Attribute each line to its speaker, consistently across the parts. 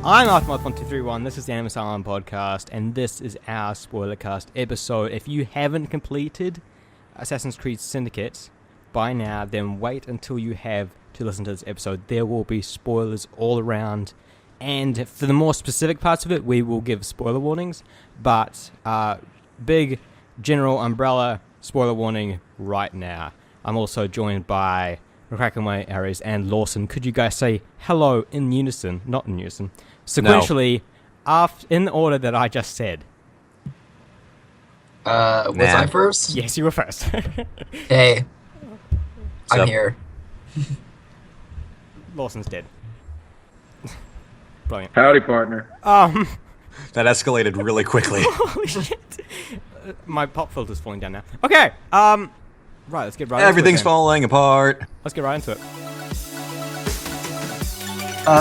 Speaker 1: I'm Arthmouth1231, this is the Animus podcast, and this is our spoilercast episode. If you haven't completed Assassin's Creed Syndicate by now, then wait until you have to listen to this episode. There will be spoilers all around, and for the more specific parts of it, we will give spoiler warnings, but big general umbrella spoiler warning right now. I'm also joined by McCrackenway, Aries, and Lawson. Could you guys say hello in unison? Not in unison. Sequentially, in the order that I just said.
Speaker 2: Was I first?
Speaker 1: Yes, you were first.
Speaker 2: Hey. I'm here.
Speaker 1: Lawson's dead. Brilliant.
Speaker 3: Howdy, partner.
Speaker 4: That escalated really quickly.
Speaker 1: Holy shit. My pop filter's falling down now. Okay, right, let's get right into it.
Speaker 4: Everything's falling apart.
Speaker 1: Let's get right into it.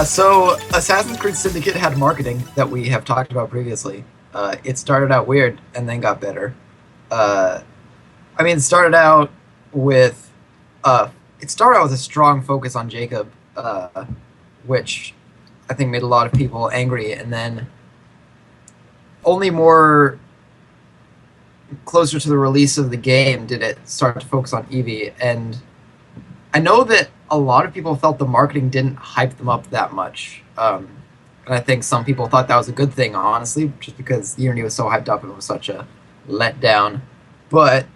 Speaker 2: So, Assassin's Creed Syndicate had marketing that we have talked about previously. It started out weird and then got better. It started out with a strong focus on Jacob, which I think made a lot of people angry, and then only more closer to the release of the game did it start to focus on Evie, and I know that a lot of people felt the marketing didn't hype them up that much, and I think some people thought that was a good thing, honestly, just because Unity was so hyped up and it was such a letdown. But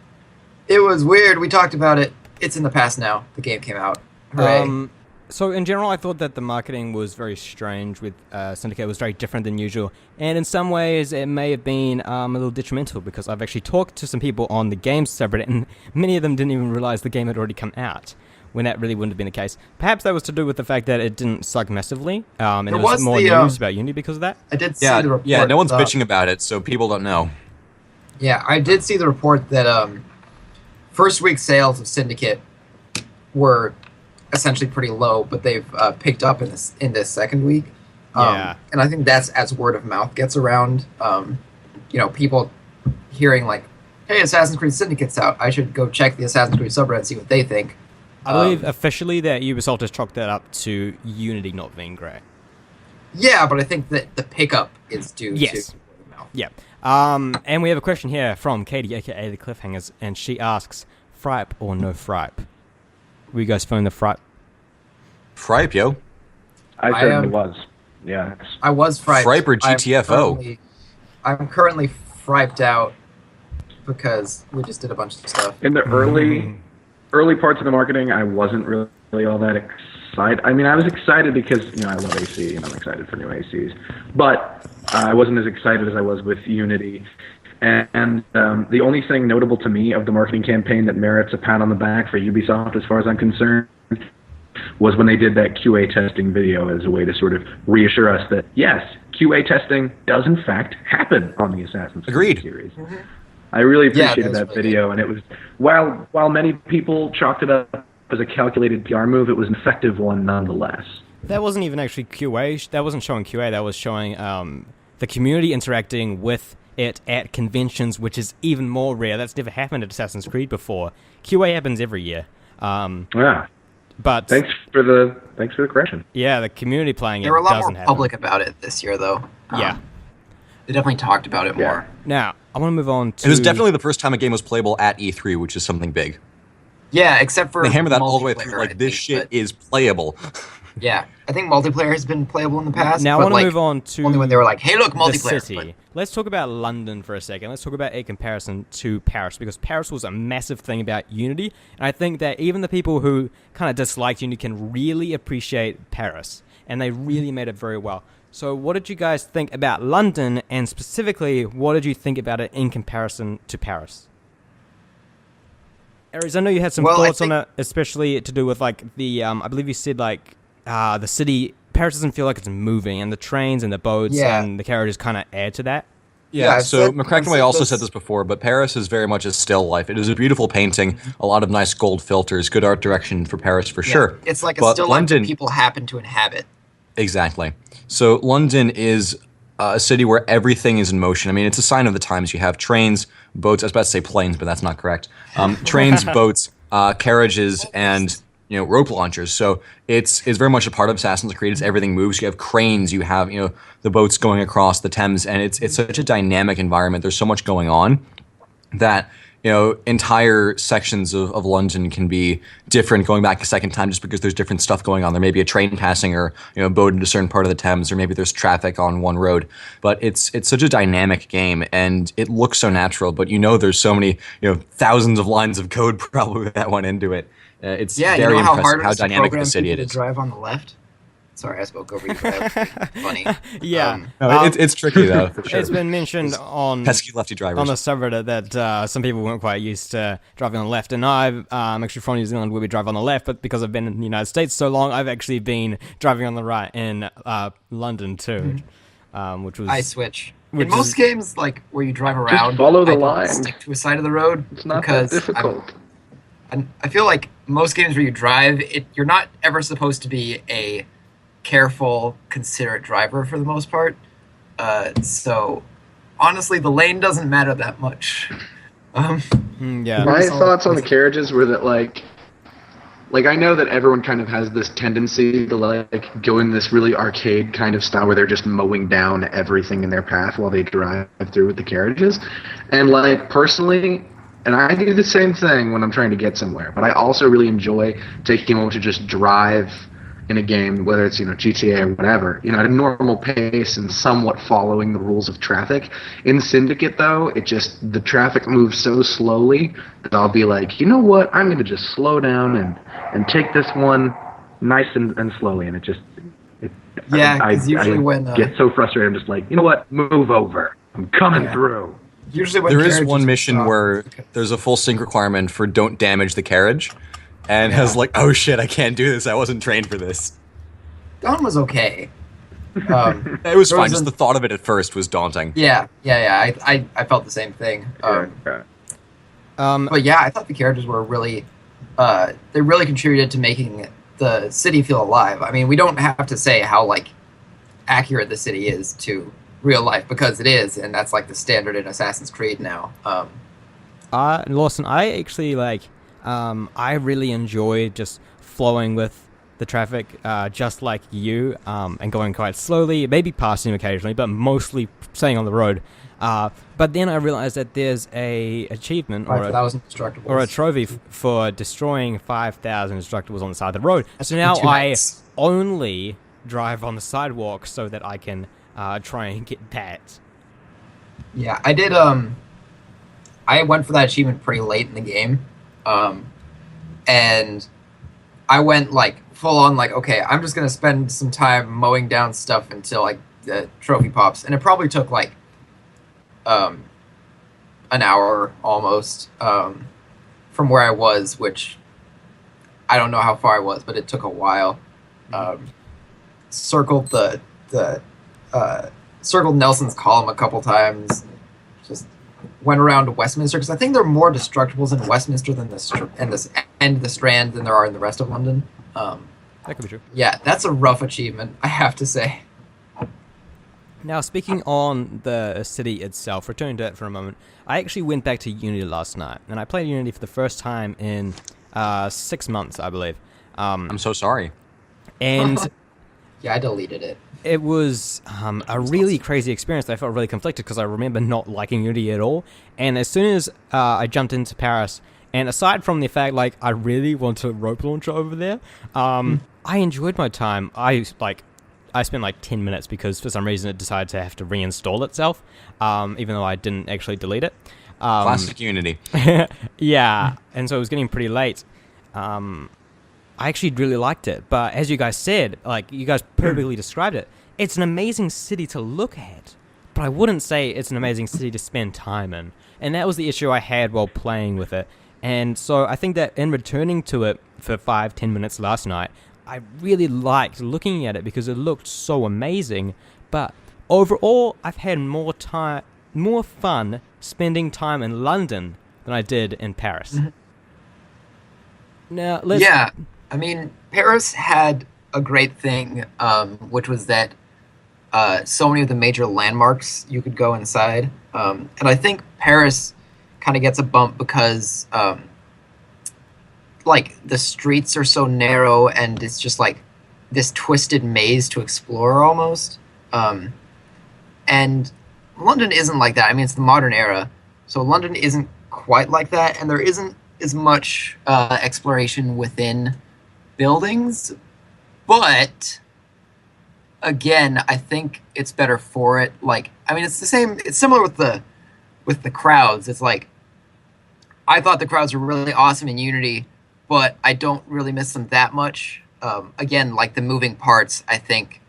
Speaker 2: it was weird. We talked about it. It's in the past now. The game came out. Hooray.
Speaker 1: So in general, I thought that the marketing was very strange with Syndicate. It was very different than usual. And in some ways, it may have been a little detrimental, because I've actually talked to some people on the games subreddit, and many of them didn't even realize the game had already come out, when that really wouldn't have been the case. Perhaps that was to do with the fact that it didn't suck massively, and there was more news about Unity because of that.
Speaker 2: I did see the report.
Speaker 4: Yeah, no one's bitching about it, so people don't know.
Speaker 2: Yeah, I did see the report that first week sales of Syndicate were essentially pretty low, but they've picked up in this second week. And I think that's as word of mouth gets around. People hearing like, "Hey, Assassin's Creed Syndicate's out. I should go check the Assassin's Creed subreddit and see what they think."
Speaker 1: I believe officially that Ubisoft has chalked that up to Unity not being great.
Speaker 2: Yeah, but I think that the pickup is due to word of mouth.
Speaker 1: Yeah. And we have a question here from Katie, aka the Cliffhangers, and she asks, "Fripe or no fripe?" Will you guys phone the fripe?
Speaker 4: Fripe, yo.
Speaker 3: I certainly was. Yeah.
Speaker 2: I was friped.
Speaker 4: Fripe or GTFO?
Speaker 2: I'm currently friped out because we just did a bunch of stuff.
Speaker 3: In the early parts of the marketing, I wasn't really all that excited. I mean, I was excited because, I love AC and I'm excited for new ACs. But I wasn't as excited as I was with Unity. And the only thing notable to me of the marketing campaign that merits a pat on the back for Ubisoft, as far as I'm concerned, was when they did that QA testing video as a way to sort of reassure us that, yes, QA testing does in fact happen on the Assassin's Creed series. Mm-hmm. I really appreciated that video, and it was, while many people chalked it up as a calculated PR move, it was an effective one nonetheless.
Speaker 1: That wasn't even actually QA. That wasn't showing QA. That was showing the community interacting with it at conventions, which is even more rare. That's never happened at Assassin's Creed before. QA happens every year. But
Speaker 3: thanks for the correction.
Speaker 1: Yeah, the community playing
Speaker 2: They were a lot more
Speaker 1: happen.
Speaker 2: public about it this year, though.
Speaker 1: Yeah.
Speaker 2: They definitely talked about it more.
Speaker 1: Now, I want to move on to...
Speaker 4: It was definitely the first time a game was playable at E3, which is something big.
Speaker 2: Yeah, except for
Speaker 4: they hammer that all the way through, like, this shit is playable.
Speaker 2: Yeah, I think multiplayer has been playable in the past.
Speaker 1: Now, I want to move on to...
Speaker 2: Only when they were like, hey, look, multiplayer.
Speaker 1: The city. Let's talk about London for a second. Let's talk about a comparison to Paris, because Paris was a massive thing about Unity, and I think that even the people who kind of disliked Unity can really appreciate Paris, and they really made it very well. So what did you guys think about London, and specifically, what did you think about it in comparison to Paris? Aries, I know you had some thoughts on it, especially to do with, like, the, I believe you said, like, the city, Paris doesn't feel like it's moving, and the trains and the boats and the carriages kind of add to that.
Speaker 4: Yeah, so McCrackenway also said this before, but Paris is very much a still life. It is a beautiful painting, a lot of nice gold filters, good art direction for Paris for sure.
Speaker 2: It's like a still life that people happen to inhabit.
Speaker 4: Exactly. So London is a city where everything is in motion. I mean, it's a sign of the times. You have trains, boats, I was about to say planes, but that's not correct. Trains, boats, carriages, and rope launchers. So it's very much a part of Assassin's Creed. It's everything moves. You have cranes. You have the boats going across the Thames, and it's such a dynamic environment. There's so much going on that entire sections of London can be different going back a second time just because there's different stuff going on. There may be a train passing or a boat in a certain part of the Thames, or maybe there's traffic on one road. But it's such a dynamic game, and it looks so natural. But there's so many thousands of lines of code probably that went into it. It's very impressive how dynamic the city it is.
Speaker 2: Drive on the left. Sorry, I spoke over you. But that was funny.
Speaker 1: Yeah,
Speaker 4: it's tricky though. For sure.
Speaker 1: It's been mentioned on
Speaker 4: pesky lefty drivers
Speaker 1: on the subreddit that some people weren't quite used to driving on the left, and I'm actually from New Zealand where we drive on the left, but because I've been in the United States so long, I've actually been driving on the right in London too, which was
Speaker 2: I switch. In most games, like where you drive around,
Speaker 3: just follow the
Speaker 2: I don't
Speaker 3: line.
Speaker 2: Stick to a side of the road.
Speaker 3: It's not
Speaker 2: because
Speaker 3: that difficult.
Speaker 2: I feel like most games where you drive, you're not ever supposed to be a careful, considerate driver for the most part. So honestly, the lane doesn't matter that much.
Speaker 1: Yeah.
Speaker 3: My thoughts on the carriages were that like I know that everyone kind of has this tendency to like go in this really arcade kind of style where they're just mowing down everything in their path while they drive through with the carriages. And like personally, and I do the same thing when I'm trying to get somewhere, but I also really enjoy taking a moment to just drive in a game, whether it's GTA or whatever, at a normal pace and somewhat following the rules of traffic. In Syndicate, though, the traffic moves so slowly that I'll be like, you know what, I'm going to just slow down and take this one nice and slowly, and I get so frustrated. I'm just like, you know what, move over. I'm coming through.
Speaker 2: Usually, when
Speaker 4: there is one mission where there's a full sync requirement for don't damage the carriage. And I was like, oh shit, I can't do this. I wasn't trained for this.
Speaker 2: That one was okay.
Speaker 4: It was fine. Just the thought of it at first was daunting.
Speaker 2: Yeah. I felt the same thing. But yeah, I thought the characters were really, they really contributed to making the city feel alive. I mean, we don't have to say how accurate the city is to real life because it is, and that's like the standard in Assassin's Creed now.
Speaker 1: Lawson, I actually I really enjoy just flowing with the traffic, just like you, and going quite slowly, maybe passing occasionally, but mostly staying on the road. But then I realized that there's a achievement
Speaker 2: 5,000 destructibles
Speaker 1: or a trophy for destroying 5,000 destructibles on the side of the road. So now I only drive on the sidewalk so that I can try and get that.
Speaker 2: Yeah, I did. I went for that achievement pretty late in the game. And I went full on okay, I'm just gonna spend some time mowing down stuff until the trophy pops, and it probably took an hour almost from where I was, which I don't know how far I was, but it took a while. Circled circled Nelson's column a couple times, just went around to Westminster, because I think there are more destructibles in Westminster than the Strand than there are in the rest of London.
Speaker 1: That could be true.
Speaker 2: Yeah, that's a rough achievement, I have to say.
Speaker 1: Now, speaking on the city itself, returning to it for a moment, I actually went back to Unity last night, and I played Unity for the first time in 6 months, I believe.
Speaker 4: I'm so sorry.
Speaker 1: And
Speaker 2: yeah, I deleted it.
Speaker 1: It was a really crazy experience. I felt really conflicted because I remember not liking Unity at all. And as soon as I jumped into Paris, and aside from the fact I really want to rope launch over there, I enjoyed my time. I spent 10 minutes because for some reason it decided to have to reinstall itself, even though I didn't actually delete it.
Speaker 4: Classic Unity.
Speaker 1: Yeah, and so it was getting pretty late. I actually really liked it, but as you guys said, you guys perfectly described it, it's an amazing city to look at, but I wouldn't say it's an amazing city to spend time in, and that was the issue I had while playing with it. And so I think that in returning to it for 5-10 minutes last night, I really liked looking at it because it looked so amazing, but overall, I've had more fun spending time in London than I did in Paris. Now,
Speaker 2: Yeah, I mean, Paris had a great thing, which was that so many of the major landmarks you could go inside. And I think Paris kind of gets a bump because like the streets are so narrow and it's just like this twisted maze to explore almost. And London isn't like that. I mean, it's the modern era, so London isn't quite like that, and there isn't as much exploration within buildings. But again, I think it's better for it. Like, I mean, it's the same. It's similar with the crowds. It's like I thought the crowds were really awesome in Unity, but I don't really miss them that much. Again, like the moving parts, I think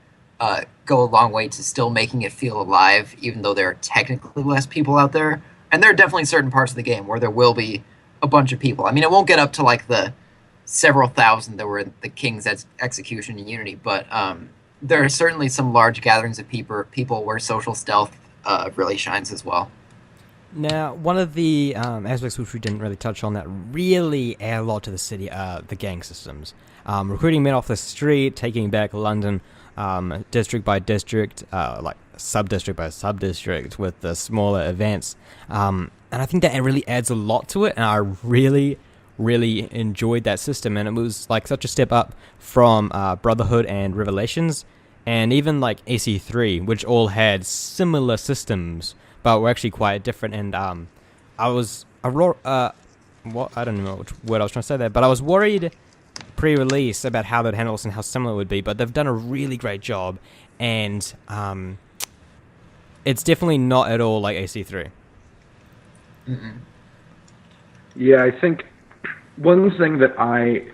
Speaker 2: go a long way to still making it feel alive, even though there are technically less people out there. And there are definitely certain parts of the game where there will be a bunch of people. I mean, it won't get up to like the several thousand that were in the King's execution in Unity, but there are certainly some large gatherings of people where social stealth really shines as well.
Speaker 1: Now, one of the aspects which we didn't really touch on that really add a lot to the city are the gang systems. Recruiting men off the street, taking back London district by district, like sub-district by sub-district with the smaller events. And I think that it really adds a lot to it, and I really enjoyed that system, and it was like such a step up from Brotherhood and Revelations, and even like AC3, which all had similar systems, but were actually quite different. And I don't know which word I was trying to say there, but I was worried pre-release about how they'd handle this and how similar it would be, but they've done a really great job, and it's definitely not at all like AC3.
Speaker 2: Mm-mm.
Speaker 3: Yeah, I think one thing that I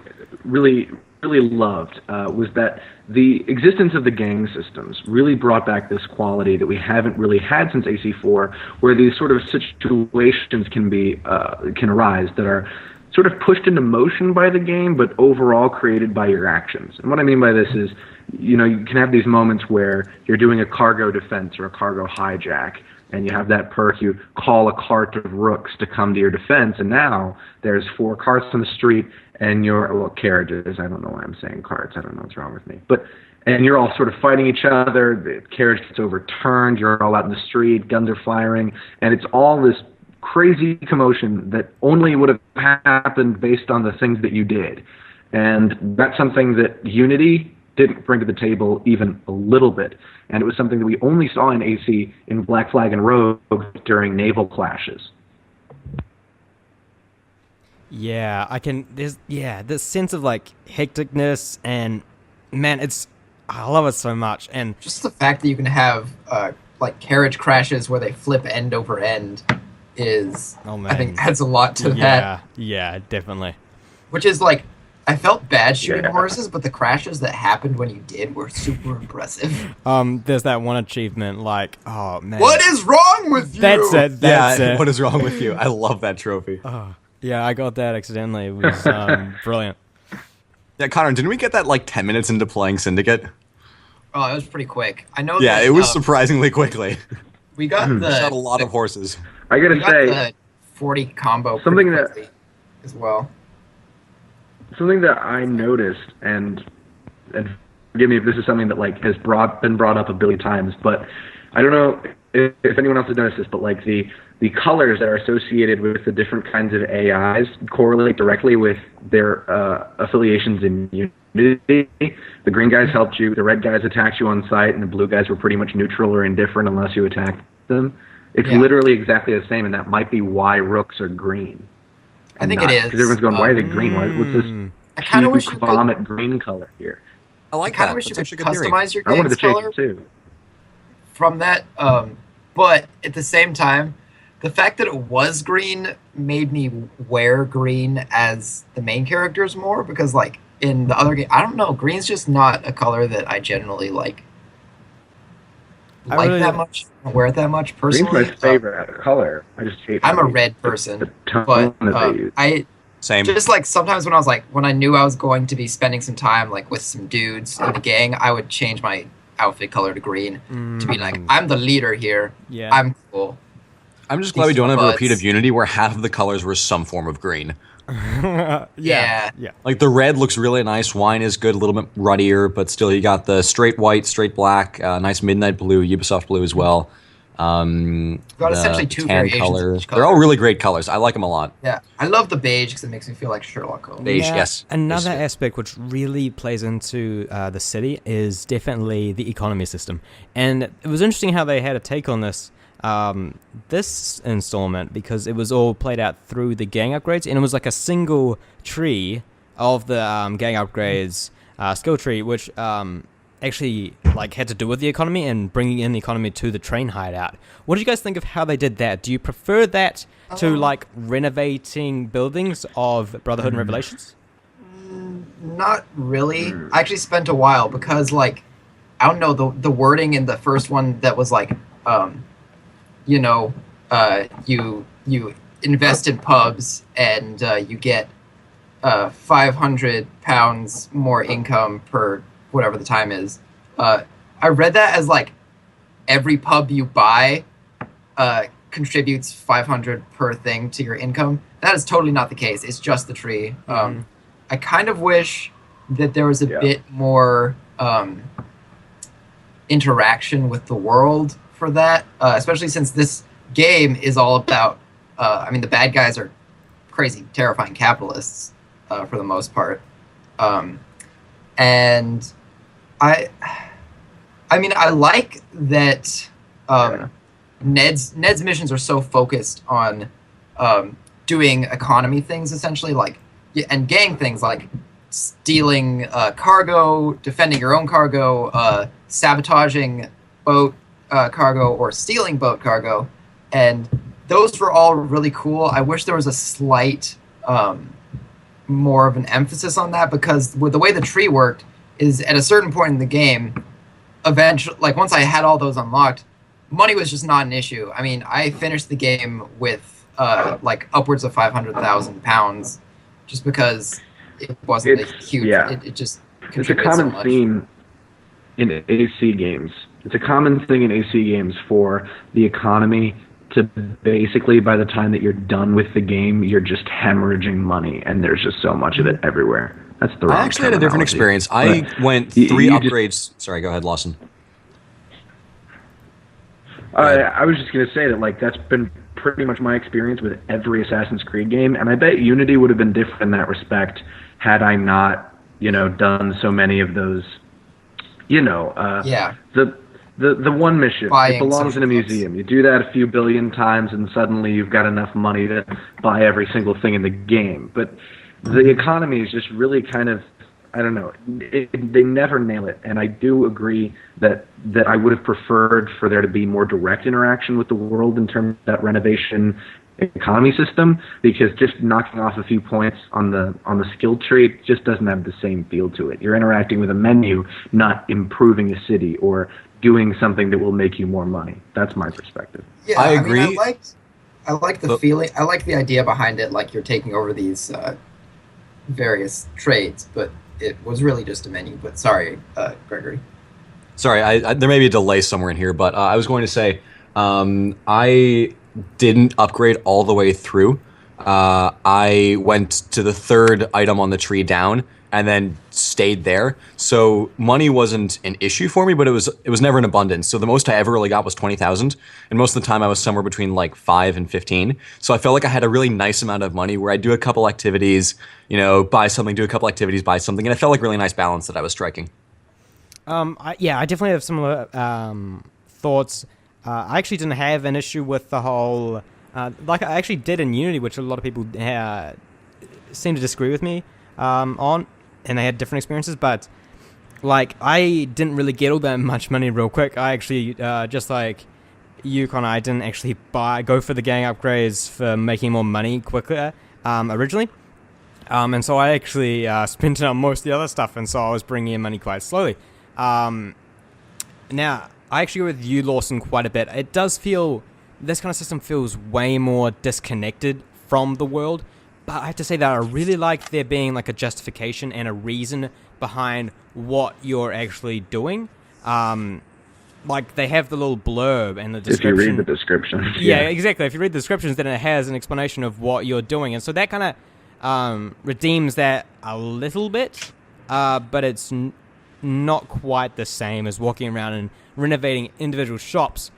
Speaker 3: really loved was that the existence of the gang systems really brought back this quality that we haven't really had since AC4, where these sort of situations can arise that are sort of pushed into motion by the game, but overall created by your actions. And what I mean by this is, you can have these moments where you're doing a cargo defense or a cargo hijack, and you have that perk, you call a cart of rooks to come to your defense, and now there's 4 carts on the street, and carriages, I don't know why I'm saying carts, I don't know what's wrong with me, and you're all sort of fighting each other, the carriage gets overturned, you're all out in the street, guns are firing, and it's all this crazy commotion that only would have happened based on the things that you did. And that's something that Unity didn't bring to the table even a little bit. And it was something that we only saw in AC in Black Flag and Rogue during naval clashes.
Speaker 1: Yeah, this sense of like hecticness, and man, I love it so much. And
Speaker 2: Just the fact that you can have like carriage crashes where they flip end over end is, I think, adds a lot to that.
Speaker 1: Yeah, definitely.
Speaker 2: Which is like, I felt bad shooting horses, but the crashes that happened when you did were super impressive.
Speaker 1: There's that one achievement, like, oh man,
Speaker 2: what is wrong with you?
Speaker 1: That's it.
Speaker 4: What is wrong with you? I love that trophy.
Speaker 1: Yeah, I got that accidentally. It was brilliant.
Speaker 4: Yeah, Connor, didn't we get that like 10 minutes into playing Syndicate?
Speaker 2: Oh, it was pretty quick. I know.
Speaker 4: Yeah,
Speaker 2: that,
Speaker 4: it was surprisingly quickly.
Speaker 2: We got
Speaker 4: Shot a lot of horses.
Speaker 3: I gotta say,
Speaker 2: the 40 combo
Speaker 3: something
Speaker 2: quickly as well.
Speaker 3: Something that I noticed, and forgive me if this is something that like has been brought up a billion times, but I don't know if anyone else has noticed this, but like the colors that are associated with the different kinds of AIs correlate directly with their affiliations in Unity. The green guys helped you, the red guys attacked you on sight, and the blue guys were pretty much neutral or indifferent unless you attacked them. It's literally exactly the same, and that might be why rooks are green.
Speaker 2: I think it is.
Speaker 3: Because everyone's going, why are they green? What's this
Speaker 2: I kind of wish you
Speaker 3: vomit green color here?
Speaker 4: I like
Speaker 2: I
Speaker 4: that.
Speaker 2: wish you
Speaker 4: That's
Speaker 2: could
Speaker 4: actually a good theory.
Speaker 2: customize your
Speaker 3: I wanted
Speaker 2: game's
Speaker 3: to change
Speaker 2: color
Speaker 3: it too.
Speaker 2: from that. But at the same time, the fact that it was green made me wear green as the main characters more, because like in the other game, I don't know, green's just not a color that I generally like that much. I wear it that much personally.
Speaker 3: Green's my favorite color. I just hate.
Speaker 2: I'm a red person,
Speaker 3: the tone
Speaker 2: but
Speaker 3: that they use.
Speaker 4: Same.
Speaker 2: Just like sometimes when I knew I was going to be spending some time like with some dudes in the gang, I would change my outfit color to green to be like, I'm the leader here.
Speaker 1: Yeah.
Speaker 2: I'm cool.
Speaker 4: I'm just glad we don't have a repeat of Unity where half of the colors were some form of green.
Speaker 2: Yeah.
Speaker 4: Like the red looks really nice. Wine is good, a little bit ruddier, but still you got the straight white, straight black, nice midnight blue, Ubisoft blue as well.
Speaker 2: Got essentially two
Speaker 4: tan
Speaker 2: variations
Speaker 4: color.
Speaker 2: of each color.
Speaker 4: They're all really great colors. I like them a lot.
Speaker 2: Yeah, I love the beige because it makes me feel like Sherlock Holmes.
Speaker 4: Beige, yes.
Speaker 1: Another
Speaker 4: Yes.
Speaker 1: aspect which really plays into the city is definitely the economy system. And it was interesting how they had a take on this installment, because it was all played out through the gang upgrades, and it was like a single tree of the gang upgrades skill tree, which actually like had to do with the economy and bringing in the economy to the train hideout. What do you guys think of how they did that? Do you prefer that to like renovating buildings of Brotherhood and Revelations?
Speaker 2: Not really. I actually spent a while because, like, I don't know, the wording in the first one that was like, you invest in pubs and you get £500 more income per whatever the time is. I read that as like every pub you buy contributes 500 per thing to your income. That is totally not the case. It's just the tree. I kind of wish that there was a bit more interaction with the world for that, especially since this game is all about, the bad guys are crazy, terrifying capitalists for the most part. And I like that Ned's missions are so focused on doing economy things, essentially, like, and gang things like stealing cargo, defending your own cargo, sabotaging boat cargo, or stealing boat cargo, and those were all really cool. I wish there was a slight more of an emphasis on that, because with the way the tree worked is at a certain point in the game, eventually, like once I had all those unlocked, money was just not an issue. I mean, I finished the game with like upwards of £500,000 just because it wasn't a huge. It just
Speaker 3: it's a common theme in AC games. It's a common thing in AC games for the economy to basically, by the time that you're done with the game, you're just hemorrhaging money, and there's just so much of it everywhere. That's the wrong
Speaker 4: I actually had a different experience. I went three upgrades. Sorry, go ahead, Lawson.
Speaker 3: I was just going to say that, like, that's been pretty much my experience with every Assassin's Creed game, and I bet Unity would have been different in that respect had I not, done so many of those, the one mission, it belongs in a museum. You do that a few billion times, and suddenly you've got enough money to buy every single thing in the game. But the economy is just really kind of, I don't know, they never nail it. And I do agree that I would have preferred for there to be more direct interaction with the world in terms of that renovation economy system, because just knocking off a few points on the skill tree just doesn't have the same feel to it. You're interacting with a menu, not improving a city or doing something that will make you more money. That's my perspective.
Speaker 2: Yeah, I agree. I like the feeling. I like the idea behind it, like you're taking over these various trades, but it was really just a menu. But sorry, Gregory.
Speaker 4: Sorry, there may be a delay somewhere in here, but I was going to say I didn't upgrade all the way through. I went to the third item on the tree down and then stayed there. So money wasn't an issue for me, but it was never in abundance. So the most I ever really got was 20,000, and most of the time I was somewhere between like 5 and 15. So I felt like I had a really nice amount of money where I'd do a couple activities, buy something, do a couple activities, buy something, and it felt like a really nice balance that I was striking.
Speaker 1: I definitely have similar thoughts. I actually didn't have an issue with the whole, like I actually did in Unity, which a lot of people seem to disagree with me on, and they had different experiences, but like I didn't really get all that much money real quick. I actually, just like you, Connor, I didn't actually go for the gang upgrades for making more money quicker originally. And so I actually spent it on most of the other stuff, and so I was bringing in money quite slowly. Now, I actually agree with you, Lawson, quite a bit. It does feel, this kind of system feels way more disconnected from the world, but I have to say that I really like there being like a justification and a reason behind what you're actually doing. Like they have the little blurb and the description.
Speaker 3: If you read the descriptions.
Speaker 1: Yeah, exactly. If you read the descriptions, then it has an explanation of what you're doing. And so that kind of redeems that a little bit, but it's not quite the same as walking around and renovating individual shops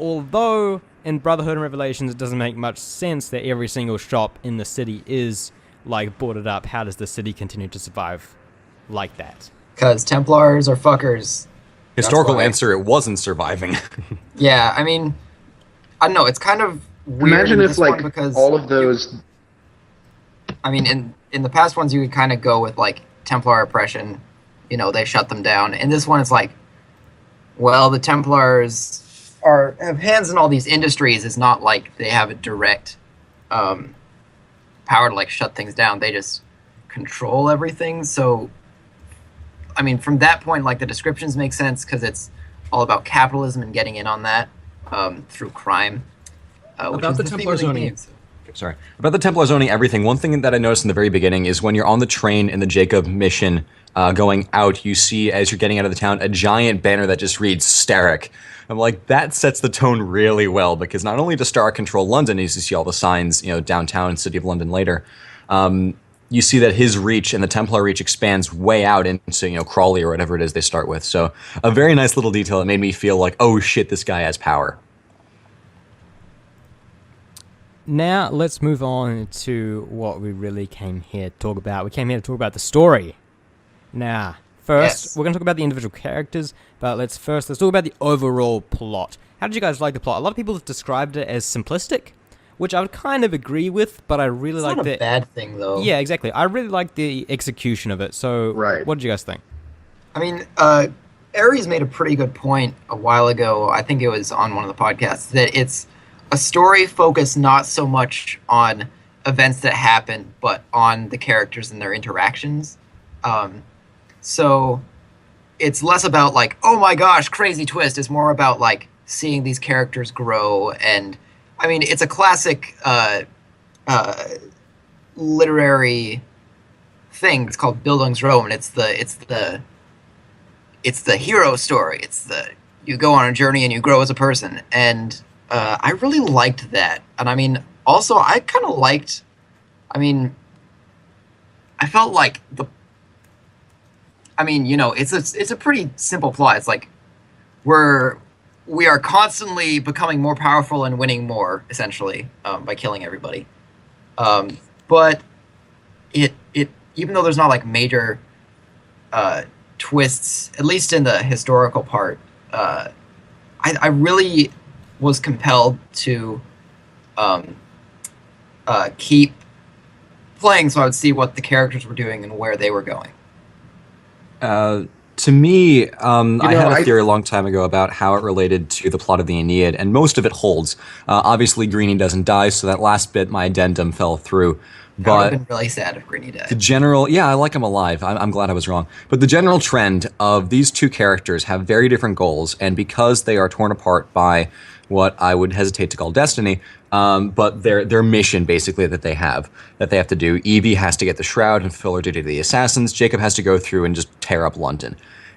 Speaker 1: although in Brotherhood and Revelations it doesn't make much sense that every single shop in the city is like boarded up, how does the city continue to survive like that?
Speaker 2: Because Templars are fuckers.
Speaker 4: Historical answer, it wasn't surviving.
Speaker 2: Yeah, I mean, I don't know. It's kind of weird.
Speaker 3: Imagine
Speaker 2: in
Speaker 3: if
Speaker 2: this
Speaker 3: like
Speaker 2: one because
Speaker 3: all of those.
Speaker 2: I mean, in the past ones, you would kind of go with like Templar oppression. You know, they shut them down. In this one, it's like, well, the Templars have hands in all these industries. It's not like they have a direct power to like shut things down. They just control everything. So, I mean, from that point, like the descriptions make sense because it's all about capitalism and getting in on that through crime.
Speaker 4: About the Templars owning. Sorry. About the Templars owning everything, one thing that I noticed in the very beginning is when you're on the train in the Jacob mission going out, you see, as you're getting out of the town, a giant banner that just reads Starrick. I'm like, that sets the tone really well, because not only does Starrick control London, as you see all the signs, downtown, City of London later, you see that his reach and the Templar reach expands way out into, Crawley or whatever it is they start with. So a very nice little detail that made me feel like, oh shit, this guy has power.
Speaker 1: Now, let's move on to what we really came here to talk about. We came here to talk about the story. Now, first, we're going to talk about the individual characters, but let's talk about the overall plot. How did you guys like the plot? A lot of people have described it as simplistic, which I would kind of agree with, but I really like the...
Speaker 2: It's not a bad thing, though.
Speaker 1: Yeah, exactly. I really like the execution of it. So,
Speaker 3: Right.
Speaker 1: What did you guys think?
Speaker 2: I mean, Aries made a pretty good point a while ago. I think it was on one of the podcasts that it's a story focused not so much on events that happen, but on the characters and their interactions. So it's less about like, oh my gosh, crazy twist. It's more about like seeing these characters grow. And I mean, it's a classic literary thing. It's called Bildungsroman. It's the hero story. You go on a journey and you grow as a person. And I really liked that. And I mean, also, I kind of liked, I felt like it's a pretty simple plot. It's like we are constantly becoming more powerful and winning more, essentially, by killing everybody. But it even though there's not like major twists, at least in the historical part, I really was compelled to keep playing so I would see what the characters were doing and where they were going.
Speaker 4: To me, I had a theory a long time ago about how it related to the plot of the Aeneid, and most of it holds. Obviously, Greenie doesn't die, so that last bit, my addendum, fell through.
Speaker 2: But I would have been really sad if Greenie died.
Speaker 4: The general, I like him alive. I'm glad I was wrong. But the general trend of these two characters have very different goals, and because they are torn apart by what I would hesitate to call destiny, but their mission basically that they have to do. Evie has to get the shroud and fulfill her duty to the assassins. Jacob has to go through and just tear up London.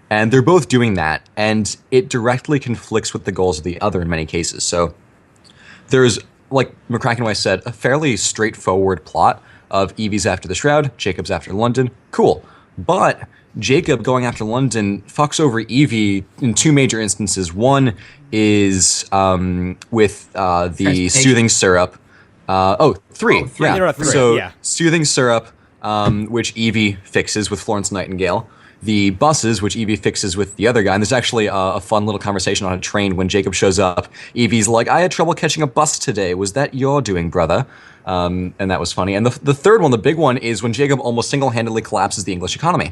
Speaker 4: And they're both doing that, and it directly conflicts with the goals of the other in many cases. So there's, like McCrackenway said, a fairly straightforward plot of Evie's after the shroud, Jacob's after London. Cool. But Jacob going after London fucks over Evie in two major instances. One is with the soothing syrup. Three. Yeah.
Speaker 1: There are three.
Speaker 4: So soothing syrup, which Evie fixes with Florence Nightingale. The buses, which Evie fixes with the other guy. And there's actually a fun little conversation on a train when Jacob shows up. Evie's like, I had trouble catching a bus today. Was that your doing, brother? And that was funny. And the third one, the big one, is when Jacob almost single-handedly collapses the English economy,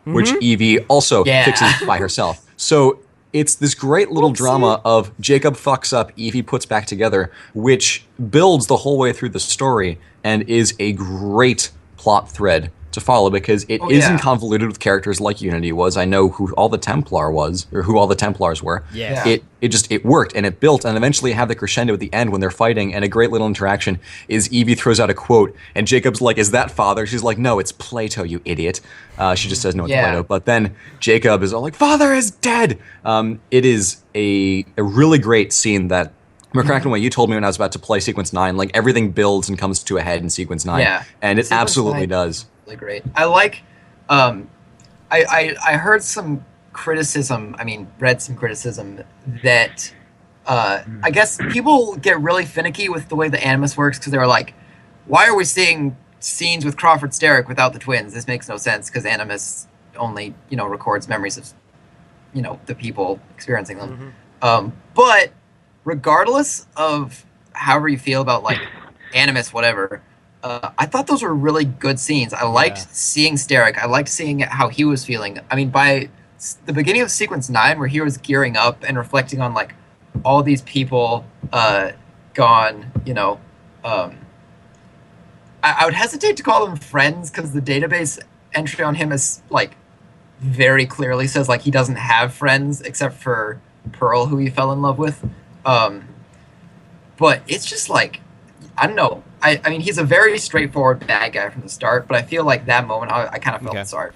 Speaker 4: which Evie also fixes by herself. So it's this great little drama of Jacob fucks up, Evie puts back together, which builds the whole way through the story and is a great plot thread to follow because it isn't convoluted with characters like Unity was. I know who all the Templars were.
Speaker 1: Yeah.
Speaker 4: It worked and it built and eventually have the crescendo at the end when they're fighting, and a great little interaction is Evie throws out a quote and Jacob's like, is that father? She's like, no, it's Plato, you idiot. She just says no, it's Plato. But then Jacob is all like, father is dead. It is a really great scene that McCrackenway, you told me when I was about to play Sequence 9, like everything builds and comes to a head in Sequence 9.
Speaker 2: Yeah.
Speaker 4: And it absolutely does.
Speaker 2: Really great. I like, I heard some criticism, read some criticism that I guess people get really finicky with the way the Animus works because they were like, why are we seeing scenes with Crawford Steric without the twins? This makes no sense because Animus only, records memories of, the people experiencing them. But regardless of however you feel about like Animus, whatever, I thought those were really good scenes. I liked seeing Steric. I liked seeing how he was feeling. I mean, by the beginning of sequence 9, where he was gearing up and reflecting on like all these people gone, I would hesitate to call them friends because the database entry on him is like very clearly says like he doesn't have friends except for Pearl, who he fell in love with. But it's just like, I don't know. I mean, he's a very straightforward bad guy from the start, but I feel like that moment I kind of felt sorry.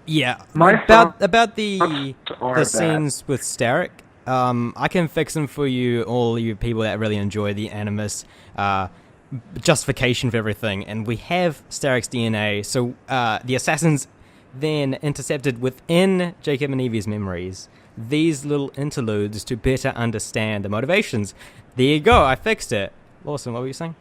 Speaker 1: Yeah.
Speaker 3: My
Speaker 1: about the scenes with Steric, I can fix them for you, all you people that really enjoy the Animus justification for everything. And we have Steric's DNA, so the assassins then intercepted within Jacob and Evie's memories these little interludes to better understand the motivations. There you go, I fixed it. Lawson, what were you saying?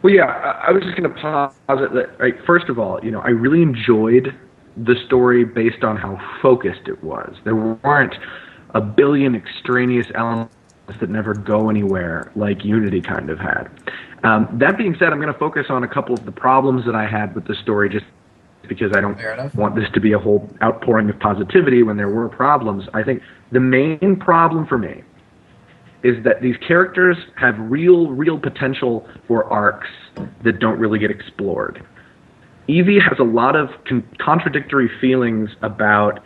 Speaker 3: Well, yeah, I was just going to posit that, right, first of all, I really enjoyed the story based on how focused it was. There weren't a billion extraneous elements that never go anywhere like Unity kind of had. That being said, I'm going to focus on a couple of the problems that I had with the story just because I don't want this to be a whole outpouring of positivity when there were problems. I think the main problem for me is that these characters have real potential for arcs that don't really get explored. Evie has a lot of contradictory feelings about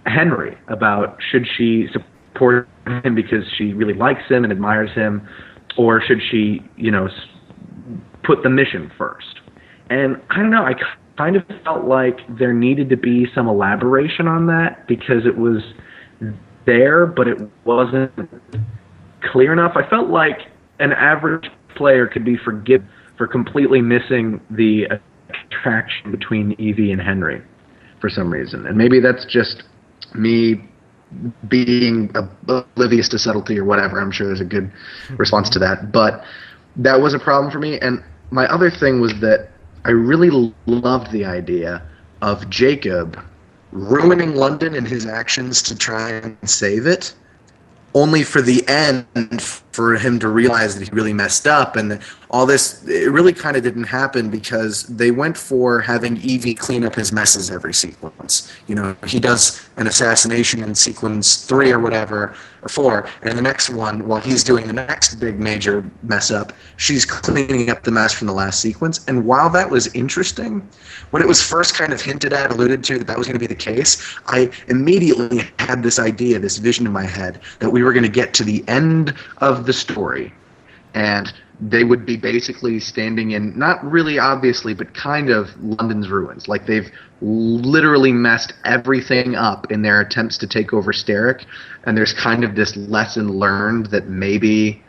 Speaker 3: Henry, about should she support him because she really likes him and admires him, or should she, put the mission first. And I don't know, I kind of felt like there needed to be some elaboration on that because it was there, but it wasn't clear enough. I felt like an average player could be forgiven for completely missing the attraction between Evie and Henry for some reason. And maybe that's just me being oblivious to subtlety or whatever. I'm sure there's a good response to that. But that was a problem for me. And my other thing was that I really loved the idea of Jacob ruining London in his actions to try and save it, only for the end for him to realize that he really messed up. And all this, it really kind of didn't happen because they went for having Evie clean up his messes every sequence. He does an assassination in sequence 3 or whatever, or 4, and the next one, while he's doing the next big major mess up, she's cleaning up the mess from the last sequence. And while that was interesting, when it was first kind of hinted at, alluded to that was going to be the case, I immediately had this idea, this vision in my head, that we were going to get to the end of the story, and they would be basically standing in, not really obviously, but kind of London's ruins. Like they've literally messed everything up in their attempts to take over Steric, and there's kind of this lesson learned that maybe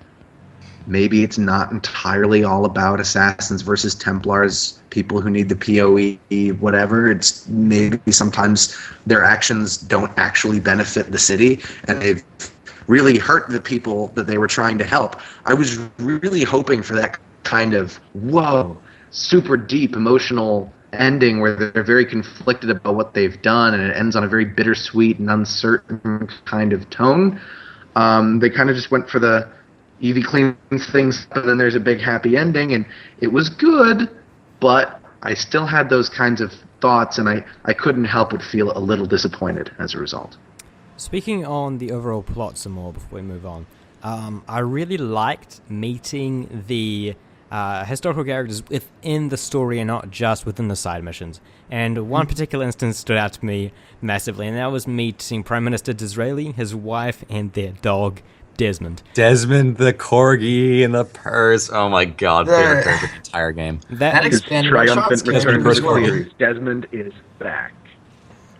Speaker 3: it's not entirely all about assassins versus Templars, people who need the PoE, whatever. It's maybe sometimes their actions don't actually benefit the city, and they've really hurt the people that they were trying to help. I was really hoping for that kind of, super deep emotional ending where they're very conflicted about what they've done, and it ends on a very bittersweet and uncertain kind of tone. They kind of just went for the Evie cleans things up and then there's a big happy ending, and it was good, but I still had those kinds of thoughts, and I couldn't help but feel a little disappointed as a result.
Speaker 1: Speaking on the overall plot some more before we move on, I really liked meeting the historical characters within the story and not just within the side missions. And one particular instance stood out to me massively, and that was meeting Prime Minister Disraeli, his wife, and their dog, Desmond.
Speaker 4: Desmond, the corgi, and the purse. Oh my god, favorite character of the entire game.
Speaker 2: That expanded
Speaker 3: triumphant return
Speaker 4: Desmond
Speaker 3: to the series. Desmond is back.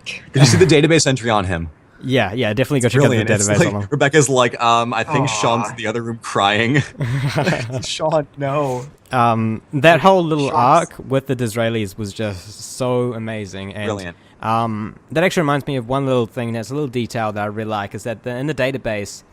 Speaker 4: Did you see the database entry on him?
Speaker 1: Yeah, definitely go check out the database on him.
Speaker 4: Rebecca's like, I think Sean's in the other room crying. Sean, no.
Speaker 1: That whole little
Speaker 2: Sharks.
Speaker 1: arc with the Disraelis was just so amazing. And,
Speaker 4: Brilliant.
Speaker 1: That actually reminds me of one little thing that's a little detail that I really like, is that in the database,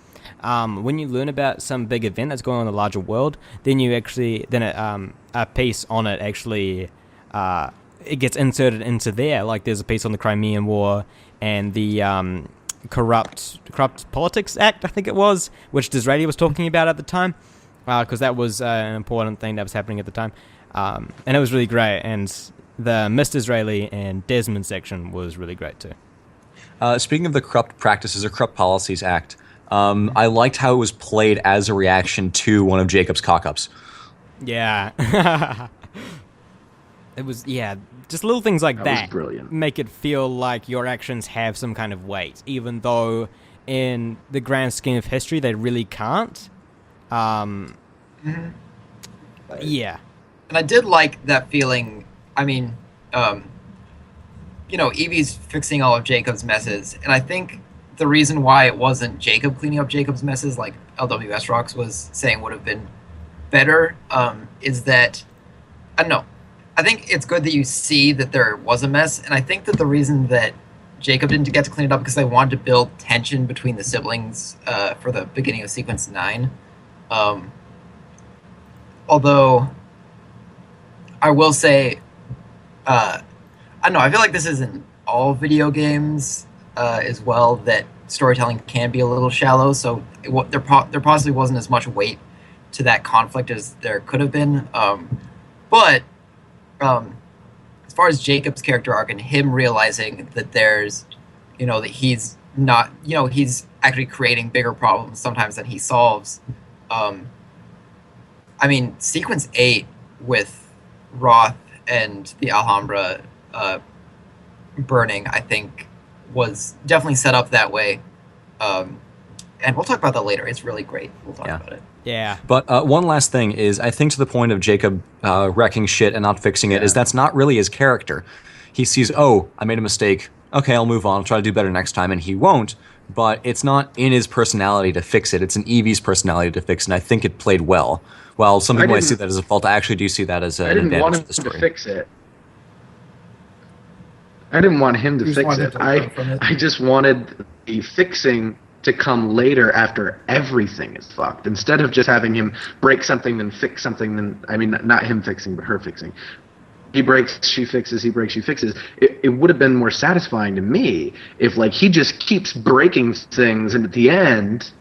Speaker 1: when you learn about some big event that's going on in the larger world, then a piece on it actually it gets inserted into there. Like there's a piece on the Crimean War and the Corrupt Politics Act, I think it was, which Disraeli was talking about at the time, because that was an important thing that was happening at the time, and it was really great. And the Miss Disraeli and Desmond section was really great too.
Speaker 4: Speaking of the Corrupt Practices or Corrupt Policies Act, I liked how it was played as a reaction to one of Jacob's cock-ups.
Speaker 1: Yeah. It was, just little things like
Speaker 3: That was
Speaker 1: that
Speaker 3: brilliant.
Speaker 1: make it feel like your actions have some kind of weight, even though in the grand scheme of history they really can't. Yeah.
Speaker 2: And I did like that feeling. I mean, Evie's fixing all of Jacob's messes, and I think the reason why it wasn't Jacob cleaning up Jacob's messes, like LWS Rocks was saying would have been better, is that, I don't know, I think it's good that you see that there was a mess, and I think that the reason that Jacob didn't get to clean it up because they wanted to build tension between the siblings for the beginning of Sequence 9. Although, I will say, I don't know, I feel like this is in all video games as well, that storytelling can be a little shallow, so there possibly wasn't as much weight to that conflict as there could have been. But as far as Jacob's character arc and him realizing that there's, that he's not, he's actually creating bigger problems sometimes than he solves. I mean, Sequence 8 with Roth and the Alhambra burning, I think, was definitely set up that way. And we'll talk about that later. It's really great. We'll talk about it.
Speaker 1: Yeah.
Speaker 4: But one last thing is, I think to the point of Jacob wrecking shit and not fixing it, is that's not really his character. He sees, I made a mistake. Okay, I'll move on. I'll try to do better next time, and he won't. But it's not in his personality to fix it. It's in Evie's personality to fix it, and I think it played well. While some people might see that as a fault, I actually do see that as an advantage to the story.
Speaker 3: I didn't want him to fix it. I didn't want him to fix it. I just wanted the fixing to come later after everything is fucked. Instead of just having him break something, then fix something, then, I mean, not him fixing, but her fixing. He breaks, she fixes, he breaks, she fixes. It would have been more satisfying to me if, like, he just keeps breaking things, and at the end,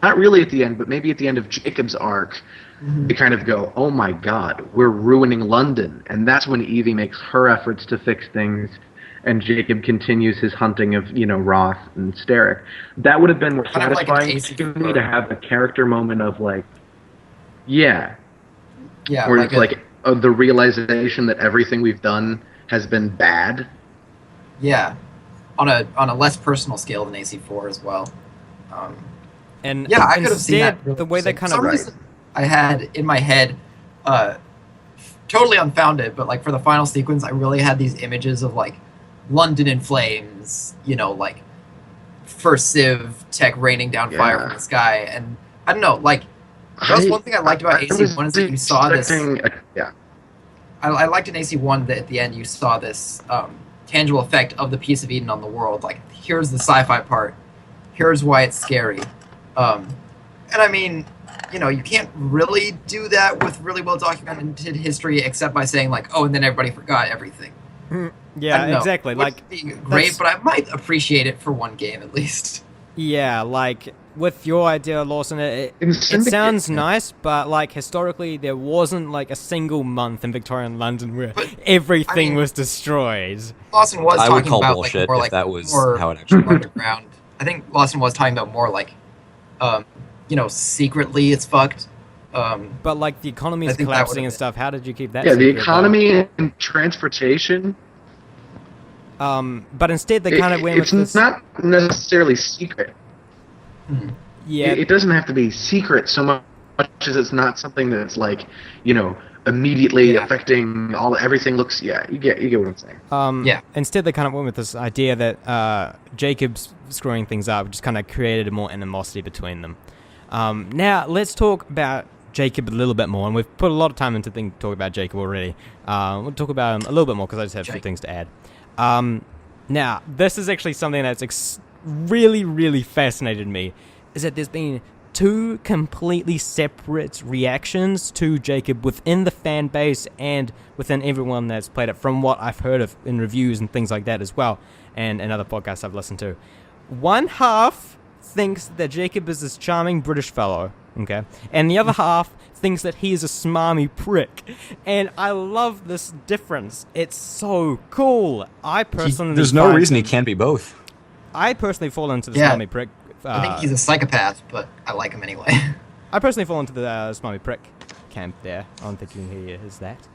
Speaker 3: not really at the end, but maybe at the end of Jacob's arc, they kind of go, oh my god, we're ruining London. And that's when Evie makes her efforts to fix things, and Jacob continues his hunting of, Roth and Steric. That would have been more satisfying to me to have a character moment of, like, where it's like the realization that everything we've done has been bad.
Speaker 2: Yeah, on a less personal scale than AC4 as well. I could have seen that. Really
Speaker 1: the way they kind of
Speaker 2: reason I had in my head, totally unfounded, but like for the final sequence, I really had these images of like London in flames, like first Civ tech raining down fire from the sky, and I don't know, like that's one thing I liked about AC1 is that you saw this. I liked in AC1 that at the end you saw this tangible effect of the Piece of Eden on the world. Like, here's the sci-fi part. Here's why it's scary. And I mean, you can't really do that with really well documented history except by saying like, oh, and then everybody forgot everything.
Speaker 1: Yeah, exactly. Like,
Speaker 2: great, but I might appreciate it for one game at least.
Speaker 1: Yeah, like with your idea, Lawson, it sounds nice, but like historically, there wasn't like a single month in Victorian London where everything was destroyed.
Speaker 2: Lawson was
Speaker 4: I
Speaker 2: talking
Speaker 4: would call
Speaker 2: about
Speaker 4: bullshit
Speaker 2: like more
Speaker 4: if
Speaker 2: like
Speaker 4: that was
Speaker 2: more
Speaker 4: how it actually
Speaker 2: underground. I think Lawson was talking about more like, secretly it's fucked.
Speaker 1: But like the economy is collapsing and stuff. How did you keep that?
Speaker 3: Yeah, the economy and transportation.
Speaker 1: But instead they kind of went with this.
Speaker 3: It's not necessarily secret.
Speaker 1: Yeah,
Speaker 3: it doesn't have to be secret so much as it's not something that's like, immediately affecting everything. Looks, you get what I'm saying.
Speaker 1: Instead they kind of went with this idea that Jacob's screwing things up just kind of created more animosity between them. Now let's talk about Jacob a little bit more, and we've put a lot of time into talking about Jacob already. We'll talk about him a little bit more because I just have some things to add. Now, this is actually something that's really, really fascinated me, is that there's been two completely separate reactions to Jacob within the fan base and within everyone that's played it, from what I've heard of in reviews and things like that as well, and other podcasts I've listened to. One half thinks that Jacob is this charming British fellow, okay, and the other half thinks that he is a smarmy prick, and I love this difference. It's so cool.
Speaker 4: There's no reason he can't be both.
Speaker 1: I personally fall into the smarmy prick.
Speaker 2: I think he's a psychopath, but I like him anyway.
Speaker 1: I personally fall into the smarmy prick camp there. I'm thinking he is that.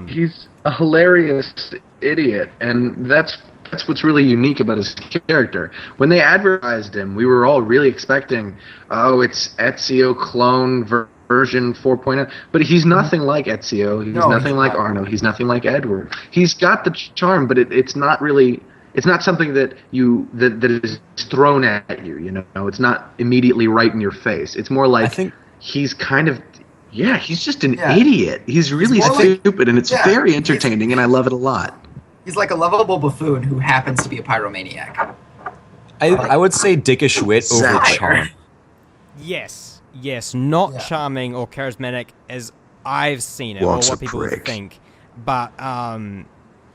Speaker 3: He's a hilarious idiot, and that's what's really unique about his character. When they advertised him, we were all really expecting, it's Ezio clone version 4.0, but he's nothing like Ezio. He's nothing like Arno. He's nothing like Edward. He's got the charm, but it's not really. It's not something that that is thrown at you. You know, it's not immediately right in your face. It's more like he's kind of. Yeah, he's just an idiot. He's really stupid, and it's very entertaining, and I love it a lot.
Speaker 2: He's like a lovable buffoon who happens to be a pyromaniac.
Speaker 4: I would say dickish wit over charm.
Speaker 1: Yes, not charming or charismatic as I've seen it, or what people think. But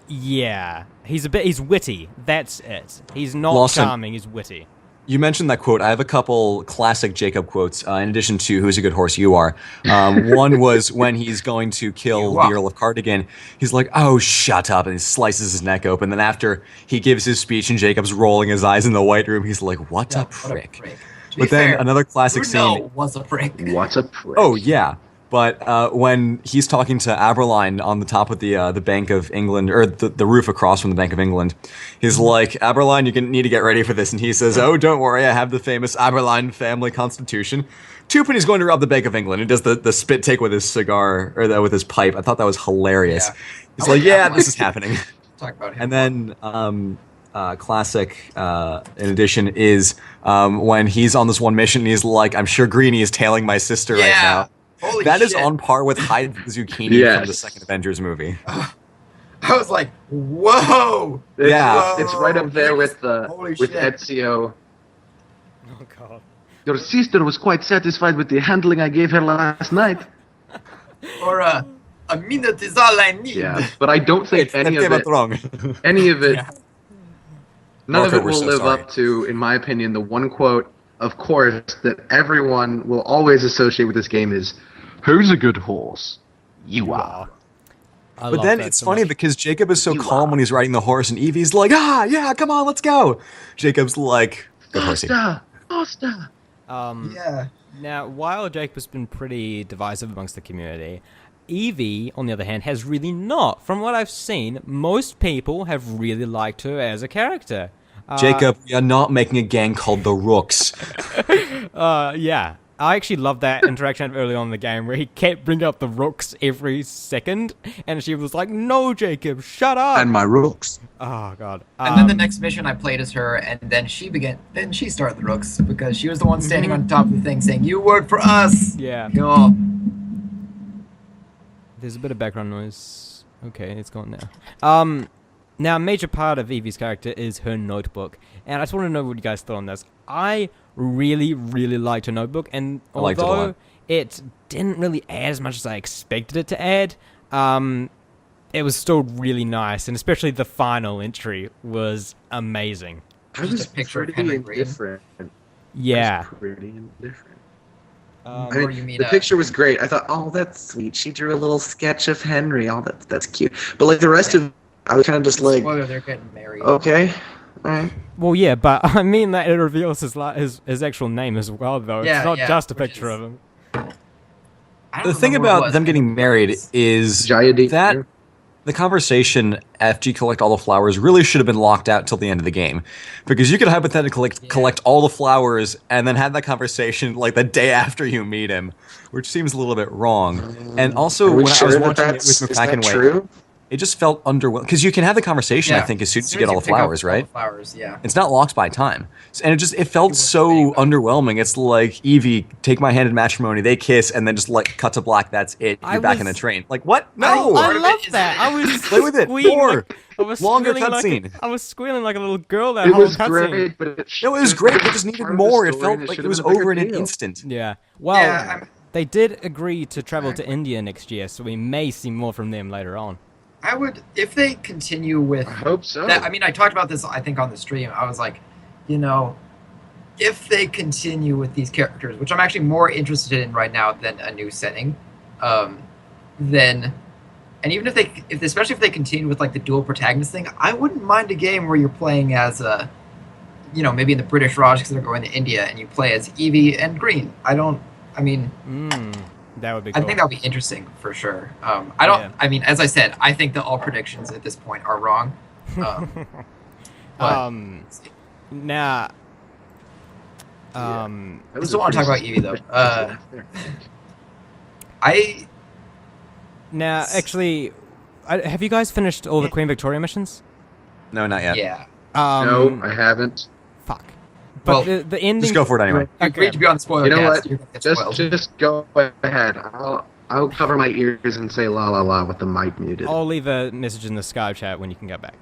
Speaker 1: he's witty. That's it. He's not
Speaker 4: Lawson,
Speaker 1: charming. He's witty.
Speaker 4: You mentioned that quote. I have a couple classic Jacob quotes, in addition to "Who's a good horse you are." One was when he's going to kill the Earl of Cardigan. He's like, "Oh, shut up," and he slices his neck open. Then after he gives his speech and Jacob's rolling his eyes in the White Room, he's like, "What a prick." But then another classic scene
Speaker 2: was a prick.
Speaker 3: What's a prick?
Speaker 4: Oh yeah. But when he's talking to Aberline on the top of the Bank of England, or the roof across from the Bank of England, he's like, "Aberline, you need to get ready for this." And he says, "Oh, don't worry, I have the famous Aberline family constitution." Twopenny's going to rob the Bank of England. He does the spit take with his cigar, or with his pipe. I thought that was hilarious. Yeah. He's like, "Yeah, this is happening."
Speaker 2: Talk about him.
Speaker 4: And then classic, in addition, is when he's on this one mission and he's like, "I'm sure Greenie is tailing my sister right now."
Speaker 2: Holy
Speaker 4: that
Speaker 2: shit.
Speaker 4: is on par with Hyde the Zucchini from the second Avengers movie.
Speaker 2: I was like, whoa!
Speaker 3: It's right up there with Ezio.
Speaker 1: Oh god.
Speaker 3: Your sister was quite satisfied with the handling I gave her last night.
Speaker 2: Or a minute is all I need.
Speaker 3: Yeah, but I don't think any of it. None of it will live up to, in my opinion, the one quote, of course, that everyone will always associate with this game is, "Who's a good horse? You are."
Speaker 4: But then it's funny because Jacob is so calm when he's riding the horse, and Evie's like, yeah, come on, let's go. Jacob's like, "Good horsey."
Speaker 3: Faster.
Speaker 1: Now, while Jacob has been pretty divisive amongst the community, Evie, on the other hand, has really not. From what I've seen, most people have really liked her as a character.
Speaker 4: Jacob, we are not making a gang called the Rooks.
Speaker 1: Yeah. I actually loved that interaction early on in the game where he kept bringing up the Rooks every second, and she was like, "No, Jacob, shut up!"
Speaker 3: And my Rooks.
Speaker 1: Oh, God.
Speaker 2: And then the next mission I played as her, and then she started the Rooks, because she was the one standing on top of the thing saying, "You work for us!"
Speaker 1: Yeah.
Speaker 2: Cool.
Speaker 1: There's a bit of background noise. Okay, it's gone now. Now, a major part of Evie's character is her notebook, and I just want to know what you guys thought on this. I really, really liked her notebook, and although it didn't really add as much as I expected it to add, it was still really nice, and especially the final entry was amazing.
Speaker 3: I was pretty indifferent.
Speaker 1: Yeah.
Speaker 3: Pretty indifferent.
Speaker 2: The
Speaker 3: picture was great. I thought, "Oh, that's sweet." She drew a little sketch of Henry. Oh, that's cute. But like the rest of, I was kind of just like,
Speaker 2: spoiler, they're getting married.
Speaker 3: Okay, all right.
Speaker 1: Well, yeah, but I mean that it reveals his actual name as well, though. It's not just a picture of him.
Speaker 4: The thing about them getting married is that the conversation after you collect all the flowers really should have been locked out till the end of the game, because you could hypothetically collect all the flowers and then have that conversation like the day after you meet him, which seems a little bit wrong. And also, when I was watching it with McCracken, it just felt underwhelming. Because you can have the conversation, I think, as soon as you get all the
Speaker 2: pick up
Speaker 4: flowers,
Speaker 2: all
Speaker 4: right?
Speaker 2: the flowers, yeah.
Speaker 4: It's not locked by time. And it felt so
Speaker 2: anything.
Speaker 4: underwhelming. It's like, Evie, take my hand in matrimony, they kiss, and then just like cut to black, that's it. You're back in the train. Like, what? No!
Speaker 1: I love that. I was
Speaker 4: Play with it.
Speaker 1: squealing
Speaker 4: More.
Speaker 1: like- I was
Speaker 4: Longer
Speaker 1: squealing
Speaker 4: cutscene.
Speaker 1: I was squealing like a little girl that
Speaker 3: It
Speaker 1: whole
Speaker 3: was
Speaker 1: cutscene.
Speaker 3: great, but
Speaker 4: No, it was great. It just needed more. It felt like it was over in an instant.
Speaker 1: Yeah. Well,
Speaker 2: Yeah,
Speaker 1: they did agree to travel to India next year, so we may see more from them later on.
Speaker 2: I would, if they continue with
Speaker 3: I hope so.
Speaker 2: that. I mean, I talked about this, I think, on the stream. I was like, you know, if they continue with these characters, which I'm actually more interested in right now than a new setting, then, and even especially if they continue with like the dual protagonist thing, I wouldn't mind a game where you're playing as a, you know, maybe in the British Raj because they're going to India, and you play as Evie and Green. That would be cool.
Speaker 1: I
Speaker 2: I think that would be interesting for sure. I mean, as I said, I think that all predictions at this point are wrong. But
Speaker 1: Now,
Speaker 2: I still want to talk about Evie though.
Speaker 1: Actually, have you guys finished all the Queen Victoria missions?
Speaker 4: No, not yet.
Speaker 2: Yeah.
Speaker 3: No, I haven't.
Speaker 1: Fuck. But
Speaker 2: Well,
Speaker 1: the ending.
Speaker 4: Just go for it anyway.
Speaker 2: You agreed to be on spoiler.
Speaker 3: You know
Speaker 2: cast,
Speaker 3: what?
Speaker 2: you're gonna get spoiled.
Speaker 3: Just go ahead. I'll cover my ears and say la la la with the mic muted.
Speaker 1: I'll leave a message in the Skype chat when you can get back.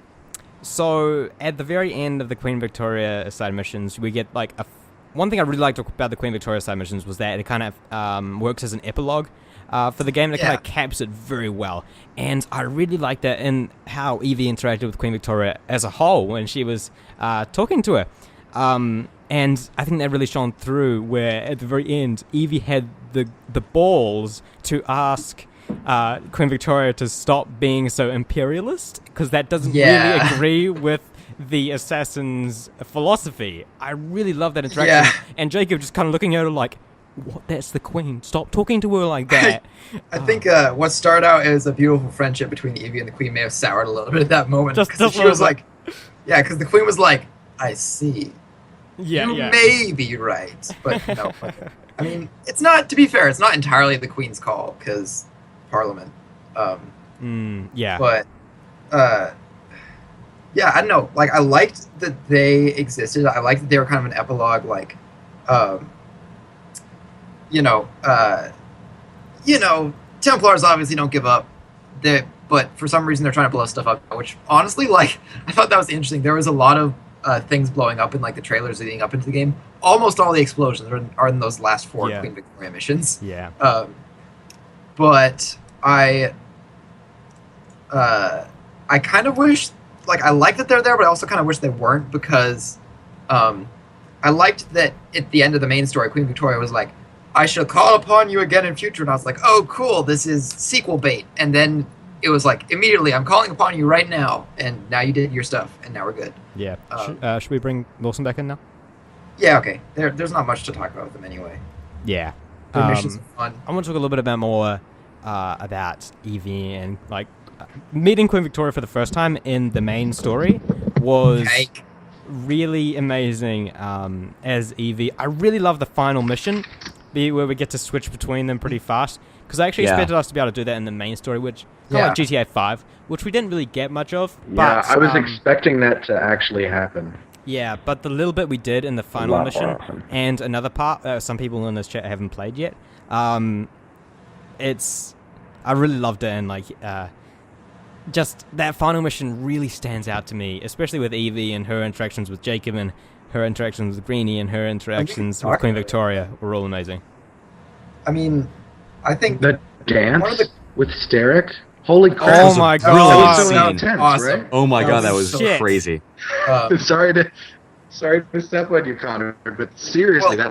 Speaker 1: So, at the very end of the Queen Victoria side missions, we get like one thing I really liked about the Queen Victoria side missions was that it kind of works as an epilogue for the game. It kind of caps it very well. And I really liked that in how Evie interacted with Queen Victoria as a whole when she was talking to her. And I think that really shone through where at the very end, Evie had the balls to ask Queen Victoria to stop being so imperialist, because that doesn't really agree with the assassin's philosophy. I really love that interaction.
Speaker 2: Yeah.
Speaker 1: And Jacob just kind of looking at her like, what? That's the Queen. Stop talking to her like that.
Speaker 2: I think what started out as a beautiful friendship between Evie and the Queen may have soured a little bit at that moment. Because she was like, because the Queen was like, I see. You may be right, but no. I mean, it's not, to be fair, it's not entirely the Queen's call, because Parliament. But, I don't know. Like, I liked that they existed. I liked that they were kind of an epilogue, like, Templars obviously don't give up. But for some reason they're trying to blow stuff up, which honestly, like, I thought that was interesting. There was a lot of things blowing up in like the trailers leading up into the game. Almost all the explosions are in those last 4 Queen Victoria missions.
Speaker 1: Yeah.
Speaker 2: But I kind of wish, like, I like that they're there, but I also kind of wish they weren't, because I liked that at the end of the main story, Queen Victoria was like, I shall call upon you again in future. And I was like, oh, cool, this is sequel bait. And then it was like, immediately, I'm calling upon you right now. And now you did your stuff, and now we're good.
Speaker 1: Yeah. Should we bring Lawson back in now?
Speaker 2: Yeah, okay. There's not much to talk about with them anyway.
Speaker 1: Yeah.
Speaker 2: The missions are fun.
Speaker 1: I want to talk a little bit about Evie and, like, meeting Queen Victoria for the first time in the main story was really amazing as Evie. I really love the final mission where we get to switch between them pretty fast, because I actually expected us to be able to do that in the main story, which kind of like GTA 5, which we didn't really get much of. But,
Speaker 3: I was expecting that to actually happen.
Speaker 1: Yeah, but the little bit we did in the final mission and another part, some people in this chat haven't played yet. I really loved it, and like just that final mission really stands out to me, especially with Evie and her interactions with Jacob and her interactions with Greenie and her interactions with Queen Victoria were all amazing.
Speaker 2: I mean, I think
Speaker 3: the dance with Steric. Holy crap!
Speaker 1: Oh my god,
Speaker 3: that was so intense,
Speaker 2: awesome.
Speaker 3: right?
Speaker 4: Oh my god, that was crazy.
Speaker 3: Sorry to step on you, Connor, but seriously, that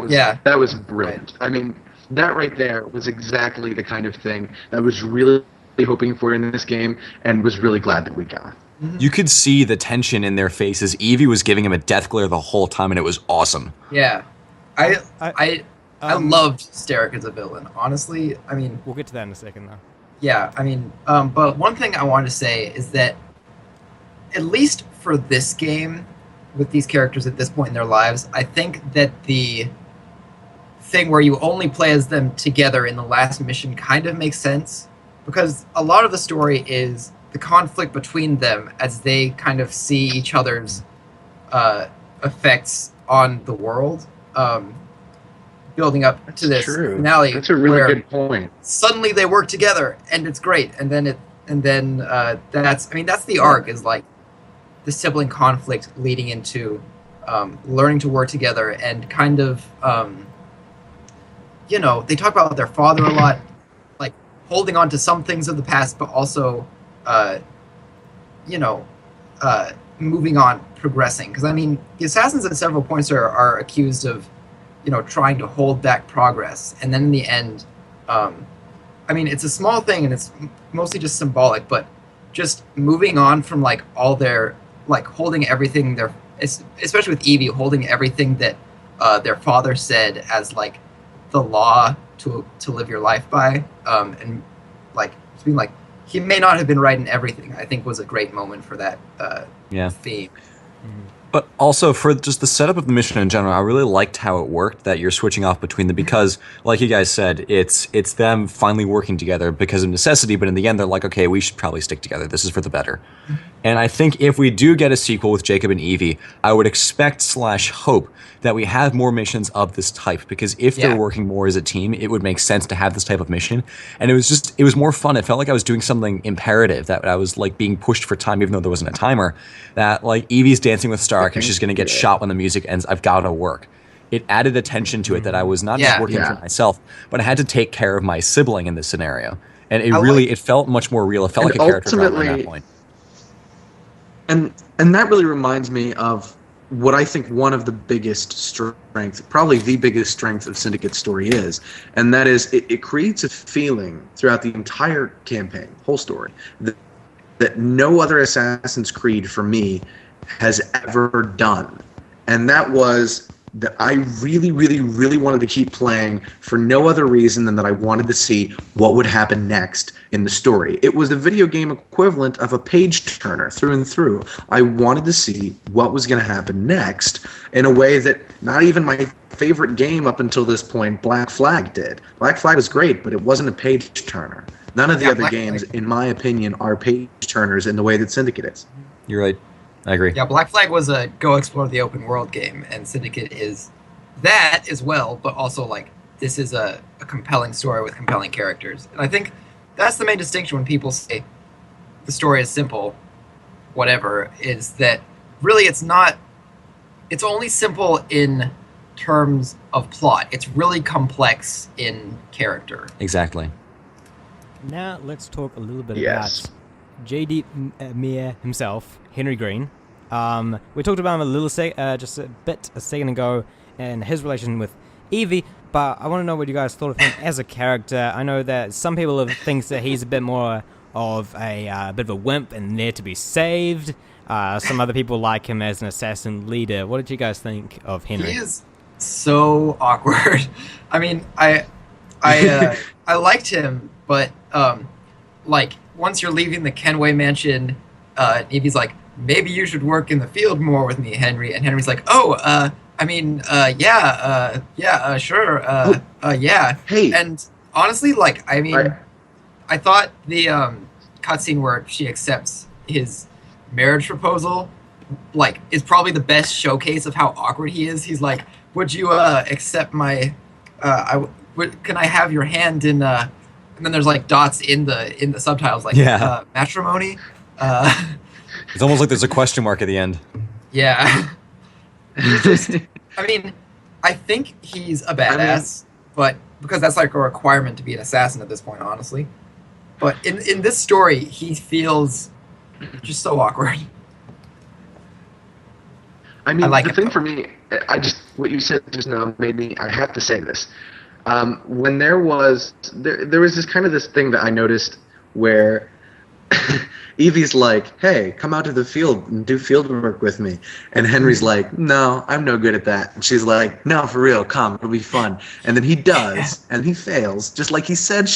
Speaker 3: was brilliant. I mean, that right there was exactly the kind of thing that I was really hoping for in this game, and was really glad that we got.
Speaker 4: You could see the tension in their faces. Evie was giving him a death glare the whole time, and it was awesome.
Speaker 2: Yeah, I loved Steric as a villain. Honestly, I mean,
Speaker 1: we'll get to that in a second, though.
Speaker 2: Yeah, I mean, but one thing I wanted to say is that, at least for this game, with these characters at this point in their lives, I think that the thing where you only play as them together in the last mission kind of makes sense, because a lot of the story is the conflict between them as they kind of see each other's effects on the world, building up to this finale.
Speaker 3: That's a really good point.
Speaker 2: Suddenly they work together and it's great, and then that's the arc, is like the sibling conflict leading into learning to work together and kind of they talk about their father a lot, like holding on to some things of the past, but also moving on, progressing. Because I mean, the assassins at several points are accused of trying to hold back progress, and then in the end, it's a small thing and it's mostly just symbolic, but just moving on from like all their like holding everything especially with Evie, holding everything that their father said as like the law to live your life by, and like being like, he may not have been right in everything, I think was a great moment for that theme.
Speaker 4: But also for just the setup of the mission in general, I really liked how it worked, that you're switching off between them, because, like you guys said, it's them finally working together because of necessity, but in the end they're like, okay, we should probably stick together. This is for the better. And I think if we do get a sequel with Jacob and Evie, I would expect / hope that we have more missions of this type, because if they're working more as a team, it would make sense to have this type of mission. And it was more fun. It felt like I was doing something imperative, that I was like being pushed for time, even though there wasn't a timer, that like Evie's dancing with Stark and she's going to get shot when the music ends. I've got to work. It added attention to it, that I was not just working for myself, but I had to take care of my sibling in this scenario. And it felt much more real. It felt like a character drama at that point.
Speaker 5: And that really reminds me of what I think one of the biggest strengths, probably the biggest strength of Syndicate's story is, and that is it creates a feeling throughout the entire campaign, whole story, that no other Assassin's Creed for me has ever done. And that was that I really, really, really wanted to keep playing for no other reason than that I wanted to see what would happen next in the story. It was the video game equivalent of a page turner through and through. I wanted to see what was going to happen next in a way that not even my favorite game up until this point, Black Flag, did. Black Flag was great, but it wasn't a page turner. None of the other games, in my opinion, are page turners in the way that Syndicate is.
Speaker 4: You're right. I agree.
Speaker 2: Yeah, Black Flag was a go explore the open world game, and Syndicate is that as well, but also like this is a compelling story with compelling characters. And I think that's the main distinction when people say the story is simple, whatever, is that really it's not, it's only simple in terms of plot. It's really complex in character.
Speaker 4: Exactly.
Speaker 1: Now let's talk a little bit about J.D. Meyer himself, Henry Green. We talked about him just a second ago, and his relation with Evie, but I want to know what you guys thought of him as a character. I know that some people think that he's a bit more of a bit of a wimp and there to be saved. Some other people like him as an assassin leader. What did you guys think of Henry?
Speaker 2: He is so awkward. I mean, I liked him, but like once you're leaving the Kenway mansion, Evie's like, maybe you should work in the field more with me, Henry. And Henry's like, sure, yeah.
Speaker 5: Hey.
Speaker 2: And honestly, like, I mean, I thought the cutscene where she accepts his marriage proposal, like, is probably the best showcase of how awkward he is. He's like, would you accept my, can I have your hand in, and then there's like dots in the subtitles, like matrimony.
Speaker 4: It's almost like there's a question mark at the end.
Speaker 2: Yeah. I mean, I think he's a badass, but because that's like a requirement to be an assassin at this point, honestly. But in this story, he feels just so awkward.
Speaker 5: I mean,
Speaker 2: like
Speaker 5: the thing for me, what you said just now made me, I have to say this. When there was this kind of this thing that I noticed where Evie's like, hey, come out to the field and do field work with me. And Henry's like, no, I'm no good at that. And she's like, no, for real, come, it'll be fun. And then he does, and he fails, just like he said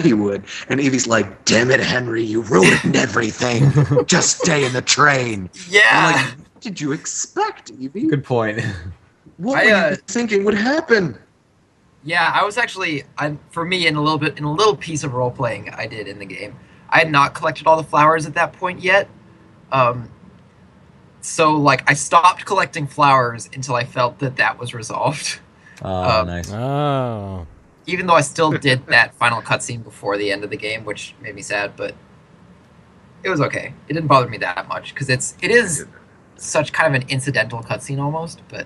Speaker 5: he would. And Evie's like, damn it, Henry, you ruined everything. Just stay in the train.
Speaker 2: Yeah.
Speaker 5: I'm like, what did you expect, Evie?
Speaker 4: Good point.
Speaker 5: What were you thinking would happen?
Speaker 2: Yeah, I was actually, for me, in a little piece of role playing I did in the game, I had not collected all the flowers at that point yet. So like I stopped collecting flowers until I felt that was resolved.
Speaker 4: Oh, nice.
Speaker 1: Oh.
Speaker 2: Even though I still did that final cutscene before the end of the game, which made me sad, but it was okay. It didn't bother me that much because it is such kind of an incidental cutscene almost. But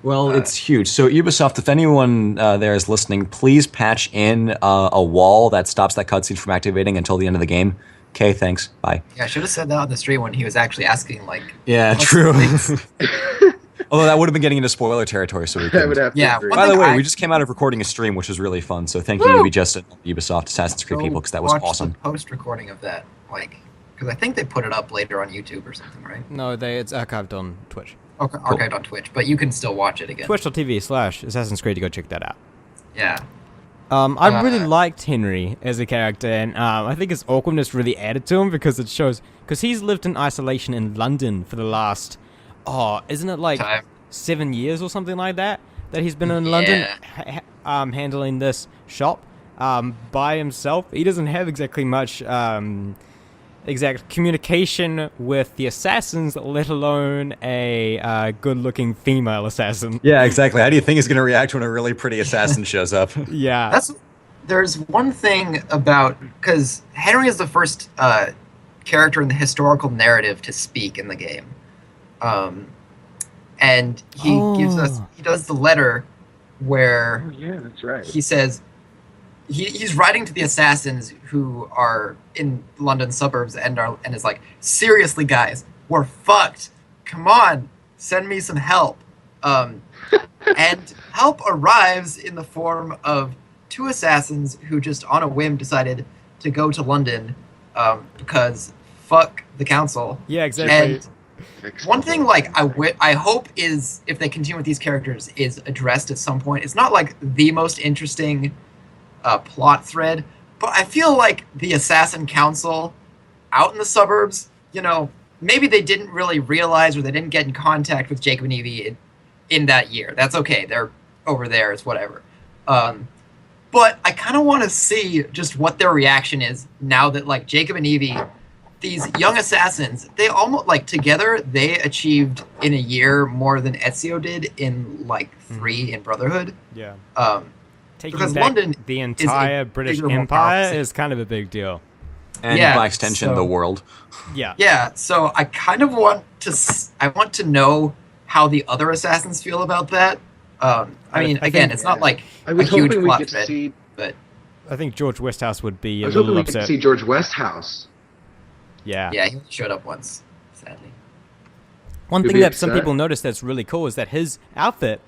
Speaker 4: Well, it's huge. So Ubisoft, if anyone there is listening, please patch in a wall that stops that cutscene from activating until the end of the game. Okay, thanks. Bye.
Speaker 2: yeah, I should have said that on the stream when he was actually asking like.
Speaker 4: Yeah,
Speaker 2: what's
Speaker 4: true.
Speaker 2: the things?
Speaker 4: Although that would have been getting into spoiler territory, so we
Speaker 5: I would
Speaker 4: couldn't.
Speaker 5: have to
Speaker 2: Yeah,
Speaker 5: agree.
Speaker 2: one
Speaker 4: By the
Speaker 2: thing
Speaker 4: way,
Speaker 2: I-
Speaker 4: we just came out of recording a stream, which was really fun. So thank you,
Speaker 2: Woo!
Speaker 4: Just and Ubisoft Assassin's Creed
Speaker 2: Go
Speaker 4: people, because that was
Speaker 2: watch
Speaker 4: awesome.
Speaker 2: The post recording of that, like, because I think they put it up later on YouTube or something, right?
Speaker 1: No, it's archived on Twitch.
Speaker 2: Okay, archived on Twitch, but you can still watch it again.
Speaker 1: Twitch.tv/Assassin's Creed to go check that out.
Speaker 2: Yeah.
Speaker 1: I really liked Henry as a character, and I think his awkwardness really added to him because it shows, because he's lived in isolation in London for the last, isn't it like
Speaker 2: Time.
Speaker 1: 7 years or something like that he's been in London handling this shop by himself. He doesn't have exactly much exact communication with the assassins, let alone a good-looking female assassin.
Speaker 4: Yeah, exactly. How do you think he's going to react when a really pretty assassin shows up?
Speaker 1: Yeah.
Speaker 2: There's one thing about, because Henry is the first character in the historical narrative to speak in the game, and he does the letter where
Speaker 3: Oh, yeah, that's right.
Speaker 2: he says he's writing to the assassins who are in London suburbs and is like, seriously guys, we're fucked, come on, send me some help. And help arrives in the form of two assassins who just on a whim decided to go to London because fuck the council.
Speaker 1: Yeah, exactly.
Speaker 2: And one thing, like, I hope is, if they continue with these characters, is addressed at some point. It's not, like, the most interesting plot thread, but I feel like the Assassin Council out in the suburbs, maybe they didn't really realize or they didn't get in contact with Jacob and Evie in that year. That's okay. They're over there. It's whatever. But I kind of want to see just what their reaction is now that, like, Jacob and Evie, these young assassins, they almost, like, together, they achieved in a year more than Ezio did in, like, 3 in Brotherhood.
Speaker 1: Yeah.
Speaker 2: Because
Speaker 1: Taking back
Speaker 2: London
Speaker 1: the
Speaker 2: is
Speaker 1: entire
Speaker 2: a
Speaker 1: British
Speaker 2: bigger, more
Speaker 1: Empire
Speaker 2: powerful
Speaker 1: is kind of a big deal.
Speaker 4: And
Speaker 2: Yeah,
Speaker 4: by extension,
Speaker 2: so-
Speaker 4: the world.
Speaker 1: Yeah.
Speaker 2: Yeah, so I kind of want to know how the other assassins feel about that. I mean,
Speaker 1: I
Speaker 2: again,
Speaker 1: think-
Speaker 2: it's not like
Speaker 5: I was
Speaker 2: a huge
Speaker 5: hoping we
Speaker 2: plot
Speaker 5: could
Speaker 2: thread,
Speaker 5: see.
Speaker 2: but
Speaker 1: I think George Westhouse would be
Speaker 5: I
Speaker 1: a
Speaker 5: was hoping
Speaker 1: little
Speaker 5: we could
Speaker 1: upset.
Speaker 5: see George Westhouse.
Speaker 1: Yeah.
Speaker 2: yeah, he showed up once, sadly.
Speaker 1: One
Speaker 5: You'd
Speaker 1: thing
Speaker 5: be
Speaker 1: that some
Speaker 5: upset?
Speaker 1: people notice that's really cool is that his outfit,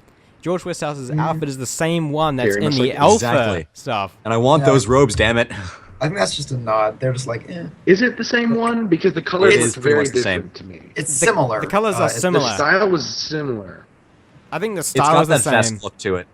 Speaker 1: George Westhouse's outfit, is the same one that's
Speaker 5: Very
Speaker 1: in
Speaker 5: much
Speaker 1: the
Speaker 5: like-
Speaker 1: alpha
Speaker 4: Exactly.
Speaker 1: stuff.
Speaker 4: And I want
Speaker 2: Yeah.
Speaker 4: those robes, damn it.
Speaker 2: I think that's just a nod. They're just like, eh.
Speaker 5: Is it the same one? Because the colors
Speaker 2: It is
Speaker 5: look
Speaker 4: pretty
Speaker 5: very
Speaker 4: much the same.
Speaker 5: different to me.
Speaker 2: It's similar.
Speaker 1: the colours are
Speaker 2: it's-
Speaker 1: similar.
Speaker 5: The style was similar.
Speaker 1: I think the
Speaker 4: It's
Speaker 1: style
Speaker 4: got
Speaker 1: is the
Speaker 4: that
Speaker 1: same.
Speaker 4: fast look to it.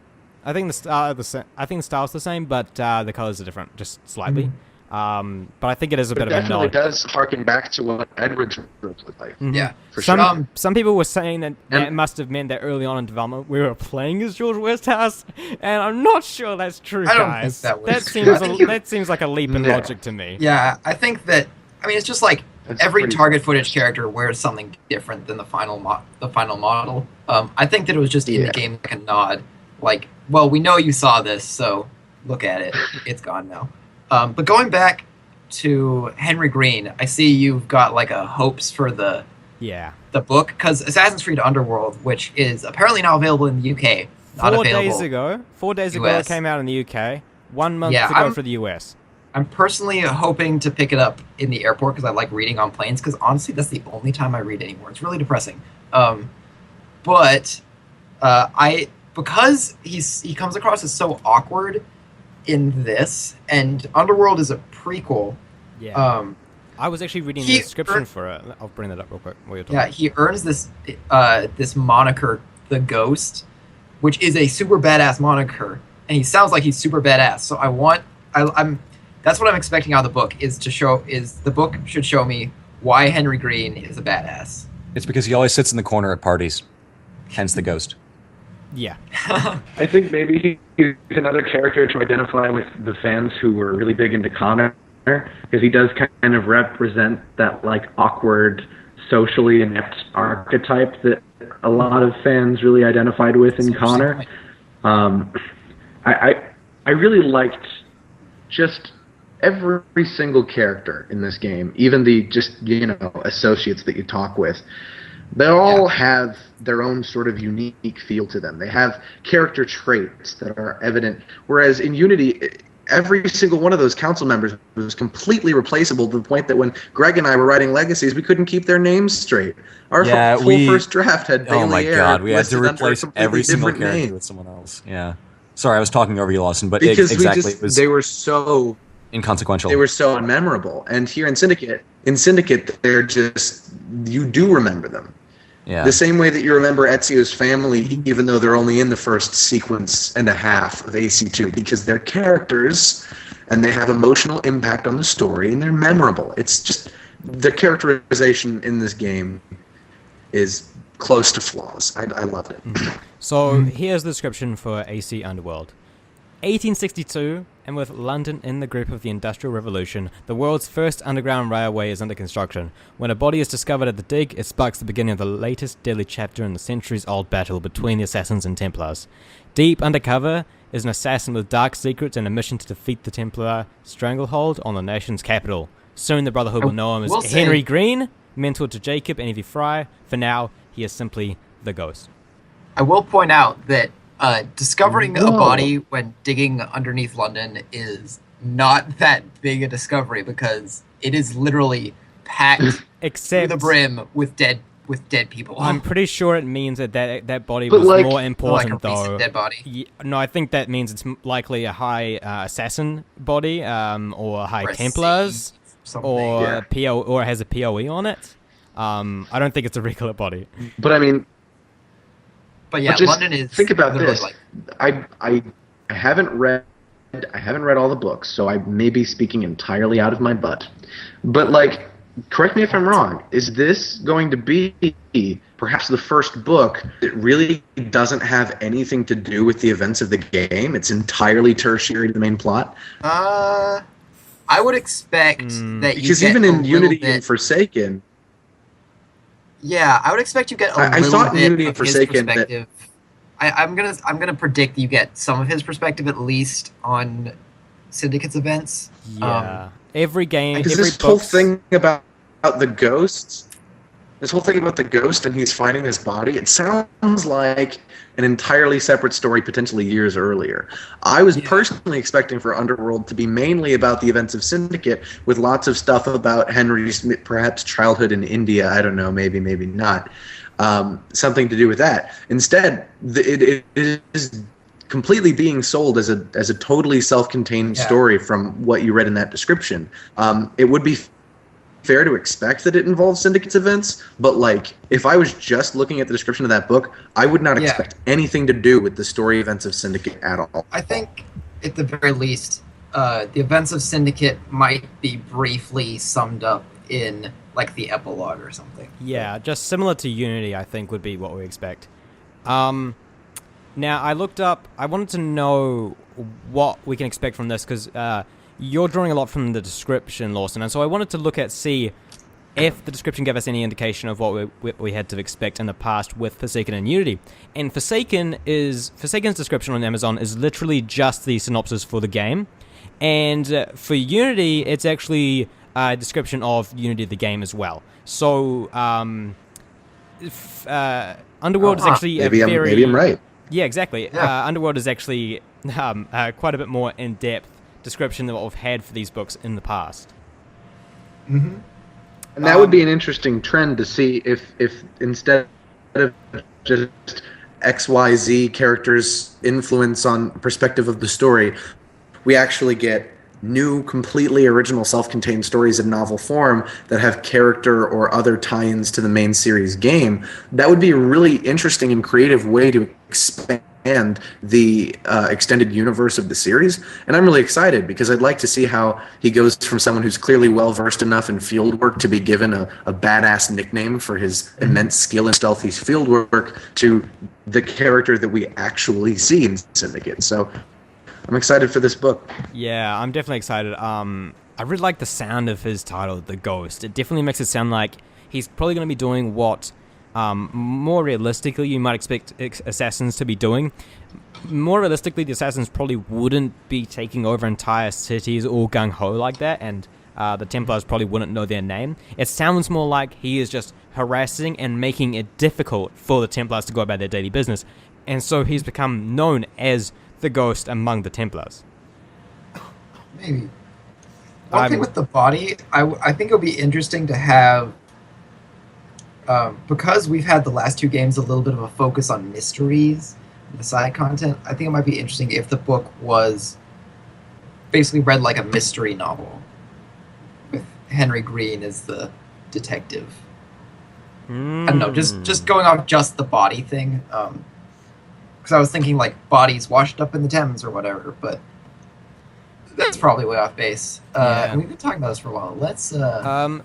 Speaker 1: I think the style I think the style's the same, but the colors are different, just slightly. But I think it is a
Speaker 5: But
Speaker 1: bit
Speaker 5: it
Speaker 1: of a
Speaker 5: definitely
Speaker 1: nod.
Speaker 5: does harken back to what Edward's robes look like.
Speaker 1: Mhm.
Speaker 2: Yeah,
Speaker 5: For
Speaker 1: Some
Speaker 5: sure.
Speaker 1: some people were saying that that
Speaker 5: And-
Speaker 1: must have meant that early on in development we were playing as George Westhouse, and I'm not sure that's true,
Speaker 2: I don't
Speaker 1: guys.
Speaker 2: think that was true.
Speaker 1: seems
Speaker 2: I think you-
Speaker 1: that seems like a leap in
Speaker 5: No.
Speaker 1: logic to me.
Speaker 2: Yeah, I think that. I mean, it's just like
Speaker 5: That's
Speaker 2: every
Speaker 5: pretty-
Speaker 2: target footage character wears something different than the final model. I think that it was just in the
Speaker 5: Yeah.
Speaker 2: game like a nod, like, well, we know you saw this, so look at it. It's gone now. But going back to Henry Green, I see you've got like a hopes for the
Speaker 1: Yeah.
Speaker 2: book, because Assassin's Creed Underworld, which is apparently now available in the UK, not
Speaker 1: 4
Speaker 2: available.
Speaker 1: days ago it
Speaker 2: US.
Speaker 1: came out in the UK. 1 month
Speaker 2: Yeah,
Speaker 1: ago
Speaker 2: I'm-
Speaker 1: for the US.
Speaker 2: I'm personally hoping to pick it up in the airport because I like reading on planes. Because honestly, that's the only time I read anymore. It's really depressing. But because he comes across as so awkward in this, and Underworld is a prequel.
Speaker 1: Yeah. I was actually reading the
Speaker 2: he
Speaker 1: description
Speaker 2: earned-
Speaker 1: for it. I'll bring that up real quick while you're talking.
Speaker 2: Yeah, he earns this this moniker, the Ghost, which is a super badass moniker, and he sounds like he's super badass. So I'm that's what I'm expecting out of the book is the book should show me why Henry Green is a badass.
Speaker 4: It's because he always sits in the corner at parties. Hence the ghost.
Speaker 1: Yeah.
Speaker 3: I think maybe he's another character to identify with the fans who were really big into comics because he does kind of represent that like awkward, socially inept archetype that a lot of fans really identified with in Connor. I really liked just every single character in this game, even the associates that you talk with. They all have their own sort of unique feel to them. They have character traits that are evident, whereas in Unity, every single one of those council members was completely replaceable to the point that when Greg and I were writing Legacies, we couldn't keep their names straight. Our first draft had Bailey
Speaker 4: Oh my
Speaker 3: Eyre
Speaker 4: god, we had to
Speaker 3: listed under a
Speaker 4: replace
Speaker 3: completely
Speaker 4: every single
Speaker 3: different
Speaker 4: character
Speaker 3: name.
Speaker 4: with someone else. Yeah. Sorry, I was talking over you, Lawson, but
Speaker 5: Because
Speaker 4: exactly, it was
Speaker 5: they were so
Speaker 4: inconsequential.
Speaker 5: They were so unmemorable. And here in Syndicate, they're just, you do remember them.
Speaker 4: Yeah.
Speaker 5: The same way that you remember Ezio's family, even though they're only in the first sequence and a half of AC2, because they're characters and they have emotional impact on the story and they're memorable. It's just, the characterization in this game is close to flawless. I love it.
Speaker 1: So here's the description for AC Underworld. 1862, and with London in the grip of the Industrial Revolution, the world's first underground railway is under construction. When a body is discovered at the dig, it sparks the beginning of the latest deadly chapter in the centuries-old battle between the Assassins and Templars. Deep undercover is an assassin with dark secrets and a mission to defeat the Templar stranglehold on the nation's capital. Soon the Brotherhood will know him as Henry Green, mentor to Jacob and Evie Fry. For now, he is simply the Ghost.
Speaker 2: I will point out that discovering a body when digging underneath London is not that big a discovery because it is literally packed to the brim with dead people.
Speaker 1: I'm pretty sure it means that body
Speaker 5: But
Speaker 1: was
Speaker 5: like-
Speaker 1: more important
Speaker 2: like a recent
Speaker 1: though.
Speaker 2: dead body.
Speaker 1: No, I think that means it's likely a high assassin body, or high
Speaker 2: Or a
Speaker 1: Templars,
Speaker 2: something.
Speaker 1: or or it has a POE on it. I don't think it's a regular body.
Speaker 5: But I mean,
Speaker 2: But yeah,
Speaker 5: just
Speaker 2: London is.
Speaker 5: think about
Speaker 2: literally
Speaker 5: this.
Speaker 2: Like,
Speaker 5: I haven't read all the books, so I may be speaking entirely out of my butt. But like, correct me if I'm wrong. Is this going to be perhaps the first book that really doesn't have anything to do with the events of the game? It's entirely tertiary to the main plot.
Speaker 2: I would expect that you
Speaker 5: Because
Speaker 2: get
Speaker 5: even
Speaker 2: a
Speaker 5: in
Speaker 2: little
Speaker 5: Unity
Speaker 2: bit,
Speaker 5: and Forsaken,
Speaker 2: yeah, I would expect you get a
Speaker 5: I
Speaker 2: little
Speaker 5: thought in
Speaker 2: bit
Speaker 5: Unity
Speaker 2: of
Speaker 5: and
Speaker 2: his
Speaker 5: Forsaken that-
Speaker 2: perspective. I'm gonna predict you get some of his perspective at least on Syndicate's events.
Speaker 1: Yeah, every game,
Speaker 5: because
Speaker 1: every
Speaker 5: this whole
Speaker 1: book's-
Speaker 5: thing about the ghosts, and he's finding this body, it sounds like an entirely separate story, potentially years earlier. I was personally expecting for Underworld to be mainly about the events of Syndicate, with lots of stuff about Henry's perhaps childhood in India. I don't know, maybe not. Something to do with that. Instead, it is completely being sold as a totally self-contained story from what you read in that description. It would be fair to expect that it involves Syndicate's events, but like, if I was just looking at the description of that book, I would not expect anything to do with the story events of Syndicate at all.
Speaker 2: I think, at the very least, the events of Syndicate might be briefly summed up in like the epilogue or something.
Speaker 1: Yeah, just similar to Unity, I think, would be what we expect. Now, I looked up, I wanted to know what we can expect from this, because you're drawing a lot from the description, Lawson, and so I wanted to see if the description gave us any indication of what we had to expect in the past with Forsaken and Unity. And Forsaken's description on Amazon is literally just the synopsis for the game, and for Unity, it's actually a description of Unity the game as well. So, Underworld is actually
Speaker 5: maybe I'm right.
Speaker 1: Yeah, exactly.
Speaker 2: Yeah.
Speaker 1: Underworld is actually quite a bit more in-depth description than what we've had for these books in the past.
Speaker 2: Mm-hmm.
Speaker 5: And that would be an interesting trend to see if instead of just XYZ characters' influence on perspective of the story, we actually get new, completely original self-contained stories in novel form that have character or other tie-ins to the main series game. That would be a really interesting and creative way to expand the extended universe of the series. And I'm really excited because I'd like to see how he goes from someone who's clearly well-versed enough in field work to be given a badass nickname for his immense skill in stealthy field work to the character that we actually see in Syndicate. So I'm excited for this book.
Speaker 1: Yeah, I'm definitely excited. I really like the sound of his title, The Ghost. It definitely makes it sound like he's probably going to be doing what, more realistically, you might expect assassins to be doing. More realistically, the assassins probably wouldn't be taking over entire cities all gung-ho like that, and the Templars probably wouldn't know their name. It sounds more like he is just harassing and making it difficult for the Templars to go about their daily business, and so he's become known as the Ghost among the Templars.
Speaker 2: Maybe. One thing with the body, I think it would be interesting to have, because we've had the last two games a little bit of a focus on mysteries, the side content, I think it might be interesting if the book was basically read like a mystery novel, with Henry Green as the detective. I don't know, just going off just the body thing, because I was thinking like bodies washed up in the Thames or whatever, but that's probably way off base. And we've been talking about this for a while. Let's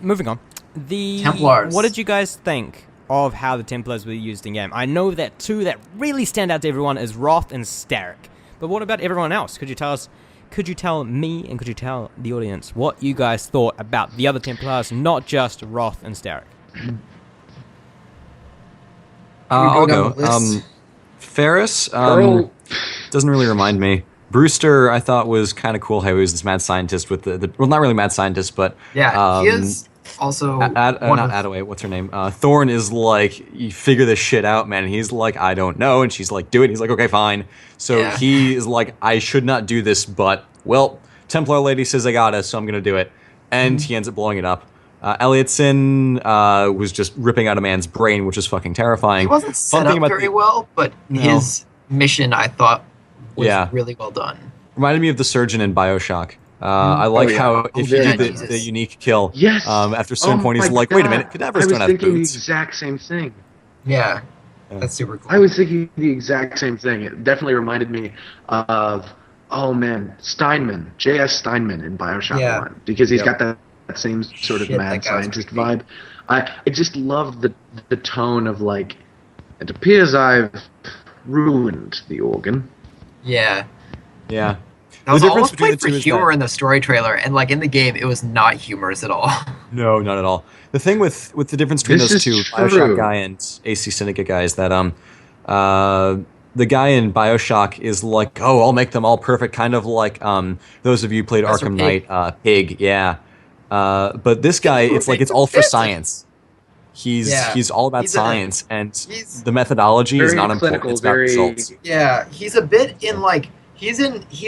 Speaker 1: moving on. The
Speaker 2: Templars.
Speaker 1: What did you guys think of how the Templars were used in game? I know that two that really stand out to everyone is Roth and Starrick. But what about everyone else? Could you tell me and could you tell the audience what you guys thought about the other Templars, not just Roth and Starrick?
Speaker 4: I'll go. Ferris doesn't really remind me. Brewster, I thought, was kind of cool how he was this mad scientist with the well, not really mad scientist, but
Speaker 2: yeah, he is also
Speaker 4: not Attaway. What's her name? Thorne is like, you figure this shit out, man. And he's like, I don't know, and she's like, do it. And he's like, okay, fine. So he is like, I should not do this, but well, Templar lady says I gotta, so I'm gonna do it, and he ends up blowing it up. Elliotson was just ripping out a man's brain, which is fucking terrifying.
Speaker 2: He wasn't set up very well, but his mission, I thought, was really well done.
Speaker 4: Reminded me of the surgeon in BioShock. I like how if you do the unique kill, after a certain point, he's like, wait a minute, cadavers don't have boots.
Speaker 5: I was thinking the exact same thing.
Speaker 2: Yeah, that's super cool.
Speaker 5: I was thinking the exact same thing. It definitely reminded me of, Steinman, J.S. Steinman in BioShock 1, because he's got that same sort of mad scientist vibe. I just love the tone of like, it appears I've ruined the organ.
Speaker 2: Yeah.
Speaker 4: Yeah.
Speaker 2: I was almost playing for humor in the story trailer, and like in the game, it was not humorous at all.
Speaker 4: No, not at all. The thing with the difference between those two, BioShock guy and AC Syndicate guy, is that the guy in BioShock is like, oh, I'll make them all perfect, kind of like those of you who played Professor Arkham Knight, Pig, yeah. But this guy, it's like it's all for science. He's all about science, and the methodology is not important. It's about results.
Speaker 2: Yeah, he's a bit in like he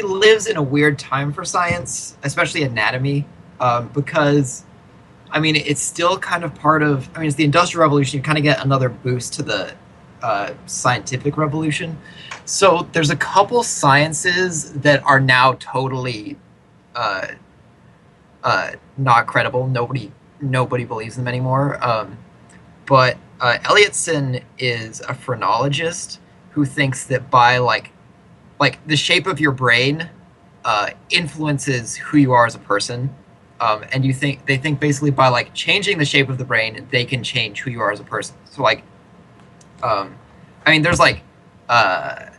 Speaker 2: lives in a weird time for science, especially anatomy, because I mean it's still kind of part of. I mean, it's the Industrial Revolution. You kind of get another boost to the scientific revolution. So there's a couple sciences that are now totally not credible. Nobody believes them anymore. But Elliotson is a phrenologist who thinks that by like the shape of your brain influences who you are as a person, and they think basically by like changing the shape of the brain they can change who you are as a person. So like, I mean, there's like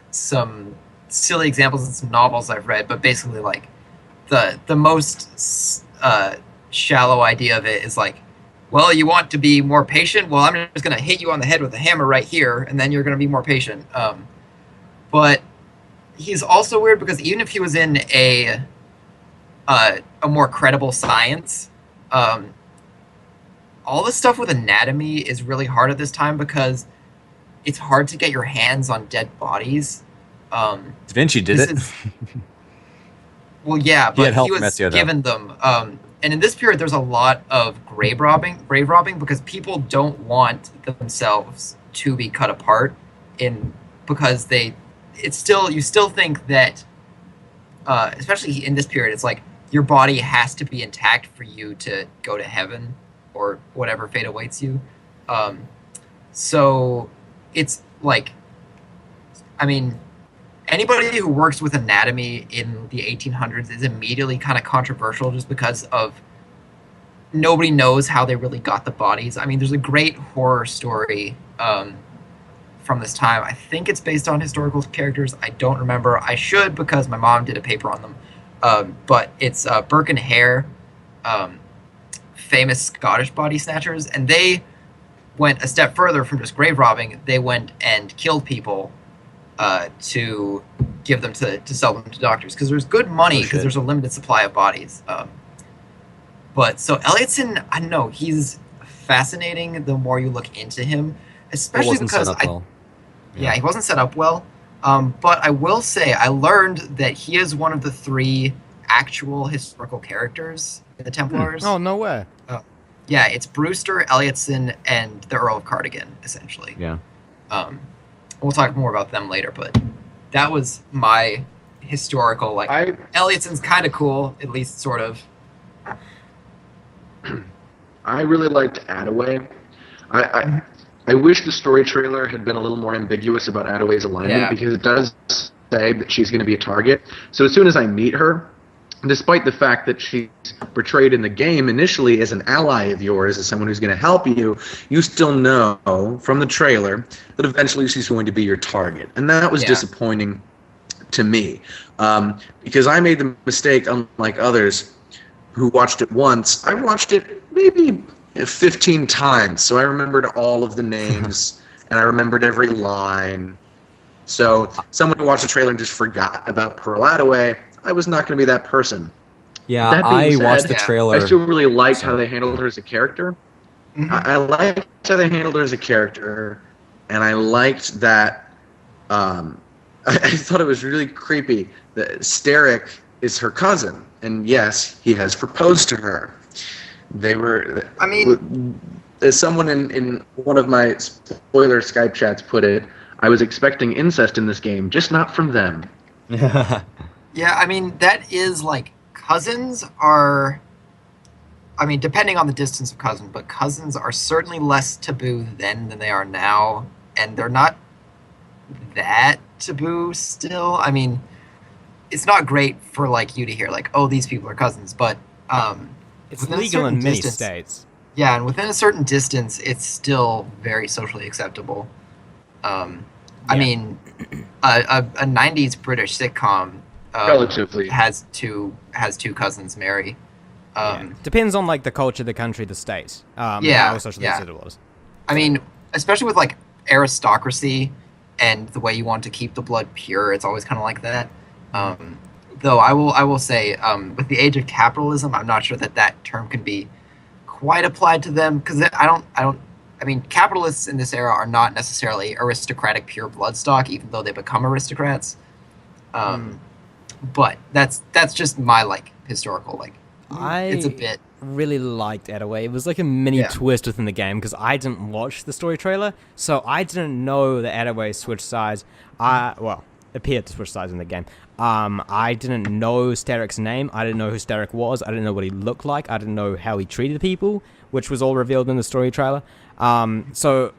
Speaker 2: some silly examples in some novels I've read, but basically like the most shallow idea of it is like, well, you want to be more patient? Well, I'm just going to hit you on the head with a hammer right here, and then you're going to be more patient. But he's also weird because even if he was in a more credible science, all the stuff with anatomy is really hard at this time because it's hard to get your hands on dead bodies.
Speaker 4: Da Vinci did it.
Speaker 2: Well, yeah, but he was given them. And in this period, there's a lot of grave robbing because people don't want themselves to be cut apart, because you still think that, especially in this period, it's like your body has to be intact for you to go to heaven or whatever fate awaits you. So it's like, I mean, anybody who works with anatomy in the 1800s is immediately kind of controversial just because of nobody knows how they really got the bodies. I mean, there's a great horror story from this time. I think it's based on historical characters. I don't remember. I should because my mom did a paper on them. But it's Burke and Hare, famous Scottish body snatchers, and they went a step further from just grave robbing. They went and killed people to give them to sell them to doctors, because there's good money because there's a limited supply of bodies. But so Elliotson, I don't know, he's fascinating the more you look into him, especially because he wasn't set up well. But I will say I learned that he is one of the 3 actual historical characters in the Templars.
Speaker 1: Oh, no way.
Speaker 2: Yeah, it's Brewster, Elliotson, and the Earl of Cardigan, essentially.
Speaker 4: Yeah.
Speaker 2: We'll talk more about them later, but that was my historical, Elliotson's kind of cool, at least sort of.
Speaker 5: I really liked Attaway. I wish the story trailer had been a little more ambiguous about Attaway's alignment, because it does say that she's going to be a target. So as soon as I meet her, despite the fact that she's portrayed in the game initially as an ally of yours, as someone who's going to help you, you still know from the trailer that eventually she's going to be your target. And that was disappointing to me, because I made the mistake, unlike others who watched it once. I watched it maybe 15 times, so I remembered all of the names, and I remembered every line. So someone who watched the trailer and just forgot about Pearl Attaway, I was not going to be that person.
Speaker 4: Yeah,
Speaker 5: that being said,
Speaker 4: watched the trailer.
Speaker 5: I still really liked how they handled her as a character. Mm-hmm. I liked how they handled her as a character, and I liked that. I thought it was really creepy that Sterrick is her cousin, and yes, he has proposed to her. They were. I mean, as someone in one of my spoiler Skype chats put it, I was expecting incest in this game, just not from them.
Speaker 2: Yeah, I mean, that is cousins are. I mean, depending on the distance of cousin, but cousins are certainly less taboo then than they are now, and they're not that taboo still. I mean, it's not great for you to hear oh, these people are cousins, but
Speaker 1: it's legal in many states.
Speaker 2: Yeah, and within a certain distance, it's still very socially acceptable. I mean, a '90s British sitcom
Speaker 5: relatively
Speaker 2: has two cousins marry.
Speaker 1: Depends on the culture, the country, the state. How socially accepted it was.
Speaker 2: I mean, especially with aristocracy and the way you want to keep the blood pure, it's always kind of like that. Though I will say, with the age of capitalism, I'm not sure that term can be quite applied to them, because I mean, capitalists in this era are not necessarily aristocratic pure blood stock, even though they become aristocrats. But that's just my historical it's a bit.
Speaker 1: Really liked Attaway. It was a mini twist within the game, because I didn't watch the story trailer, so I didn't know that Attaway switched sides. Appeared to switch sides in the game. I didn't know Sterrick's name. I didn't know who Sterrick was. I didn't know what he looked like. I didn't know how he treated people, which was all revealed in the story trailer. So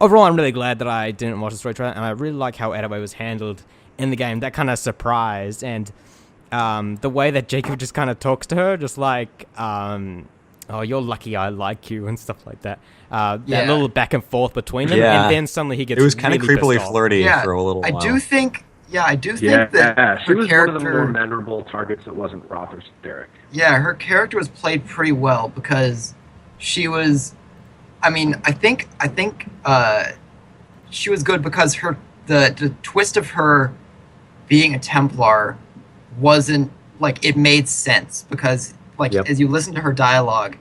Speaker 1: overall, I'm really glad that I didn't watch the story trailer, and I really like how Attaway was handled in the game. That kind of surprised, and the way that Jacob just kind of talks to her, just oh, you're lucky I like you, and stuff like that. That little back and forth between them, and then suddenly he gets.
Speaker 4: It was kind of
Speaker 1: really
Speaker 4: creepily flirty for a little while.
Speaker 2: I do think that
Speaker 3: she was
Speaker 2: character,
Speaker 3: one of the more memorable targets that wasn't Roth or Sterrick.
Speaker 2: Yeah, her character was played pretty well, because she was. I mean, I think she was good because the twist of her being a Templar wasn't it made sense, because as you listen to her dialogue,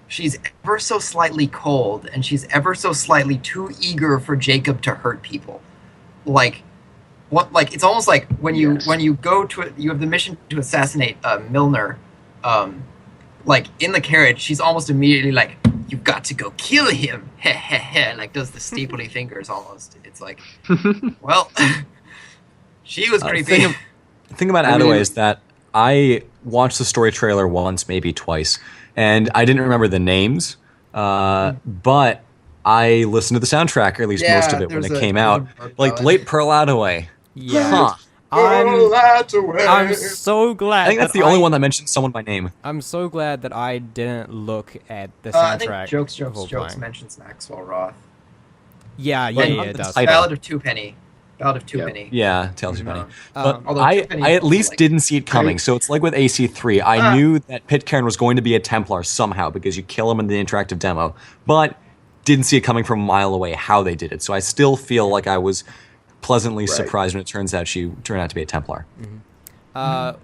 Speaker 2: she's ever so slightly cold, and she's ever so slightly too eager for Jacob to hurt people. It's almost like when you go to you have the mission to assassinate Milner, in the carriage, she's almost immediately you've got to go kill him, does the steeply fingers almost. It's well, she was creepy.
Speaker 4: The thing about Attaway is that I watched the story trailer once, maybe twice, and I didn't remember the names, but I listened to the soundtrack, or at least most of it, when it came out. Late Pearl Attaway.
Speaker 1: Yeah. I'm so glad.
Speaker 4: I think that's the only one that mentions someone by name.
Speaker 1: I'm so glad that I didn't look at the soundtrack.
Speaker 2: I think Jokes mentions Maxwell Roth.
Speaker 1: Yeah, it does.
Speaker 2: Ballad of Two Penny. Ballad of Twopenny.
Speaker 4: Yeah, Tales of Penny. But
Speaker 2: Although
Speaker 4: I
Speaker 2: Twopenny
Speaker 4: at
Speaker 2: is
Speaker 4: least
Speaker 2: like-
Speaker 4: didn't see it coming. So it's like with AC3. I knew that Pitcairn was going to be a Templar somehow because you kill him in the interactive demo, but didn't see it coming from a mile away how they did it. So I still feel like I was pleasantly surprised when it turns out she turned out to be a Templar.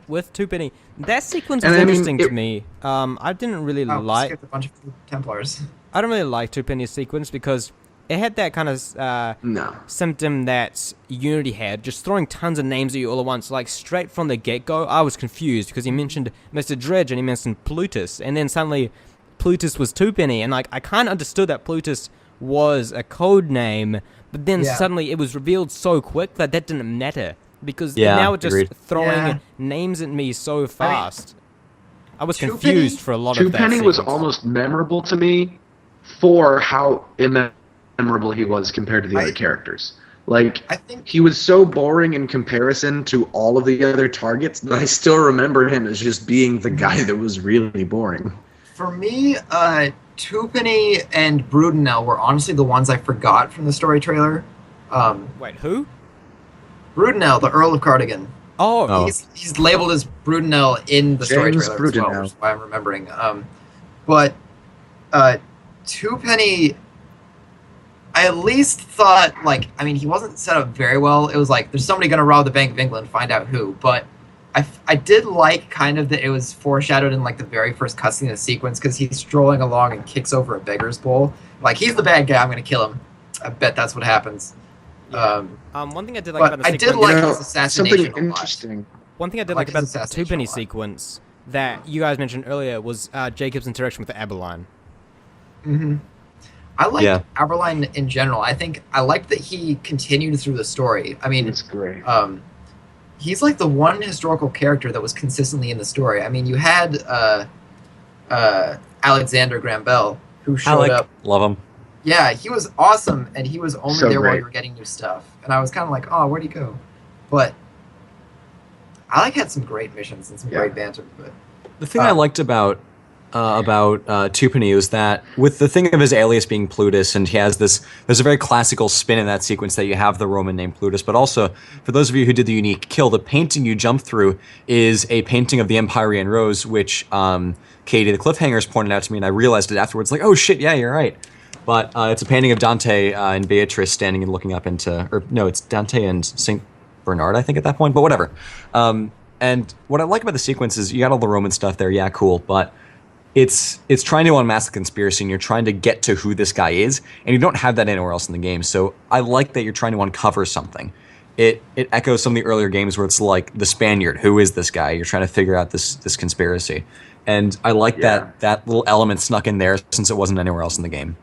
Speaker 1: With Twopenny, that sequence
Speaker 5: And
Speaker 1: was
Speaker 5: I mean,
Speaker 1: interesting to me. I didn't really like.
Speaker 2: Skipped a bunch of Templars.
Speaker 1: I don't really like Twopenny's sequence because it had that kind of
Speaker 5: No.
Speaker 1: symptom that Unity had, just throwing tons of names at you all at once. Like, straight from the get-go, I was confused because he mentioned Mr. Dredge and he mentioned Plutus, and then suddenly Plutus was Twopenny, and like I kind of understood that Plutus was a code name, but then suddenly it was revealed so quick that didn't matter because now it just throwing names at me so fast. I was confused for a lot of that
Speaker 5: Twopenny was
Speaker 1: sequence.
Speaker 5: almost memorable to me for how memorable he was compared to the other characters. Like,
Speaker 2: I think
Speaker 5: he was so boring in comparison to all of the other targets that I still remember him as just being the guy that was really boring.
Speaker 2: for me, Twopenny and Brudenell were honestly the ones I forgot from the story trailer.
Speaker 1: Wait, who?
Speaker 2: Brudenell, the Earl of Cardigan.
Speaker 1: Oh.
Speaker 2: He's labeled as Brudenell in the story
Speaker 5: James
Speaker 2: trailer as well,
Speaker 5: Brudenell.
Speaker 2: which is why I'm remembering. But Twopenny, I at least thought, like, I mean, he wasn't set up very well. It was like, there's somebody going to rob the Bank of England, find out who. But I did like kind of that it was foreshadowed in, like, the very first cutscene of the sequence, because he's strolling along and kicks over a beggar's bowl. Like, he's the bad guy, I'm going to kill him. I bet that's what happens.
Speaker 1: One thing I did like
Speaker 2: But
Speaker 1: about the
Speaker 2: I
Speaker 1: sequence...
Speaker 2: did like
Speaker 5: You know,
Speaker 2: his assassination
Speaker 5: something
Speaker 2: a lot.
Speaker 5: interesting.
Speaker 1: One thing I did
Speaker 2: like
Speaker 1: like about
Speaker 2: his
Speaker 1: the
Speaker 2: assassination
Speaker 1: Twopenny
Speaker 2: a lot.
Speaker 1: sequence that you guys mentioned earlier was Jacob's interaction with the Aberline.
Speaker 2: Mm-hmm. I liked
Speaker 4: Yeah.
Speaker 2: Aberline in general. I liked that he continued through the story. I mean,
Speaker 5: It's great.
Speaker 2: he's like the one historical character that was consistently in the story. I mean, you had Alexander Graham Bell, who showed up.
Speaker 4: Love him.
Speaker 2: Yeah, he was awesome, and he was only
Speaker 5: So
Speaker 2: there while
Speaker 5: great.
Speaker 2: you were getting new stuff. And I was kind of like, oh, where'd he go? But I had some great missions and some great banter. But
Speaker 4: The thing I liked about Twopenny was that with the thing of his alias being Plutus, and he has there's a very classical spin in that sequence that you have the Roman name Plutus, but also for those of you who did the unique kill, the painting you jump through is a painting of the Empyrean Rose, which Katie the Cliffhangers pointed out to me, and I realized it afterwards, like, oh shit, yeah, you're right. But it's a painting of Dante and Beatrice standing and looking up into, or no, it's Dante and Saint Bernard, I think, at that point, but whatever. And what I like about the sequence is you got all the Roman stuff there, yeah, cool, but it's trying to unmask the conspiracy, and you're trying to get to who this guy is, and you don't have that anywhere else in the game. So I like that you're trying to uncover something. It echoes some of the earlier games where it's like the Spaniard, who is this guy? You're trying to figure out this conspiracy, and I like that little element snuck in there since it wasn't anywhere else in the game.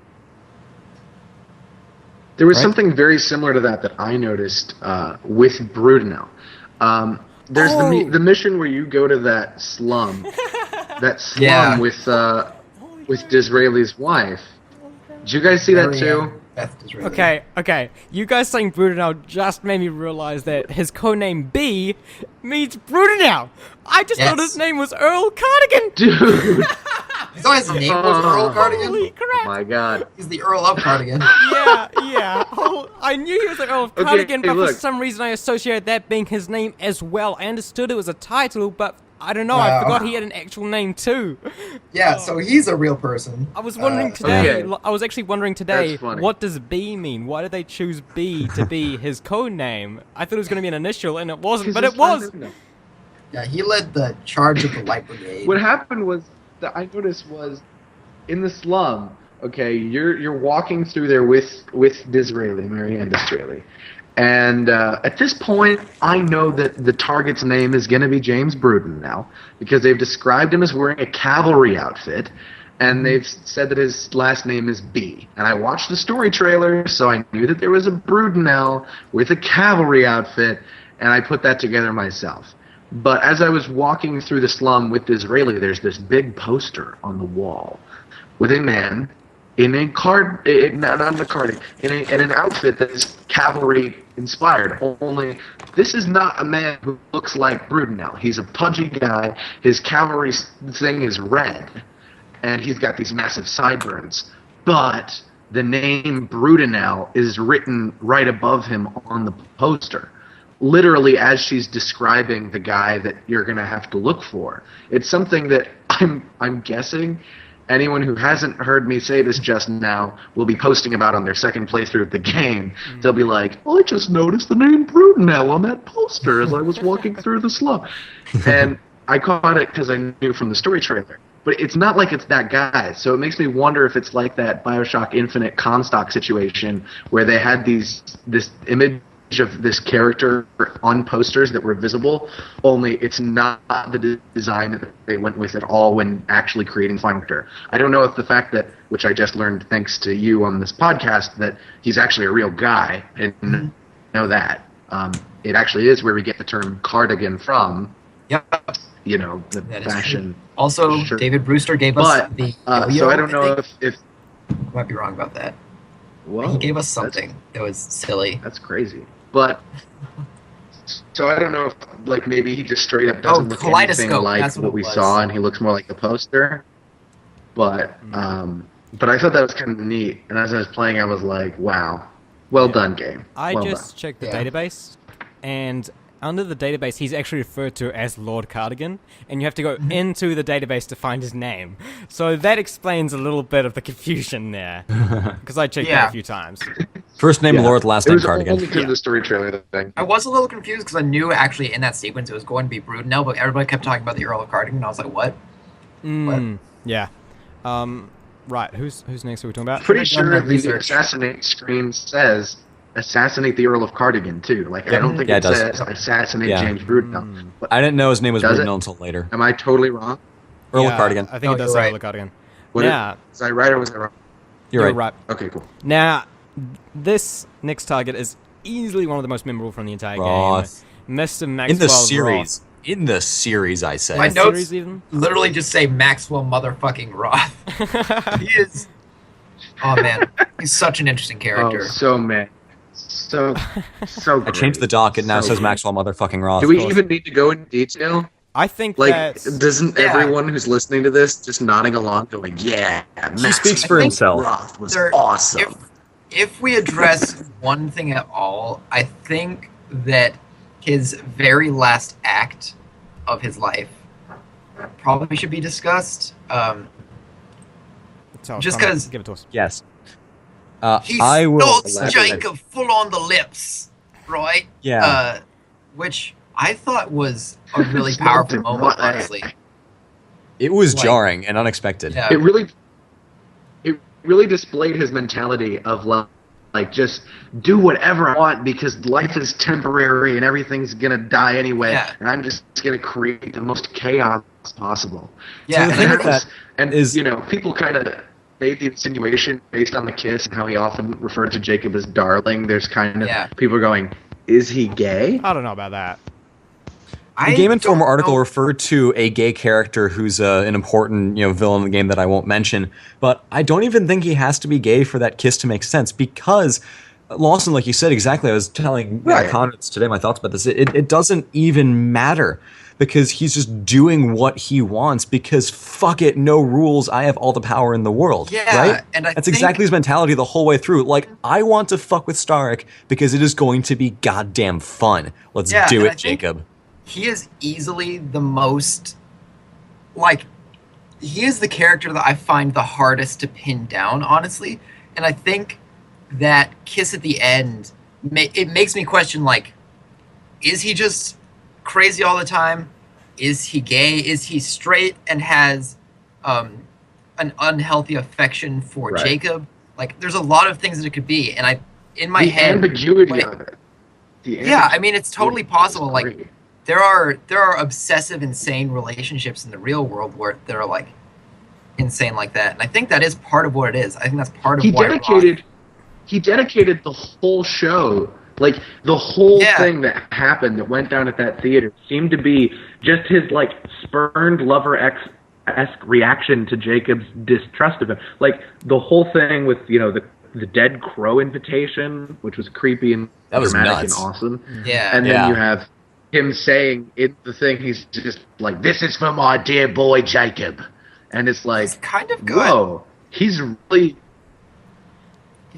Speaker 5: There was
Speaker 4: Right.
Speaker 5: something very similar to that I noticed with Brudenell. There's the mission where you go to that slum,
Speaker 2: Yeah.
Speaker 5: with Disraeli's wife. Did you guys see that too?
Speaker 2: Beth Disraeli.
Speaker 1: Okay. You guys saying Brudenell just made me realize that his codename B means Brudenell. I just thought his name was Earl Cardigan.
Speaker 5: Dude,
Speaker 2: You thought his name was Earl Cardigan?
Speaker 1: Holy crap.
Speaker 5: my God.
Speaker 2: He's the Earl of Cardigan.
Speaker 1: Yeah. Oh, I knew he was the Earl of Cardigan,
Speaker 5: hey,
Speaker 1: but
Speaker 5: look.
Speaker 1: for some reason I associated that being his name as well. I understood it was a title, but I don't know. I forgot he had an actual name too.
Speaker 2: Yeah, so he's a real person.
Speaker 1: I was wondering today.
Speaker 5: okay.
Speaker 1: I was actually wondering today.
Speaker 5: That's funny.
Speaker 1: What does B mean? Why did they choose B to be his code name? I thought it was going to be an initial, and it wasn't, but it was.
Speaker 2: Yeah, he led the charge of the Light Brigade.
Speaker 5: What happened was that I noticed was in the slum. Okay, you're walking through there with Disraeli, Marianne Disraeli, and at this point, I know that the target's name is going to be James Bruden now because they've described him as wearing a cavalry outfit, and they've said that his last name is B. And I watched the story trailer, so I knew that there was a Brudenell with a cavalry outfit, and I put that together myself. But as I was walking through the slum with Disraeli, there's this big poster on the wall with a man in a in an outfit that is cavalry inspired. Only this is not a man who looks like Brudenell. He's a pudgy guy. His cavalry thing is red, and he's got these massive sideburns. But the name Brudenell is written right above him on the poster, literally as she's describing the guy that you're going to have to look for. It's something that I'm guessing anyone who hasn't heard me say this just now will be posting about on their second playthrough of the game. They'll be like, I just noticed the name Brudenell on that poster as I was walking through the slum. And I caught it because I knew from the story trailer. But it's not like it's that guy. So it makes me wonder if it's like that BioShock Infinite Comstock situation where they had this image of this character on posters that were visible, only it's not the design that they went with at all when actually creating Final Character. I don't know if the fact that, which I just learned thanks to you on this podcast, that he's actually a real guy, and know that. It actually is where we get the term cardigan from.
Speaker 2: Yep.
Speaker 5: You know, the
Speaker 2: That is
Speaker 5: fashion.
Speaker 2: true. Also,
Speaker 5: shirt.
Speaker 2: David Brewster gave us the yo-yo,
Speaker 5: so I don't know if
Speaker 2: I might be wrong about that.
Speaker 5: well,
Speaker 2: He gave us something that was silly.
Speaker 5: That's crazy. But so I don't know if like maybe he just straight up doesn't look anything
Speaker 2: kaleidoscope,
Speaker 5: like
Speaker 2: that's what
Speaker 5: what
Speaker 2: it
Speaker 5: we
Speaker 2: was.
Speaker 5: saw, and he looks more like the poster. But I thought that was kind of neat. And as I was playing, I was like, wow, well done, game.
Speaker 1: I
Speaker 5: Well
Speaker 1: just
Speaker 5: done.
Speaker 1: checked the
Speaker 2: Yeah.
Speaker 1: database, and under the database, he's actually referred to as Lord Cardigan, and you have to go into the database to find his name. So that explains a little bit of the confusion there, because I checked that
Speaker 2: Yeah.
Speaker 1: a few times.
Speaker 4: First name
Speaker 5: Yeah.
Speaker 4: Lord, last
Speaker 5: It
Speaker 4: name
Speaker 5: was
Speaker 4: Cardigan.
Speaker 5: only because of the story trailer thing.
Speaker 2: I was a little confused because I knew actually in that sequence it was going to be Brudenell, but everybody kept talking about the Earl of Cardigan, and I was like, what?
Speaker 1: Yeah. Right. Who's next? Are we talking about?
Speaker 5: Pretty
Speaker 2: Should've done
Speaker 5: sure
Speaker 2: that
Speaker 5: the
Speaker 2: research.
Speaker 5: assassinate screen says assassinate the Earl of Cardigan too. Like I don't think
Speaker 4: Yeah,
Speaker 5: it
Speaker 4: it does.
Speaker 5: says assassinate
Speaker 4: Yeah.
Speaker 5: James Brudenell. But
Speaker 4: I didn't know his name was
Speaker 5: Does it?
Speaker 4: Brudenell until later.
Speaker 5: am I totally wrong?
Speaker 4: Earl
Speaker 1: Yeah,
Speaker 4: of Cardigan.
Speaker 1: I think
Speaker 2: No,
Speaker 1: it does
Speaker 2: you're
Speaker 1: say
Speaker 2: right.
Speaker 1: Earl of Cardigan.
Speaker 5: What
Speaker 1: Now,
Speaker 5: was I right or was I wrong?
Speaker 4: You're
Speaker 1: you're
Speaker 4: right.
Speaker 5: Okay, cool.
Speaker 1: Now, this next target is easily one of the most memorable from the entire
Speaker 4: Roth.
Speaker 1: game. Mr. Maxwell
Speaker 4: In the
Speaker 1: Roth.
Speaker 4: series. In the series, I say.
Speaker 2: My
Speaker 1: In the
Speaker 2: notes
Speaker 1: series even?
Speaker 2: literally just say Maxwell motherfucking Roth. He is... Oh, man. He's such an interesting character.
Speaker 5: Oh, so man, so
Speaker 4: I
Speaker 5: great.
Speaker 4: changed the dock. It now
Speaker 5: So
Speaker 4: says
Speaker 5: great.
Speaker 4: Maxwell motherfucking Roth.
Speaker 5: Do we
Speaker 1: course.
Speaker 5: even need to go into detail?
Speaker 1: I think
Speaker 5: Like,
Speaker 1: that's...
Speaker 5: doesn't
Speaker 2: Yeah.
Speaker 5: everyone who's listening to this just nodding along, going, "Yeah,
Speaker 4: He speaks for
Speaker 2: I think
Speaker 4: himself.
Speaker 5: Roth was
Speaker 2: There-
Speaker 5: awesome."
Speaker 2: If we address one thing at all, I think that his very last act of his life probably should be discussed.
Speaker 1: So,
Speaker 2: just
Speaker 1: Connor,
Speaker 2: 'cause-
Speaker 1: Give it to us.
Speaker 4: Yes.
Speaker 2: He
Speaker 4: I will.
Speaker 2: stalks
Speaker 5: elaborate.
Speaker 2: Jacob full on the lips, right?
Speaker 4: Yeah.
Speaker 2: Which I thought was a really powerful moment, honestly.
Speaker 4: It was
Speaker 2: like-
Speaker 4: jarring and unexpected.
Speaker 2: Yeah.
Speaker 5: it really displayed his mentality of like just do whatever I want because life is temporary and everything's gonna die anyway,
Speaker 2: Yeah.
Speaker 5: and I'm just gonna create the most chaos possible.
Speaker 2: Yeah,
Speaker 4: the
Speaker 2: and
Speaker 4: thing
Speaker 2: I
Speaker 4: with
Speaker 2: think-
Speaker 4: that
Speaker 5: And
Speaker 4: is-
Speaker 5: you know, people kind of made the insinuation based on the kiss and how he often referred to Jacob as darling. There's kind of
Speaker 2: Yeah.
Speaker 5: people going, "Is he gay?"
Speaker 1: I don't know about that.
Speaker 2: I
Speaker 4: The Game Informer
Speaker 2: don't
Speaker 4: article
Speaker 2: know.
Speaker 4: referred to a gay character who's an important, villain in the game that I won't mention. But I don't even think he has to be gay for that kiss to make sense because Lawson, like you said, exactly. I was telling
Speaker 5: Right.
Speaker 4: Connor today my thoughts about this. It doesn't even matter because he's just doing what he wants because fuck it, no rules. I have all the power in the world.
Speaker 2: Yeah,
Speaker 4: right?
Speaker 2: and I
Speaker 4: That's
Speaker 2: think-
Speaker 4: exactly his mentality the whole way through. Like, I want to fuck with Starrick because it is going to be goddamn fun. Let's
Speaker 2: Yeah,
Speaker 4: do
Speaker 2: and I
Speaker 4: it,
Speaker 2: think-
Speaker 4: Jacob.
Speaker 2: He is easily the most, like, he is the character that I find the hardest to pin down, honestly. And I think that kiss at the end, it makes me question, like, is he just crazy all the time? Is he gay? Is he straight and has an unhealthy affection for
Speaker 5: Right.
Speaker 2: Jacob? Like, there's a lot of things that it could be. And in my
Speaker 5: The
Speaker 2: head,
Speaker 5: ambiguity
Speaker 2: like-
Speaker 5: of it. The
Speaker 2: yeah, I mean, it's totally
Speaker 5: ambiguity
Speaker 2: possible.
Speaker 5: is
Speaker 2: Like,
Speaker 5: great.
Speaker 2: there are obsessive, insane relationships in the real world where that are like insane like that, and I think that is part of what it is. I think that's part of
Speaker 5: he
Speaker 2: why
Speaker 5: dedicated the whole show, like the whole
Speaker 2: Yeah.
Speaker 5: thing that happened that went down at that theater seemed to be just his like spurned lover esque reaction to Jacob's distrust of him. Like the whole thing with the dead crow invitation, which was creepy and
Speaker 4: That was
Speaker 5: dramatic
Speaker 4: nuts.
Speaker 5: and awesome.
Speaker 2: Yeah,
Speaker 5: And
Speaker 4: Yeah.
Speaker 5: then you have him saying in the thing, he's just like, "This is for my dear boy Jacob," and it's like,
Speaker 2: it's kind of good.
Speaker 5: whoa, he's really.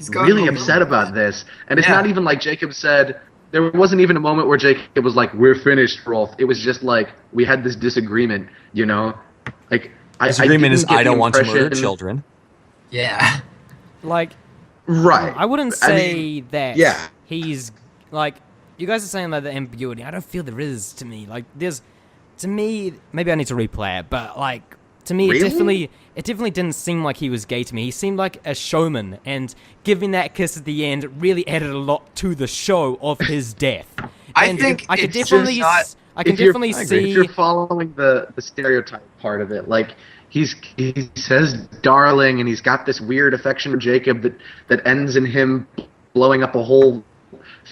Speaker 5: really upset about this. And it's not even like Jacob said, there wasn't even a moment where Jacob was like, we're finished, Rolf. It was just like, we had this disagreement, you know? Like,
Speaker 4: disagreement is I don't want to murder children.
Speaker 2: Yeah.
Speaker 1: Like,
Speaker 5: right.
Speaker 1: I wouldn't say that
Speaker 5: yeah.
Speaker 1: he's, like, you guys are saying like the ambiguity. I don't feel there is to me. Like, there's, to me, maybe I need to replay it, but like, to me,
Speaker 5: really?
Speaker 1: it definitely didn't seem like he was gay to me. He seemed like a showman, and giving that kiss at the end really added a lot to the show of his death.
Speaker 2: I think
Speaker 1: I could
Speaker 2: it's
Speaker 1: definitely,
Speaker 2: just not,
Speaker 1: I can definitely see
Speaker 5: if you're following the stereotype part of it, like he says darling, and he's got this weird affection for Jacob that ends in him blowing up a whole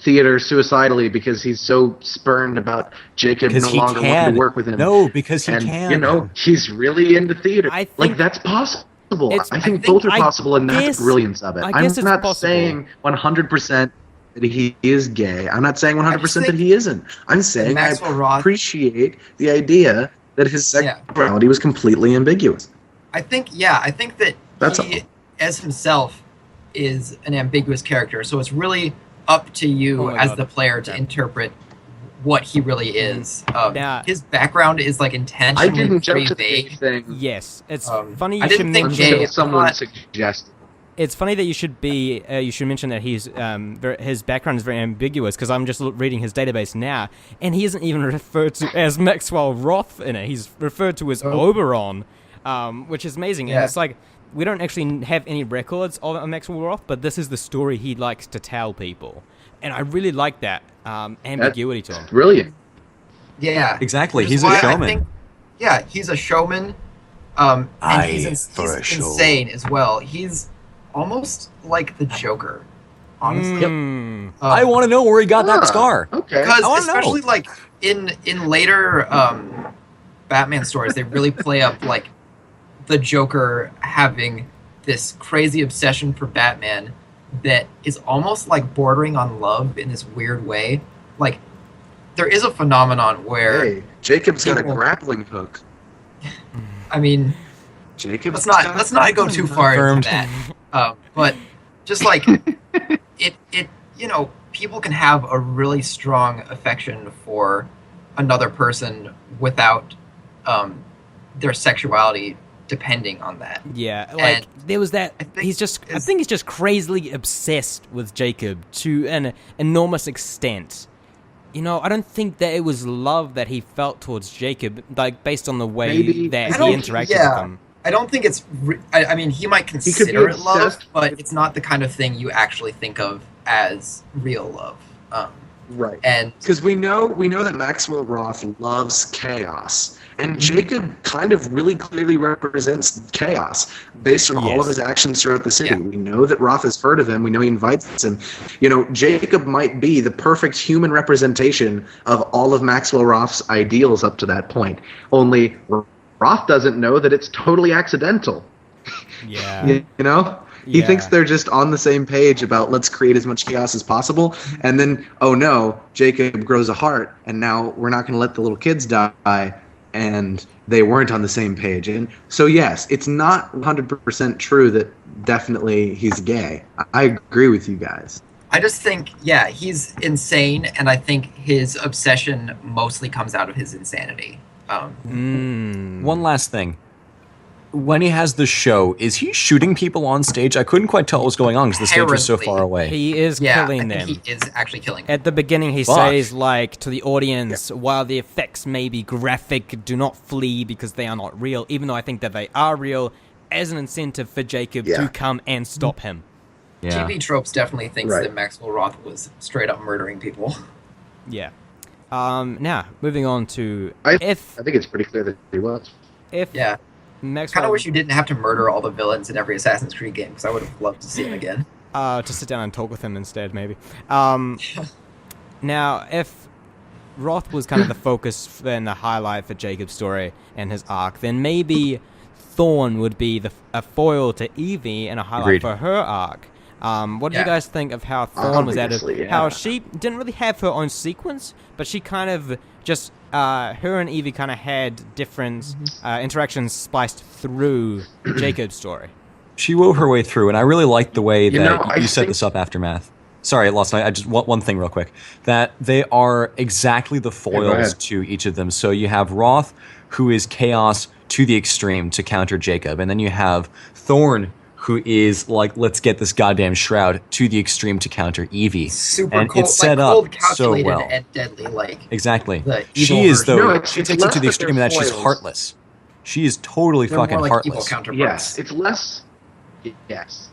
Speaker 5: theater suicidally because he's so spurned about Jacob no longer wanting to work with him.
Speaker 4: No, because he can.
Speaker 5: You know, he's really into theater. Like, that's possible. I think both are possible, and that's the brilliance of it. I'm not saying 100% that he is gay. I'm not saying 100% that he isn't. I'm saying I appreciate the idea that his sexuality was completely ambiguous.
Speaker 2: I think that he, as himself, is an ambiguous character, so it's really up to you as the player to interpret what he really is. His background is like intentionally
Speaker 5: I didn't jump to
Speaker 2: vague.
Speaker 5: the thing.
Speaker 1: Yes, it's funny.
Speaker 2: I didn't think
Speaker 5: gay. Someone suggested.
Speaker 1: It's funny that you should be. You should mention that his background is very ambiguous, because I'm just reading his database now, and he isn't even referred to as Maxwell Roth in it. He's referred to as Oberon, which is amazing. And it's like, we don't actually have any records of Maxwell Roth, but this is the story he likes to tell people, and I really like that ambiguity to him.
Speaker 5: Brilliant.
Speaker 2: Yeah,
Speaker 4: exactly. He's a showman.
Speaker 2: He's a showman, and he's insane as well. He's almost like the Joker, honestly.
Speaker 4: I want to know where he got that scar.
Speaker 5: Okay,
Speaker 2: because especially like in later Batman stories, they really play up like the Joker having this crazy obsession for Batman that is almost like bordering on love in this weird way. Like, there is a phenomenon where
Speaker 5: Jacob's got a grappling hook.
Speaker 2: I mean, let's not go too far into that. But just like it, you know, people can have a really strong affection for another person without their sexuality depending on that.
Speaker 1: Yeah, like, there was that. I think he's just crazily obsessed with Jacob to an enormous extent. You know, I don't think that it was love that he felt towards Jacob, like, based on the way that he interacted with him.
Speaker 2: I don't think it's. I mean, he might consider it love, but it's not the kind of thing you actually think of as real love.
Speaker 5: Right.
Speaker 2: And
Speaker 5: because we know that Maxwell Roth loves chaos, and Jacob kind of really clearly represents chaos based on all of his actions throughout the city. We know that Roth has heard of him. We know he invites him. You know, Jacob might be the perfect human representation of all of Maxwell Roth's ideals up to that point. Only Roth doesn't know that it's totally accidental.
Speaker 1: Yeah.
Speaker 5: You know? He thinks they're just on the same page about let's create as much chaos as possible. And then, oh no, Jacob grows a heart, and now we're not going to let the little kids die, and they weren't on the same page. And so, yes, it's not 100% true that definitely he's gay. I agree with you guys.
Speaker 2: I just think, he's insane, and I think his obsession mostly comes out of his insanity.
Speaker 4: One last thing. When he has the show, is he shooting people on stage? I couldn't quite tell what was going on because the stage was so far away.
Speaker 1: He is killing them.
Speaker 2: He is actually killing them.
Speaker 1: At the beginning, he says, like, to the audience, while the effects may be graphic, do not flee because they are not real, even though I think that they are real, as an incentive for Jacob to come and stop him.
Speaker 4: Yeah.
Speaker 2: TV Tropes definitely thinks that Maxwell Roth was straight up murdering people.
Speaker 1: Yeah. Now, moving on to
Speaker 5: I think it's pretty clear that he was.
Speaker 2: I kind of wish you didn't have to murder all the villains in every Assassin's Creed game, because I would have loved to see him again.
Speaker 1: Just sit down and talk with him instead, maybe. Now, if Roth was kind of the focus and the highlight for Jacob's story and his arc, then maybe Thorn would be a foil to Evie and a highlight for her arc. What do you guys think of how Thorn was added? How she didn't really have her own sequence, but she kind of just her and Evie kind of had different interactions spliced through Jacob's story.
Speaker 4: She wove her way through, and I really liked the way
Speaker 5: You know,
Speaker 4: that
Speaker 5: I
Speaker 4: you set
Speaker 5: think-
Speaker 4: this up, Aftermath. Sorry, Lawson, I just want one thing real quick. That they are exactly the
Speaker 3: go
Speaker 4: foils
Speaker 3: ahead.
Speaker 4: to each of them. So you have Roth, who is chaos to the extreme to counter Jacob, and then you have Thorn, who is like, let's get this goddamn shroud to the extreme to counter Evie.
Speaker 2: Super
Speaker 4: and
Speaker 2: cold,
Speaker 4: it's set
Speaker 2: like cold,
Speaker 4: up so
Speaker 2: calculated,
Speaker 4: well.
Speaker 2: and deadly. Like
Speaker 4: Exactly.
Speaker 2: the
Speaker 4: She
Speaker 2: evil
Speaker 4: is
Speaker 2: version.
Speaker 4: though.
Speaker 5: No,
Speaker 4: she
Speaker 5: it's
Speaker 4: takes it
Speaker 5: less
Speaker 4: to the
Speaker 5: that they're
Speaker 4: extreme in that she's
Speaker 5: foils.
Speaker 4: heartless. She is totally
Speaker 2: They're
Speaker 4: fucking
Speaker 2: more like evil
Speaker 4: heartless.
Speaker 2: counterparts.
Speaker 5: Yes, it's less. Yes,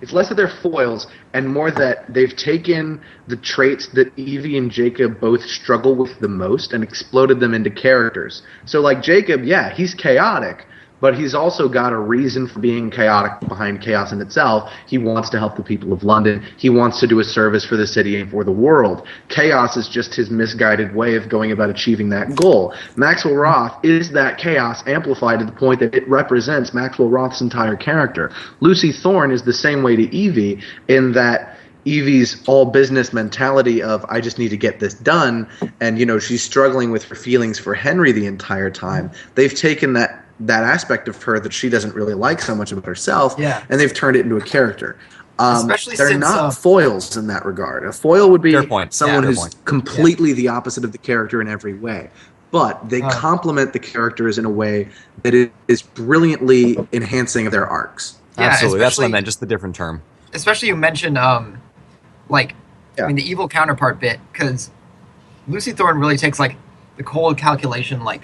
Speaker 5: it's less that they're foils, and more that they've taken the traits that Evie and Jacob both struggle with the most and exploded them into characters. So, like Jacob, yeah, he's chaotic, but he's also got a reason for being chaotic behind chaos in itself. He wants to help the people of London. He wants to do a service for the city and for the world. Chaos is just his misguided way of going about achieving that goal. Maxwell Roth is that chaos amplified to the point that it represents Maxwell Roth's entire character. Lucy Thorne is the same way to Evie in that Evie's all business mentality of I just need to get this done, and she's struggling with her feelings for Henry the entire time. They've taken that aspect of her that she doesn't really like so much about herself,
Speaker 2: Yeah.
Speaker 5: and they've turned it into a character.
Speaker 2: Especially
Speaker 5: they're
Speaker 2: since,
Speaker 5: not foils in that regard. A foil would be
Speaker 4: Fair point.
Speaker 5: someone
Speaker 4: Yeah, fair
Speaker 5: who's
Speaker 4: point.
Speaker 5: completely the opposite of the character in every way. But they complement the characters in a way that is brilliantly enhancing of their arcs.
Speaker 2: Yeah,
Speaker 4: Absolutely. That's what I
Speaker 2: especially-
Speaker 4: meant, just the different term.
Speaker 2: Especially you mentioned, the evil counterpart bit, because Lucy Thorne really takes, like, the cold calculation, like,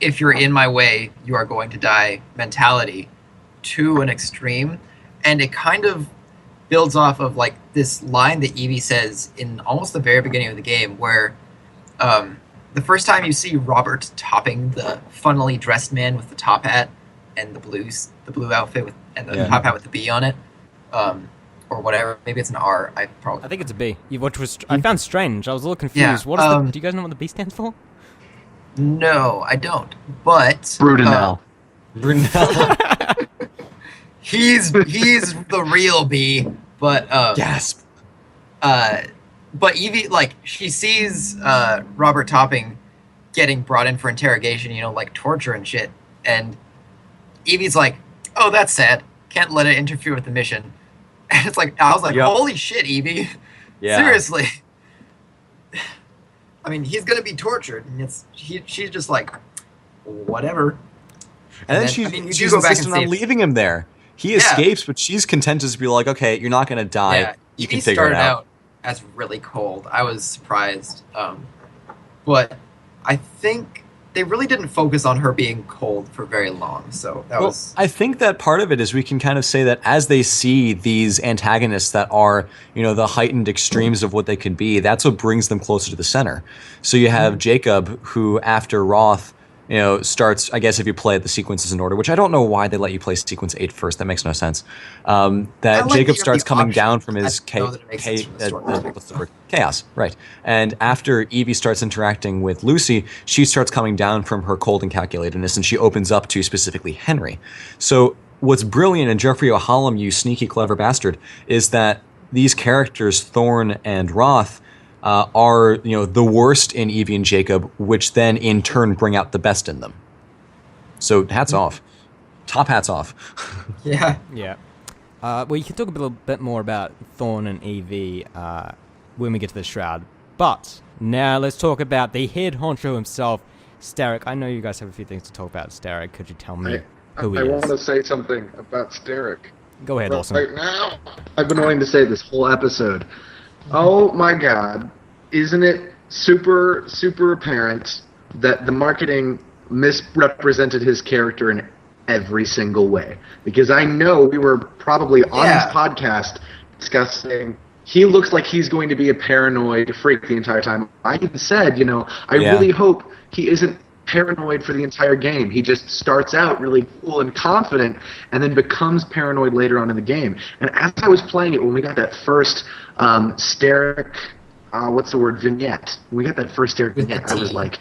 Speaker 2: if you're in my way, you are going to die mentality to an extreme. And it kind of builds off of, like, this line that Evie says in almost the very beginning of the game, where the first time you see Robert topping the funnily dressed man with the top hat and the blue outfit with and the
Speaker 4: Yeah.
Speaker 2: top hat with the B on it, or whatever. Maybe it's an R. I
Speaker 1: think it's a B. Which was I found strange. I was a little confused.
Speaker 2: Yeah,
Speaker 1: What is do you guys know what the B stands for?
Speaker 2: No, I don't. But
Speaker 3: Brudenell.
Speaker 4: Brunel.
Speaker 2: he's the real B. But
Speaker 4: Gasp.
Speaker 2: but Evie, like, she sees Robert Topping getting brought in for interrogation, like torture and shit, and Evie's like, "Oh, that's sad. Can't let it interfere with the mission." And it's like, I was like,
Speaker 4: Yep.
Speaker 2: "Holy shit, Evie!
Speaker 4: Yeah.
Speaker 2: Seriously." I mean, he's gonna be tortured, and she's just like, whatever.
Speaker 4: And then
Speaker 2: then,
Speaker 4: she's,
Speaker 2: I mean, you do
Speaker 4: she's
Speaker 2: go back and
Speaker 4: insistent on
Speaker 2: save-
Speaker 4: leaving him there. He
Speaker 2: Yeah.
Speaker 4: escapes, but she's content to just be like, okay, you're not going to die.
Speaker 2: Yeah,
Speaker 4: You
Speaker 2: Evie
Speaker 4: can figure it
Speaker 2: started
Speaker 4: out.
Speaker 2: out as really cold. I was surprised, but I think they really didn't focus on her being cold for very long. So that was
Speaker 4: I think that part of it is we can kind of say that as they see these antagonists that are, the heightened extremes of what they can be, that's what brings them closer to the center. So you have Jacob, who after Roth, starts, I guess if you play it, the sequences in order, which I don't know why they let you play sequence 8 first. That makes no sense. That
Speaker 2: I like
Speaker 4: Jacob
Speaker 2: that you
Speaker 4: starts
Speaker 2: have the
Speaker 4: coming
Speaker 2: option.
Speaker 4: down from
Speaker 2: I
Speaker 4: his
Speaker 2: don't know that it makes sense from the story perspective.
Speaker 4: what's the word? Chaos, right. And after Evie starts interacting with Lucy, she starts coming down from her cold and calculatedness, and she opens up to specifically Henry. So what's brilliant, and Jeffrey O'Hallam, you sneaky clever bastard, is that these characters, Thorne and Roth, are the worst in Evie and Jacob, which then in turn bring out the best in them. So hats off, top hats off.
Speaker 2: yeah.
Speaker 1: Yeah. Well, you can talk a little bit more about Thorne and Evie when we get to the Shroud. But now let's talk about the head honcho himself, Starrick. I know you guys have a few things to talk about, Starrick. Could you tell me who he
Speaker 5: I
Speaker 1: is?
Speaker 5: want to say something about Starrick.
Speaker 1: Go ahead, Lawson.
Speaker 5: Right now, I've been wanting to say this whole episode. Oh my God, isn't it super, super apparent that the marketing misrepresented his character in every single way? Because I know we were probably on
Speaker 2: Yeah.
Speaker 5: this podcast discussing he looks like he's going to be a paranoid freak the entire time. I even said, I
Speaker 4: Yeah.
Speaker 5: really hope he isn't paranoid for the entire game. He just starts out really cool and confident and then becomes paranoid later on in the game. And as I was playing it, when we got that first Starrick, vignette, when we got that first Starrick
Speaker 2: With the
Speaker 5: vignette, I was
Speaker 2: T.
Speaker 5: like,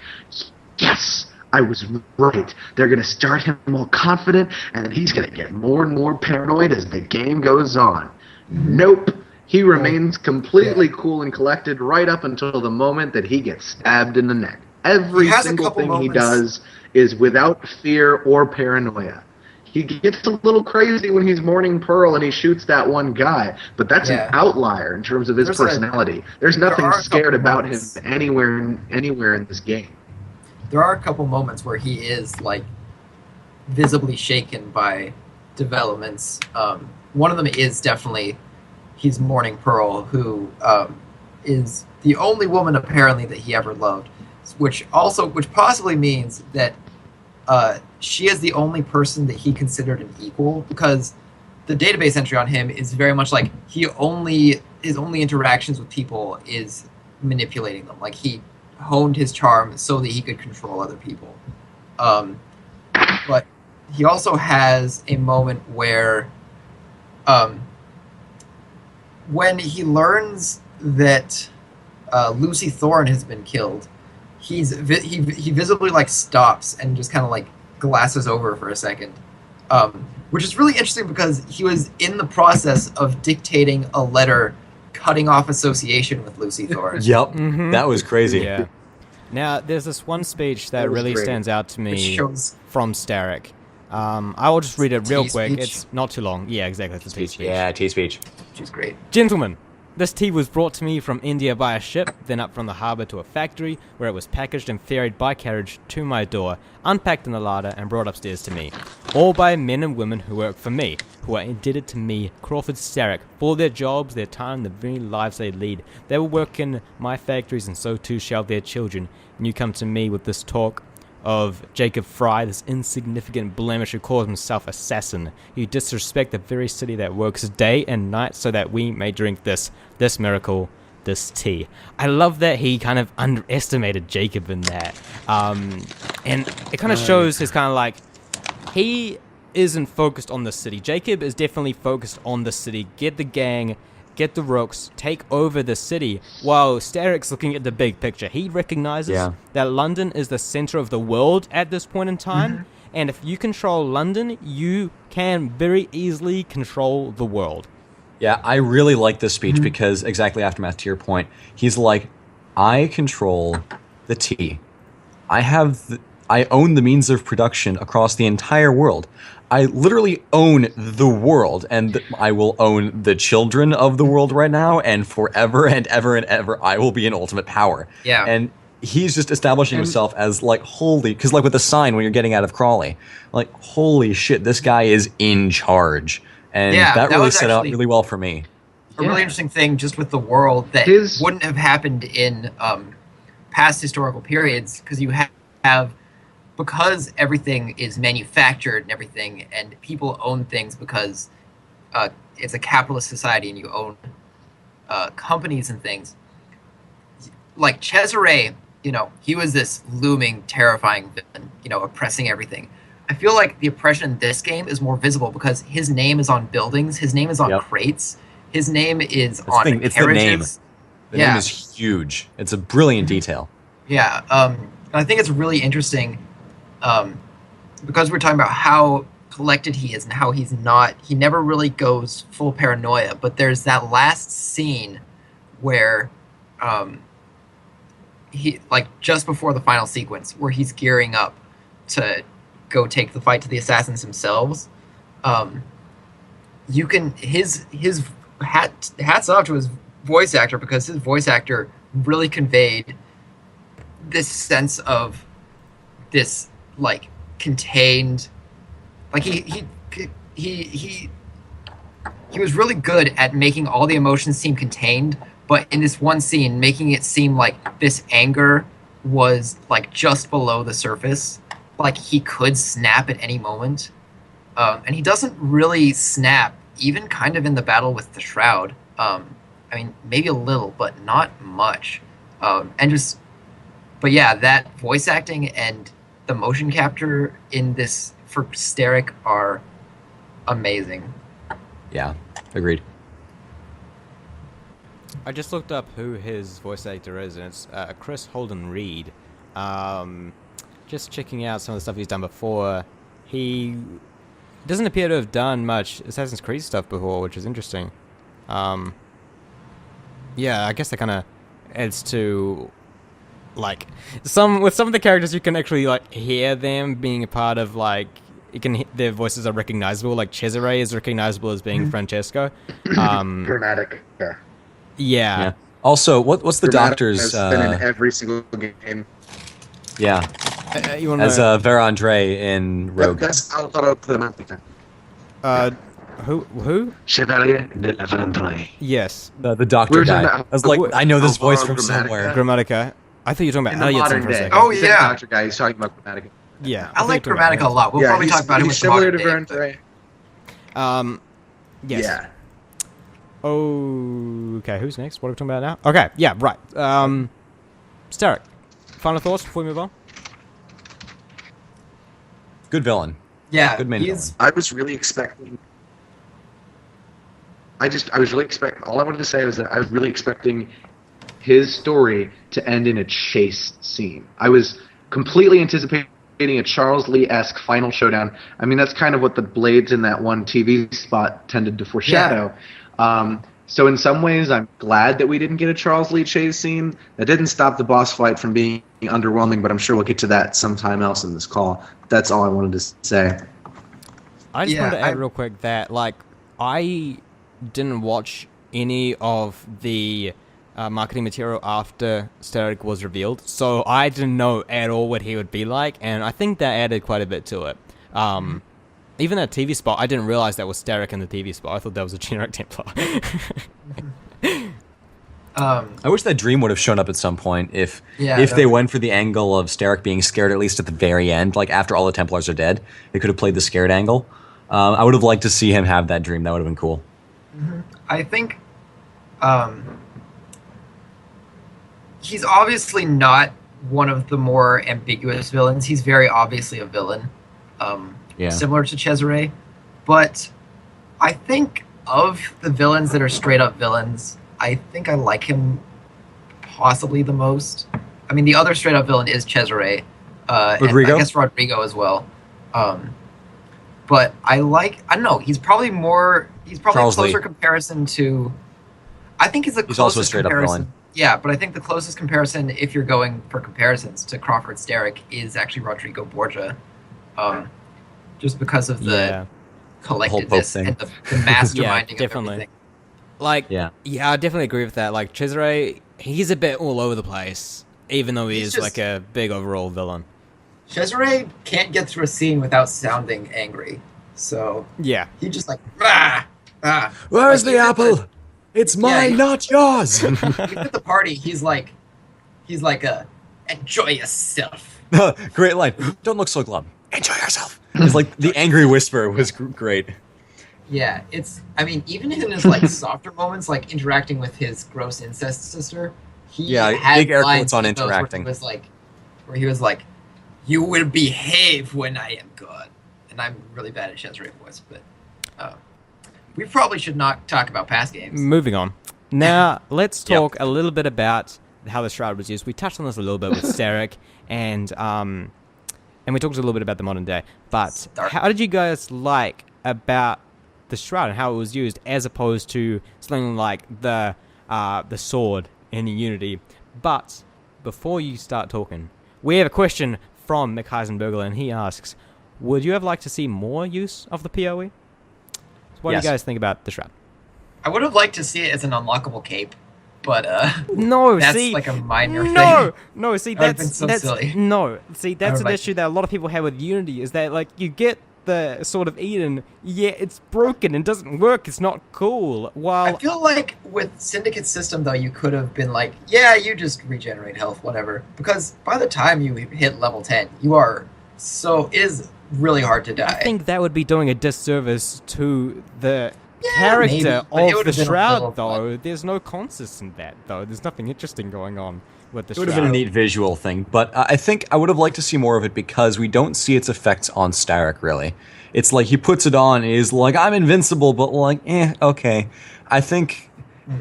Speaker 5: yes, I was right. They're going to start him all confident, and then he's going to get more and more paranoid as the game goes on. Nope. He remains completely cool and collected right up until the moment that he gets stabbed in the neck. Every
Speaker 2: He has a
Speaker 5: single
Speaker 2: couple
Speaker 5: thing he
Speaker 2: moments.
Speaker 5: does is without fear or paranoia. he gets a little crazy when he's mourning Pearl and he shoots that one guy, but that's an outlier in terms of his personality. There's nothing scared about him anywhere in this game.
Speaker 2: There are a couple moments where he is like visibly shaken by developments. One of them is definitely he's mourning Pearl, who is the only woman apparently that he ever loved, which possibly means that she is the only person that he considered an equal, because the database entry on him is very much like his only interactions with people is manipulating them. Like he honed his charm so that he could control other people. But he also has a moment where when he learns that Lucy Thorne has been killed, he visibly like stops and just kind of like glasses over for a second, which is really interesting because he was in the process of dictating a letter cutting off association with Lucy Thorne.
Speaker 4: Yep, that was crazy.
Speaker 1: Yeah. Now, there's this one speech that really stands out to me from Starrick. I will just read it real quick. It's not too long. Yeah, exactly. It's a tea speech.
Speaker 4: Yeah, tea speech.
Speaker 2: She's great.
Speaker 1: Gentlemen, this tea was brought to me from India by a ship, then up from the harbour to a factory, where it was packaged and ferried by carriage to my door, unpacked in a larder and brought upstairs to me. All by men and women who work for me, who are indebted to me, Crawford Starrick, for their jobs, their time, the very lives they lead. They will work in my factories, and so too shall their children. And you come to me with this talk of Jacob Fry, this insignificant blemish who calls himself assassin. You disrespect the very city that works day and night so that we may drink this miracle, this tea. I love that he kind of underestimated Jacob in that. And it kind of shows his kind of like, he isn't focused on the city. Jacob is definitely focused on the city. Get the gang, get the rooks, take over the city, while Starrick's looking at the big picture. He recognizes that London is the center of the world at this point in time, and if you control London, you can very easily control the world.
Speaker 4: Yeah, I really like this speech because, exactly Aftermath, to your point, he's like, I control the tea. I own the means of production across the entire world. I literally own the world, and I will own the children of the world right now, and forever and ever and ever, I will be in ultimate power.
Speaker 2: Yeah.
Speaker 4: And he's just establishing himself as, like, holy... Because, like, with the sign when you're getting out of Crawley, like, holy shit, this guy is in charge. And that really set out really well for me.
Speaker 2: A really interesting thing just with the world that wouldn't have happened in past historical periods, because you have... Because everything is manufactured and everything, and people own things because it's a capitalist society and you own companies and things. Like Cesare, he was this looming, terrifying villain, oppressing everything. I feel like the oppression in this game is more visible because his name is on buildings, his name is on crates, his name is on carriages.
Speaker 4: It's the name. The name is huge. It's a brilliant detail.
Speaker 2: Yeah, I think it's really interesting. Because we're talking about how collected he is and how he never really goes full paranoia, but there's that last scene where he, like, just before the final sequence where he's gearing up to go take the fight to the assassins themselves. You can his hats off to his voice actor, because his voice actor really conveyed this sense of this, like, contained, like he was really good at making all the emotions seem contained, but in this one scene making it seem like this anger was like just below the surface, like he could snap at any moment, and he doesn't really snap even kind of in the battle with the Shroud. I mean, maybe a little, but not much. But yeah, that voice acting and the motion capture in this for Starrick are amazing.
Speaker 4: Yeah, agreed.
Speaker 1: I just looked up who his voice actor is, and it's Chris Holden Reed. Just checking out some of the stuff he's done before. He doesn't appear to have done much Assassin's Creed stuff before, which is interesting. Yeah, I guess that kind of adds to... Like, with some of the characters, you can actually, like, hear them being a part of, like, their voices are recognizable. Like Cesare is recognizable as being Francesco.
Speaker 5: Dramatic. Yeah.
Speaker 1: Yeah.
Speaker 4: Also, what's the doctor's?
Speaker 5: Has been in every single game.
Speaker 4: Yeah.
Speaker 1: You want
Speaker 4: As
Speaker 1: to
Speaker 4: Verandre in Rogue.
Speaker 5: That's Alvaro Clemente.
Speaker 1: who?
Speaker 5: Chevalier de la Vendrée.
Speaker 1: Yes,
Speaker 4: The doctor
Speaker 5: We were talking
Speaker 4: guy.
Speaker 5: about-
Speaker 4: I was like, I know this voice from
Speaker 5: Alvaro Grammatica.
Speaker 4: somewhere.
Speaker 1: Grammatica. I thought you were talking
Speaker 5: In
Speaker 1: about
Speaker 5: the
Speaker 1: Elliotson
Speaker 5: modern
Speaker 1: for a
Speaker 5: day.
Speaker 1: second.
Speaker 2: Oh,
Speaker 5: He's
Speaker 2: yeah.
Speaker 5: the doctor guy. He's talking about Grammatica.
Speaker 1: Yeah,
Speaker 2: I like
Speaker 1: thought you were talking
Speaker 2: Grammatica a
Speaker 1: about
Speaker 2: lot. We'll probably talk about him
Speaker 5: he's
Speaker 2: with
Speaker 5: similar to
Speaker 2: modern day,
Speaker 5: Vendrée.
Speaker 1: Yes.
Speaker 5: Yeah.
Speaker 1: Okay, who's next? What are we talking about now? Okay, yeah, right. Starrick, final thoughts before we move on?
Speaker 4: Good villain.
Speaker 2: Yeah,
Speaker 4: Good main villain.
Speaker 5: I was really expecting. I was really expecting. All I wanted to say was that I was really expecting his story to end in a chase scene. I was completely anticipating a Charles Lee-esque final showdown. I mean, that's kind of what the blades in that one TV spot tended to foreshadow. So in some ways, I'm glad that we didn't get a Charles Lee chase scene. That didn't stop the boss fight from being underwhelming, but I'm sure we'll get to that sometime else in this call. That's all I wanted to say.
Speaker 1: I just
Speaker 2: Yeah,
Speaker 1: wanted to add real quick that, like, I didn't watch any of the marketing material after Starrick was revealed, so I didn't know at all what he would be like, and I think that added quite a bit to it. Even that TV spot, I didn't realize that was Starrick in the TV spot. I thought that was a generic Templar.
Speaker 4: I wish that dream would have shown up at some point if
Speaker 2: Yeah,
Speaker 4: they went for the angle of Starrick being scared, at least at the very end, like after all the Templars are dead. They could have played the scared angle. I would have liked to see him have that dream. That would have been cool.
Speaker 2: I think he's obviously not one of the more ambiguous villains. He's very obviously a villain, similar to Cesare. But I think of the villains that are straight up villains, I think I like him possibly the most. I mean, the other straight up villain is Cesare.
Speaker 4: Rodrigo?
Speaker 2: And I guess Rodrigo as well. But I don't know, he's probably
Speaker 4: Charles
Speaker 2: a closer
Speaker 4: Lee.
Speaker 2: comparison to, I think he's the closest
Speaker 4: also a straight up
Speaker 2: comparison.
Speaker 4: villain.
Speaker 2: Yeah, but I think the closest comparison, if you're going for comparisons to Crawford Starrick, is actually Rodrigo Borgia. Just because of the collectedness
Speaker 4: thing.
Speaker 2: and the masterminding
Speaker 1: definitely.
Speaker 2: of everything.
Speaker 1: Like,
Speaker 4: Yeah.
Speaker 1: I definitely agree with that. Like, Cesare, he's a bit all over the place, even though he
Speaker 2: He's
Speaker 1: is
Speaker 2: just-
Speaker 1: like a big overall villain.
Speaker 2: Cesare can't get through a scene without sounding angry. So
Speaker 1: Yeah.
Speaker 2: he just like, ah, ah.
Speaker 4: Where's
Speaker 2: Like,
Speaker 4: the
Speaker 2: even at
Speaker 4: apple? It's mine,
Speaker 2: Yeah.
Speaker 4: not yours.
Speaker 2: Even at the party, he's like enjoy yourself.
Speaker 4: Great line. Don't look so glum. Enjoy yourself. It's like the angry whisper was great.
Speaker 2: Yeah, I mean, even in his like softer moments, like interacting with his gross incest sister, he
Speaker 4: Yeah,
Speaker 2: had
Speaker 4: big air
Speaker 2: lines
Speaker 4: quotes on
Speaker 2: in those
Speaker 4: interacting.
Speaker 2: where he was like, "You will behave when I am good," and I'm really bad at Cesare voice, but we probably should not talk about past games.
Speaker 1: Moving on. Now, let's talk a little bit about how the Shroud was used. We touched on this a little bit with Starrick, and we talked a little bit about the modern day. But how did you guys like about the Shroud and how it was used, as opposed to something like the sword in Unity? But before you start talking, we have a question from Mick Heisenberger, and he asks, would you have liked to see more use of the PoE? So what do
Speaker 4: Yes.
Speaker 1: you guys think about the Shroud?
Speaker 2: I would have liked to see it as an unlockable cape, but
Speaker 1: No,
Speaker 2: that's
Speaker 1: see,
Speaker 2: like a minor
Speaker 1: no,
Speaker 2: thing.
Speaker 1: no. See,
Speaker 2: That would've been
Speaker 1: that's
Speaker 2: so silly.
Speaker 1: no. See, that's
Speaker 2: would
Speaker 1: an
Speaker 2: like-
Speaker 1: issue that a lot of people have with Unity. Is that like you get the Sword of Eden, yeah, it's broken and doesn't work. It's not cool.
Speaker 2: I
Speaker 1: While
Speaker 2: feel like with Syndicate's system, though, you could have been like, yeah, you just regenerate health, whatever. Because by the time you hit level 10, it is really hard to die.
Speaker 1: I think that would be doing a disservice to the
Speaker 2: maybe,
Speaker 1: character
Speaker 2: but it
Speaker 1: of
Speaker 2: would
Speaker 1: the
Speaker 2: have been a
Speaker 1: Shroud,
Speaker 2: little
Speaker 1: though. There's no consists in that, though. There's nothing interesting going on with the
Speaker 4: It would
Speaker 1: Shroud.
Speaker 4: have been a neat visual thing, but I think I would have liked to see more of it because we don't see its effects on Starrick, really. It's like he puts it on and is like, I'm invincible, but like, okay. I think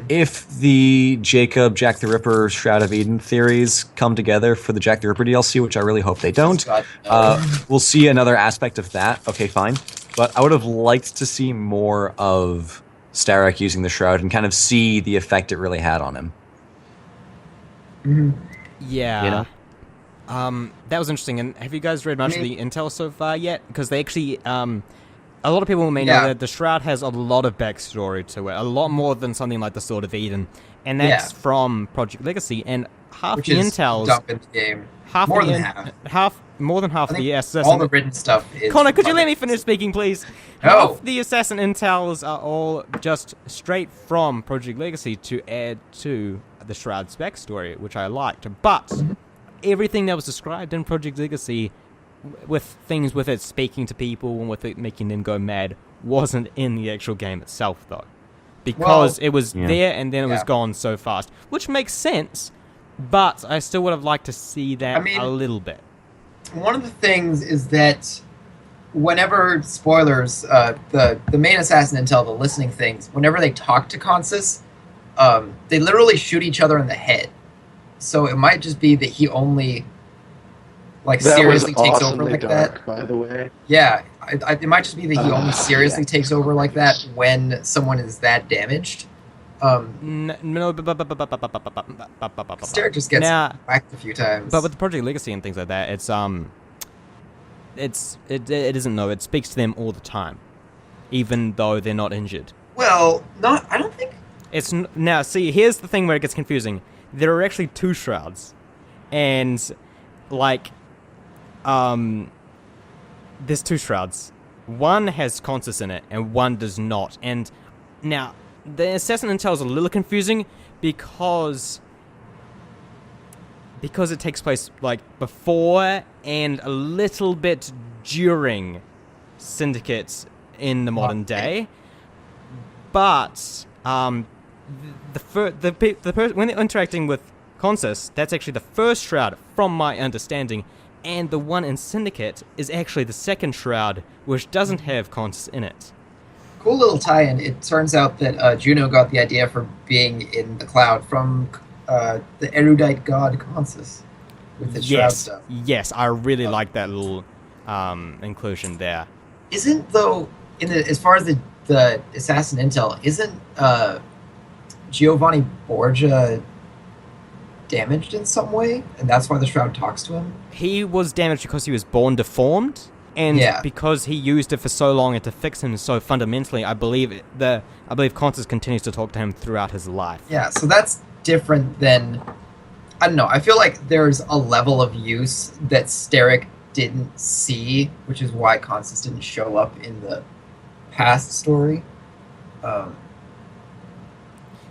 Speaker 4: if the Jack the Ripper, Shroud of Eden theories come together for the Jack the Ripper DLC, which I really hope they don't,
Speaker 2: God, no.
Speaker 4: we'll see another aspect of that. Okay, fine. But I would have liked to see more of Starrick using the Shroud and kind of see the effect it really had on him.
Speaker 1: Yeah.
Speaker 4: You know?
Speaker 1: That was interesting. And have you guys read much of the intel so far yet? Because they actually, a lot of people may know that the Shroud has a lot of backstory to it, a lot more than something like the Sword of Eden, and that's from Project Legacy. And half the intel's
Speaker 2: dump in the game.
Speaker 1: More than half the assassin.
Speaker 2: All the written stuff is.
Speaker 1: Connor, could you let me finish speaking, please?
Speaker 2: No.
Speaker 1: Half the assassin intels are all just straight from Project Legacy to add to the Shroud's backstory, which I liked. But everything that was described in Project Legacy, with things with it speaking to people and with it making them go mad, wasn't in the actual game itself, though, because it was there and then it was gone so fast, which makes sense. But I still would have liked to see that a little bit.
Speaker 2: One of the things is that whenever spoilers, the main assassin intel, the listening things, whenever they talk to Consus, they literally shoot each other in the head. So it might just be that he only seriously takes over like that.
Speaker 5: By the way,
Speaker 2: yeah, it might just be that he only seriously takes over like that when someone is that damaged.
Speaker 1: No,
Speaker 2: Derek just gets whacked a few times.
Speaker 1: But with the Project Legacy and things like that, it isn't though. It speaks to them all the time, even though they're not injured.
Speaker 2: Well, I don't think
Speaker 1: it's now. See, here's the thing where it gets confusing. There are actually two shrouds, and there's two shrouds. One has Consus in it, and one does not. And now the assassin intel is a little confusing because it takes place before and a little bit during Syndicates in the modern day. But when they're interacting with Consus, that's actually the first shroud, from my understanding, and the one in Syndicate is actually the second shroud, which doesn't have Consus in it.
Speaker 2: Cool little tie-in. It turns out that Juno got the idea for being in the cloud from the erudite god Consus with his shroud stuff. Yes,
Speaker 1: I really like that little inclusion there.
Speaker 2: Isn't, though, as far as the assassin intel, isn't Giovanni Borgia damaged in some way, and that's why the shroud talks to him?
Speaker 1: He was damaged because he was born deformed, and because he used it for so long and to fix him so fundamentally, I believe Consus continues to talk to him throughout his life.
Speaker 2: Yeah, so that's different than, I don't know, I feel like there's a level of use that Steric didn't see, which is why Consus didn't show up in the past story.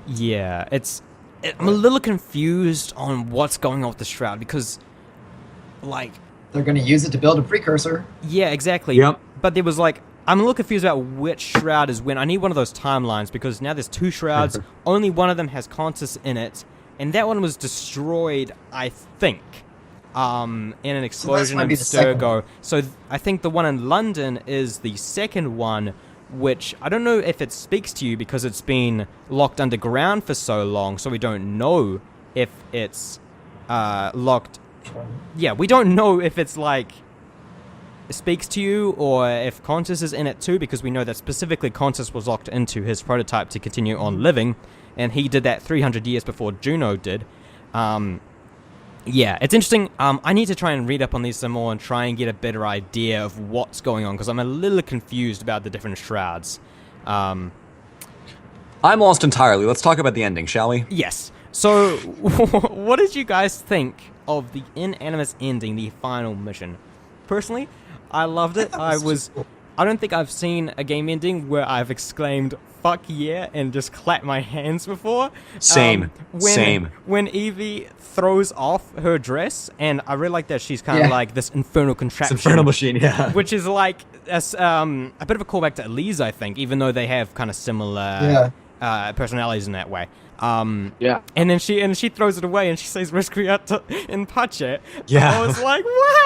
Speaker 1: Yeah, I'm a little confused on what's going on with the shroud, because
Speaker 2: they're going to use it to build a precursor.
Speaker 1: Yeah, exactly.
Speaker 4: Yep.
Speaker 1: But there was I'm a little confused about which shroud is when. I need one of those timelines, because now there's two shrouds. Only one of them has Consus in it, and that one was destroyed, I think, in an explosion in Sturgo. So I think the one in London is the second one, which I don't know if it speaks to you because it's been locked underground for so long, so we don't know if it's locked. Yeah, we don't know if it's it speaks to you or if Consus is in it too, because we know that specifically Consus was locked into his prototype to continue on living, and he did that 300 years before Juno did. Yeah, it's interesting. I need to try and read up on these some more and try and get a better idea of what's going on, because I'm a little confused about the different shrouds.
Speaker 4: I'm lost entirely. Let's talk about the ending, shall we?
Speaker 1: Yes. So, what did you guys think of the Animus ending, the final mission? Personally, I loved it. I don't think I've seen a game ending where I've exclaimed "fuck yeah" and just clapped my hands before.
Speaker 4: Same.
Speaker 1: When Evie throws off her dress, and I really like that she's kind of like this infernal contraption.
Speaker 4: It's infernal machine, yeah.
Speaker 1: Which is a bit of a callback to Elise, I think, even though they have kind of similar personalities in that way.
Speaker 5: Yeah.
Speaker 1: And then she throws it away and she says "Resquiato" in Pace.
Speaker 4: Yeah.
Speaker 1: I was like, what?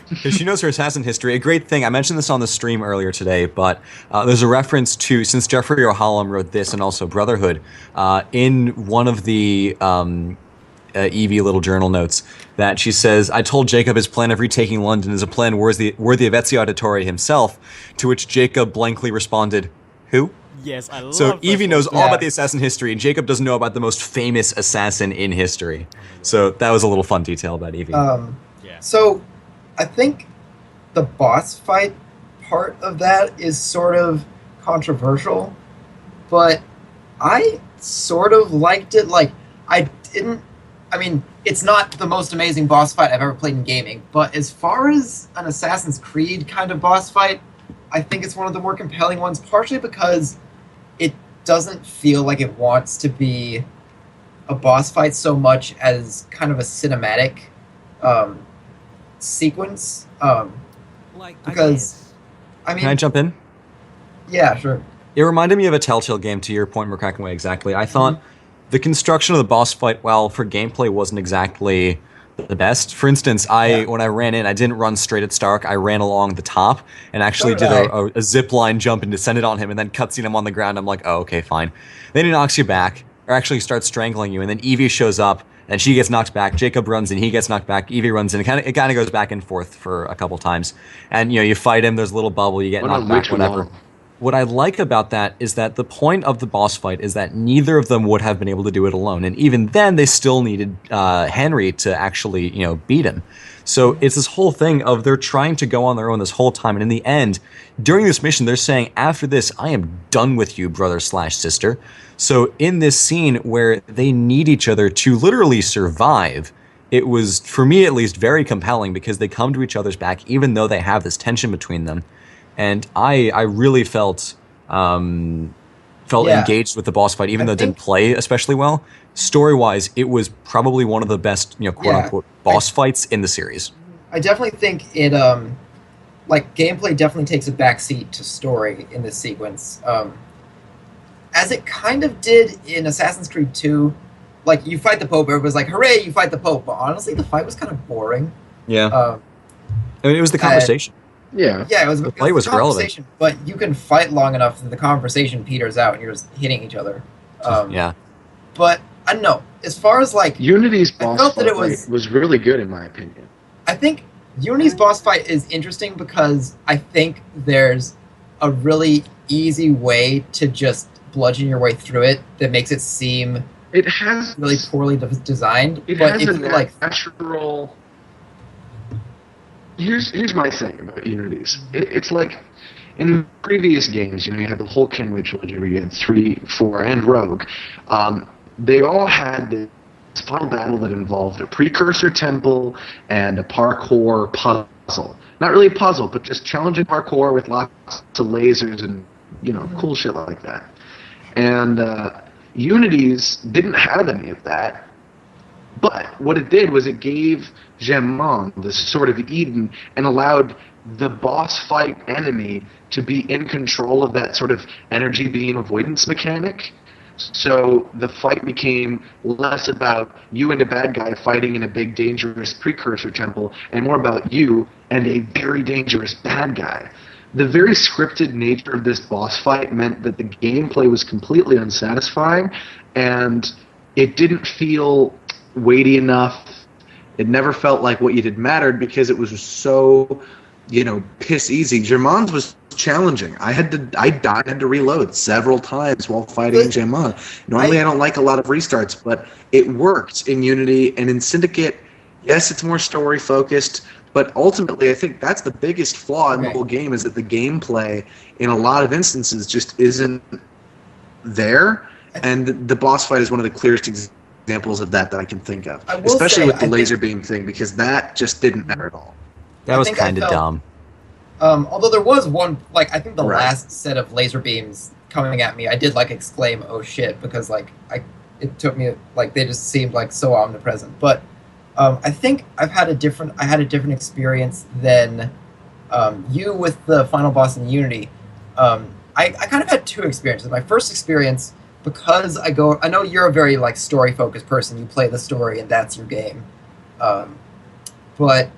Speaker 4: Because she knows her assassin history. A great thing, I mentioned this on the stream earlier today, but there's a reference to, since Jeffrey O'Hallam wrote this and also Brotherhood, in one of the Evie little journal notes, that she says, "I told Jacob his plan of retaking London is a plan worthy of Ezio Auditore himself," to which Jacob blankly responded, "Who?"
Speaker 1: Yes, I love
Speaker 4: So Evie knows all
Speaker 2: Yeah.
Speaker 4: about the assassin history, and Jacob doesn't know about the most famous assassin in history. So that was a little fun detail about Evie.
Speaker 1: Yeah.
Speaker 2: So, I think the boss fight part of that is sort of controversial, but I sort of liked it. Like, I didn't. I mean, it's not the most amazing boss fight I've ever played in gaming, but as far as an Assassin's Creed kind of boss fight, I think it's one of the more compelling ones, partially because it doesn't feel like it wants to be a boss fight so much as kind of a cinematic sequence. Because, I mean,
Speaker 4: Can I jump in?
Speaker 2: yeah, sure.
Speaker 4: It reminded me of a Telltale game, to your point, McCrackenway, exactly. I thought the construction of the boss fight, while for gameplay wasn't exactly the best. For instance, when I ran in, I didn't run straight at Stark. I ran along the top and actually did a zip line jump and descended on him, and then cutscene him on the ground. I'm like, oh, okay, fine. Then he knocks you back, or actually starts strangling you, and then Evie shows up, and she gets knocked back. Jacob runs in, he gets knocked back. Evie runs in. It kind of goes back and forth for a couple times, and you fight him. There's a little bubble. You get knocked back, whatever. What I like about that is that the point of the boss fight is that neither of them would have been able to do it alone, and even then, they still needed Henry to actually, beat him. So it's this whole thing of they're trying to go on their own this whole time, and in the end, during this mission, they're saying, "After this, I am done with you, brother/sister." So in this scene where they need each other to literally survive, it was, for me at least, very compelling because they come to each other's back, even though they have this tension between them. And I really felt engaged with the boss fight, even though it didn't play especially well. Story-wise, it was probably one of the best, quote-unquote, boss fights in the series.
Speaker 2: I definitely think it, gameplay definitely takes a backseat to story in this sequence. As it kind of did in Assassin's Creed 2, like, you fight the Pope, everybody's like, hooray, you fight the Pope, but honestly, the fight was kind of boring.
Speaker 4: Yeah. I mean, it was the conversation.
Speaker 2: Yeah, it was the
Speaker 4: play was
Speaker 2: conversation, but you can fight long enough that the conversation peters out and you're just hitting each other.
Speaker 4: Yeah.
Speaker 2: But, I don't know, as far as, like...
Speaker 5: Unity's boss
Speaker 2: felt that
Speaker 5: fight was really good, in my opinion.
Speaker 2: I think Unity's boss fight is interesting because I think there's a really easy way to just bludgeon your way through it that makes it seem really poorly designed.
Speaker 5: It
Speaker 2: but
Speaker 5: has
Speaker 2: if
Speaker 5: a
Speaker 2: you like,
Speaker 5: natural... Here's my thing about Unity's. It's like in previous games, you had the whole Kenway trilogy where you had 3, 4, and Rogue. They all had this final battle that involved a precursor temple and a parkour puzzle. Not really a puzzle, but just challenging parkour with lots of lasers and cool shit like that. And Unity's didn't have any of that. But what it did was it gave Gemon this sort of Eden and allowed the boss fight enemy to be in control of that sort of energy beam avoidance mechanic. So the fight became less about you and a bad guy fighting in a big dangerous precursor temple and more about you and a very dangerous bad guy. The very scripted nature of this boss fight meant that the gameplay was completely unsatisfying and it didn't feel weighty enough. It never felt like what you did mattered because it was so, piss easy. Germon's was challenging. I had to reload several times while fighting Gemon. Normally I don't like a lot of restarts, but it worked in Unity and in Syndicate. Yes, it's more story focused, but ultimately I think that's the biggest flaw in the whole game is that the gameplay in a lot of instances just isn't there, and the boss fight is one of the clearest examples of that I can think of, especially with the laser beam thing, because that just didn't matter at all.
Speaker 4: That was kind of dumb.
Speaker 2: Although there was one, I think the last set of laser beams coming at me, I did exclaim, "Oh shit!" because it took me they just seemed so omnipresent. But I think I had a different experience than you with the final boss in Unity. I kind of had two experiences. My first experience, because I know you're a very story-focused person. You play the story and that's your game. But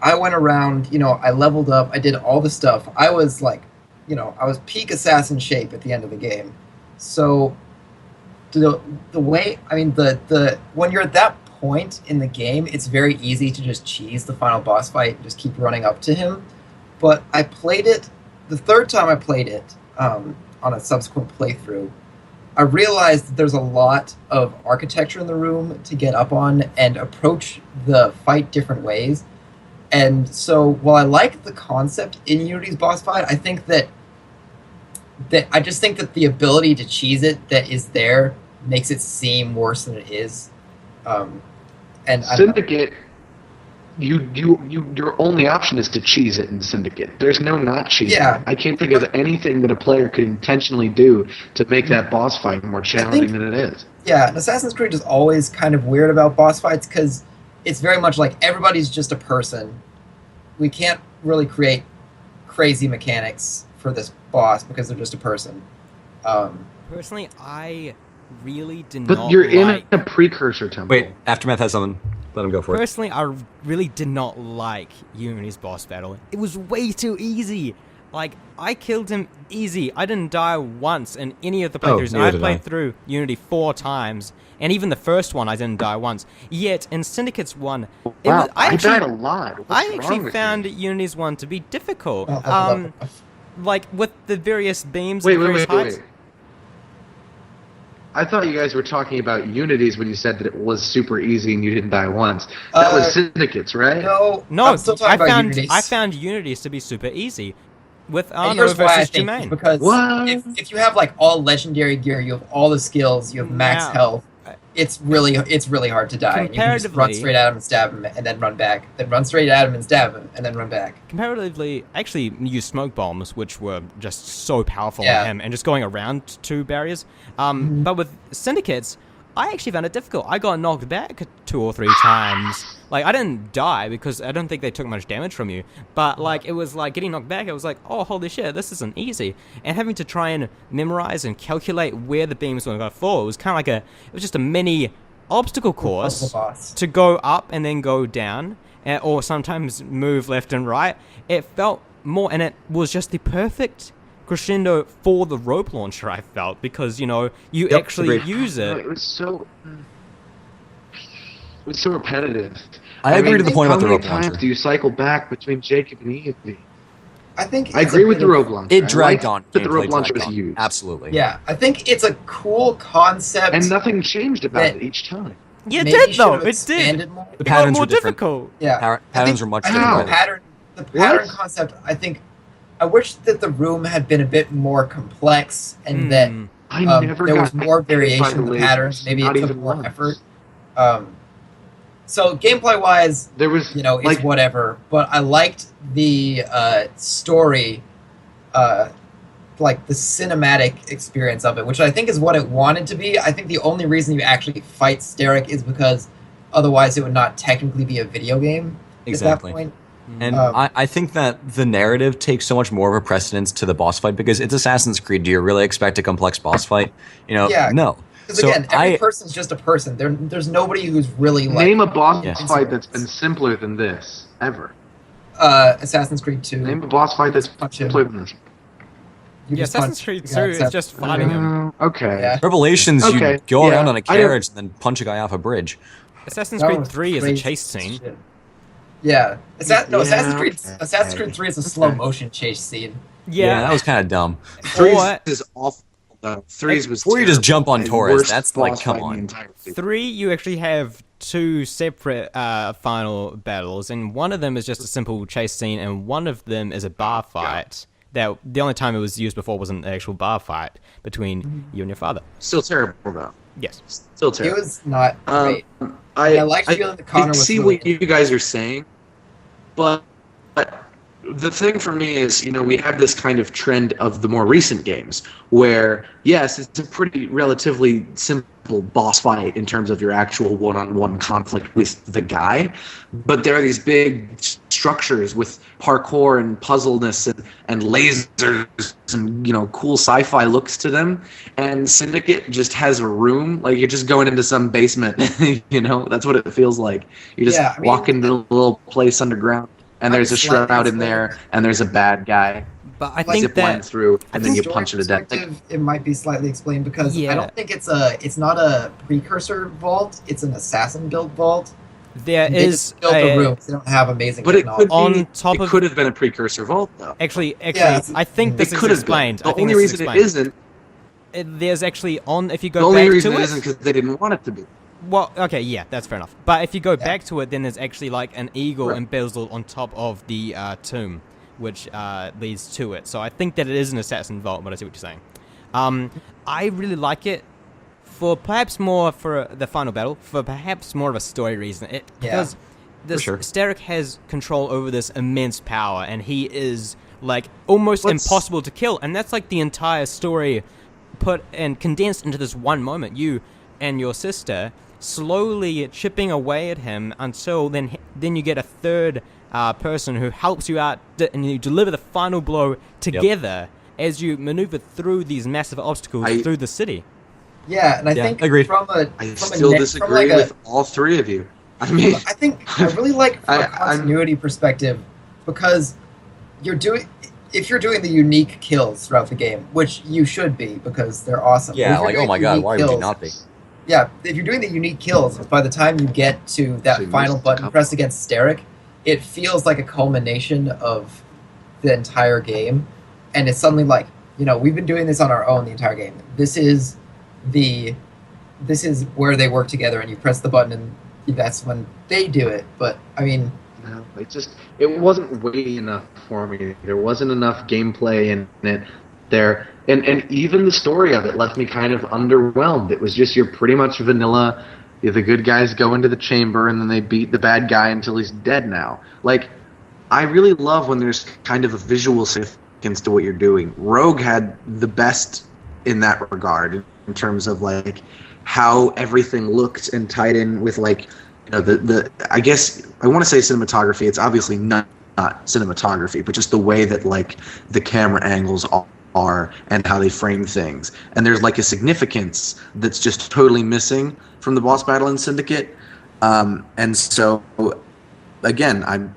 Speaker 2: I went around, I leveled up, I did all the stuff. I was I was peak assassin shape at the end of the game. So the way, the when you're at that point in the game, it's very easy to just cheese the final boss fight and just keep running up to him. But I played it, the third time I played it, on a subsequent playthrough, I realized that there's a lot of architecture in the room to get up on and approach the fight different ways. And so while I like the concept in Unity's boss fight, I think that I just think that the ability to cheese it that is there makes it seem worse than it is. And
Speaker 5: Syndicate, your only option is to cheese it in Syndicate. There's no not cheesing.
Speaker 2: Yeah.
Speaker 5: I can't think of anything that a player could intentionally do to make that boss fight more challenging than it is.
Speaker 2: Yeah, and Assassin's Creed is always kind of weird about boss fights because it's very much like everybody's just a person. We can't really create crazy mechanics for this boss because they're just a person.
Speaker 1: Personally, I really did
Speaker 5: But
Speaker 1: not
Speaker 5: you're
Speaker 1: like...
Speaker 5: in a precursor temple.
Speaker 4: Wait, Aftermath has something. Let him go for it.
Speaker 1: Personally, I really did not like Unity's boss battle. It was way too easy. Like, I killed him easy. I didn't die once in any of the playthroughs.
Speaker 4: neither
Speaker 1: I
Speaker 4: did
Speaker 1: played
Speaker 4: I.
Speaker 1: through Unity 4 times, and even the first one I didn't die once. Yet, in Syndicate's one,
Speaker 5: Wow, I
Speaker 1: actually,
Speaker 5: died a lot. What's
Speaker 1: I
Speaker 5: wrong
Speaker 1: actually
Speaker 5: with
Speaker 1: found
Speaker 5: you?
Speaker 1: Unity's one to be difficult.
Speaker 2: Oh,
Speaker 1: Like, with the various beams
Speaker 5: Wait,
Speaker 1: and various heights.
Speaker 5: wait. I thought you guys were talking about Unities when you said that it was super easy and you didn't die once. That was Syndicates, right?
Speaker 2: No,
Speaker 1: No,
Speaker 2: I'm still talking about Unities.
Speaker 1: I found Unities to be super easy. With
Speaker 2: And
Speaker 1: Arno
Speaker 2: here's why I
Speaker 1: versus
Speaker 2: think
Speaker 1: Jermaine.
Speaker 2: because
Speaker 5: What?
Speaker 2: if you have like all legendary gear, you have all the skills, you have max
Speaker 1: Now,
Speaker 2: health. It's really hard to die. And you can just run
Speaker 1: Comparatively-
Speaker 2: straight at him and stab him, and then run back. Then run straight at him and stab him, and then run back.
Speaker 1: Comparatively, I actually used smoke bombs, which were just so powerful
Speaker 2: Yeah.
Speaker 1: on him, and just going around two barriers. But with Syndicates, I actually found it difficult. I got knocked back 2 or 3 times. Like, I didn't die because I don't think they took much damage from you. But, like, it was like getting knocked back. I was like, oh, holy shit, this isn't easy. And having to try and memorize and calculate where the beams were going to fall, it was kind of like it was just a mini obstacle course
Speaker 2: Puzzle boss.
Speaker 1: to go up and then go down, or sometimes move left and right. It felt more, and it was just the perfect crescendo for the rope launcher, I felt, because, you know, you
Speaker 4: Yep,
Speaker 1: actually
Speaker 4: agreed.
Speaker 1: use
Speaker 5: No,
Speaker 1: it.
Speaker 5: it was so repetitive.
Speaker 4: I agree to the point about the rope
Speaker 5: How many
Speaker 4: launcher.
Speaker 5: times do you cycle back between Jacob and Evie?
Speaker 2: I think
Speaker 5: I
Speaker 2: it's
Speaker 5: agree
Speaker 2: a
Speaker 5: with
Speaker 2: bit
Speaker 5: the
Speaker 2: of-
Speaker 5: rope launcher.
Speaker 4: It
Speaker 5: I
Speaker 4: dragged
Speaker 5: like
Speaker 4: on.
Speaker 5: that the
Speaker 4: Gameplay
Speaker 5: rope launcher
Speaker 4: dragged
Speaker 5: was
Speaker 4: on.
Speaker 5: used.
Speaker 4: Absolutely.
Speaker 2: Yeah, I think it's a cool concept.
Speaker 5: And nothing changed about
Speaker 2: That-
Speaker 5: it each time.
Speaker 1: Yeah, it
Speaker 2: maybe
Speaker 1: did, though.
Speaker 2: should've
Speaker 1: It did.
Speaker 2: expanded more.
Speaker 4: The
Speaker 1: It got
Speaker 4: patterns
Speaker 1: more
Speaker 4: were different.
Speaker 1: difficult.
Speaker 2: Yeah,
Speaker 4: Patterns were much
Speaker 2: I think
Speaker 4: different.
Speaker 2: the pattern
Speaker 5: What?
Speaker 2: concept. I think I wish that the room had been a bit more complex and that
Speaker 5: I never
Speaker 2: there
Speaker 5: got
Speaker 2: was more
Speaker 5: hit by
Speaker 2: variation in
Speaker 5: the
Speaker 2: the
Speaker 5: lasers,
Speaker 2: patterns. Maybe
Speaker 5: not
Speaker 2: it took
Speaker 5: even
Speaker 2: more
Speaker 5: once.
Speaker 2: effort. So gameplay wise,
Speaker 5: There was,
Speaker 2: you know, it's
Speaker 5: like,
Speaker 2: whatever. But I liked the story, like the cinematic experience of it, which I think is what it wanted to be. I think the only reason you actually fight Steric is because otherwise it would not technically be a video game
Speaker 4: Exactly.
Speaker 2: at that point.
Speaker 4: And I think that the narrative takes so much more of a precedence to the boss fight because it's Assassin's Creed. Do you really expect a complex boss fight? You know,
Speaker 2: Yeah.
Speaker 4: no.
Speaker 2: Because again, every person's just a person. There's nobody who's really like
Speaker 5: name a boss
Speaker 4: Yeah.
Speaker 5: fight that's been simpler than this, ever.
Speaker 2: Assassin's Creed 2.
Speaker 5: Name a boss fight that's
Speaker 2: Punch him.
Speaker 5: simpler than this.
Speaker 2: You
Speaker 1: Yeah,
Speaker 2: just
Speaker 1: Assassin's
Speaker 2: punch
Speaker 1: Creed
Speaker 2: the
Speaker 1: 2
Speaker 2: guy,
Speaker 1: is
Speaker 2: except-
Speaker 1: just fighting him.
Speaker 5: Okay.
Speaker 2: Yeah.
Speaker 4: Revelations, you
Speaker 5: Okay,
Speaker 4: go
Speaker 5: yeah,
Speaker 4: around on a
Speaker 5: I don't-
Speaker 4: carriage and then punch a guy off a bridge.
Speaker 1: Assassin's
Speaker 2: That
Speaker 1: Creed
Speaker 2: was
Speaker 1: 3 is a
Speaker 2: crazy
Speaker 1: chase scene.
Speaker 2: shit. Yeah. Assassin's Creed.
Speaker 5: okay.
Speaker 2: Assassin's Creed 3 is a slow motion chase scene.
Speaker 4: Yeah, that was kind of dumb.
Speaker 5: Threes
Speaker 1: Or-
Speaker 5: is awful. though. Threes was
Speaker 4: Or you just
Speaker 5: terrible.
Speaker 4: jump on
Speaker 5: And
Speaker 4: Taurus,
Speaker 5: worst
Speaker 4: that's like,
Speaker 5: boss
Speaker 4: come
Speaker 5: fight in the
Speaker 4: on.
Speaker 5: entire series.
Speaker 1: 3, you actually have 2 separate final battles, and one of them is just a simple chase scene, and one of them is a bar fight. That the only time it was used before was an actual bar fight between you and your father.
Speaker 5: Still terrible though.
Speaker 1: Yes.
Speaker 5: Still
Speaker 2: It
Speaker 5: terrible.
Speaker 2: was not great.
Speaker 5: I
Speaker 2: liked feeling that Connor was
Speaker 5: see
Speaker 2: really-
Speaker 5: what you guys are saying, but the thing for me is, you know, we have this kind of trend of the more recent games where, yes, it's a pretty relatively simple boss fight in terms of your actual one-on-one conflict with the guy, but there are these big structures with parkour and puzzleness and lasers and, you know, cool sci-fi looks to them, and Syndicate just has a room, like you're just going into some basement, you know, that's what it feels like. You just
Speaker 2: Yeah, I mean,
Speaker 5: walk into a little place underground, and there's a shroud in there, and there's a bad guy.
Speaker 1: But I
Speaker 2: Like,
Speaker 1: think
Speaker 5: Zip line
Speaker 1: that
Speaker 5: through, and then you
Speaker 2: Story
Speaker 5: punch it to death. Like,
Speaker 2: perspective, it might be slightly explained because
Speaker 1: Yeah.
Speaker 2: I don't think it's not a precursor vault. It's an assassin built vault.
Speaker 1: There
Speaker 2: They
Speaker 1: is
Speaker 2: just built the rooms. They don't have amazing
Speaker 5: But it
Speaker 2: technology.
Speaker 5: could
Speaker 1: On
Speaker 5: be,
Speaker 1: top
Speaker 5: it
Speaker 1: of-
Speaker 5: could have been a precursor vault, though.
Speaker 1: Actually,
Speaker 2: Yeah,
Speaker 1: I think this
Speaker 5: It
Speaker 1: is
Speaker 5: could have
Speaker 1: explained.
Speaker 5: been.
Speaker 1: I
Speaker 5: The
Speaker 1: think
Speaker 5: only
Speaker 1: this is
Speaker 5: reason it
Speaker 1: explained.
Speaker 5: isn't.
Speaker 1: There's actually on if you
Speaker 5: The
Speaker 1: go
Speaker 5: only
Speaker 1: back
Speaker 5: reason
Speaker 1: to
Speaker 5: it
Speaker 1: it.
Speaker 5: isn't because they didn't want it to be.
Speaker 1: Well, okay, yeah, that's fair enough. But if you go back to it, then there's actually like an eagle embezzled on top of the tomb, which leads to it. So I think that it is an assassin vault, but I see what you're saying. I really like it for perhaps more for the final battle, for perhaps more of a story reason. Because this
Speaker 4: sure.
Speaker 1: Starrick has control over this immense power, and he is like almost impossible to kill, and that's like the entire story put and condensed into this one moment. You and your sister slowly chipping away at him until then you get a third person who helps you out, and you deliver the final blow together as you maneuver through these massive obstacles through the city.
Speaker 2: Yeah, and I think
Speaker 4: agreed.
Speaker 5: I still disagree with all three of you. I mean,
Speaker 2: I think I really like from a continuity perspective, because if you're doing the unique kills throughout the game, which you should be because they're awesome.
Speaker 4: Yeah, like, oh my god, why would you not be?
Speaker 2: Yeah, if you're doing the unique kills, by the time you get to that final button press against Starrick, it feels like a culmination of the entire game, and it's suddenly like, we've been doing this on our own the entire game. This is where they work together, and you press the button, and that's when they do it. But I mean,
Speaker 5: no, it wasn't weighty enough for me. There wasn't enough gameplay in it there, and even the story of it left me kind of underwhelmed. It was just you're pretty much vanilla. The good guys go into the chamber and then they beat the bad guy until he's dead now. Like, I really love when there's kind of a visual significance to what you're doing. Rogue had the best in that regard in terms of like how everything looked and tied in with like the I guess I want to say cinematography. It's obviously not cinematography, but just the way that like the camera angles are and how they frame things. And there's like a significance that's just totally missing from the boss battle in Syndicate. And so again, I'm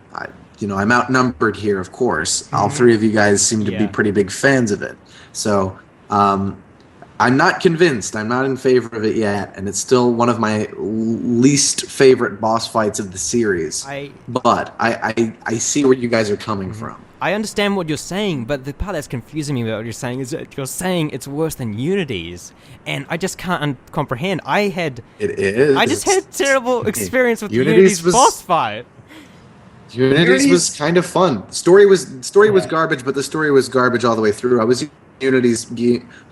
Speaker 5: outnumbered here, of course. All three of you guys seem to be pretty big fans of it. So I'm not convinced. I'm not in favor of it yet, and it's still one of my least favorite boss fights of the series. But I see where you guys are coming from.
Speaker 1: I understand what you're saying, but the part that's confusing me about what you're saying is that you're saying it's worse than Unity's, and I just can't comprehend.
Speaker 5: It is.
Speaker 1: I just had a terrible experience with Unity's boss fight.
Speaker 5: Unity's was kind of fun. The story was garbage, but the story was garbage all the way through. I was Unity's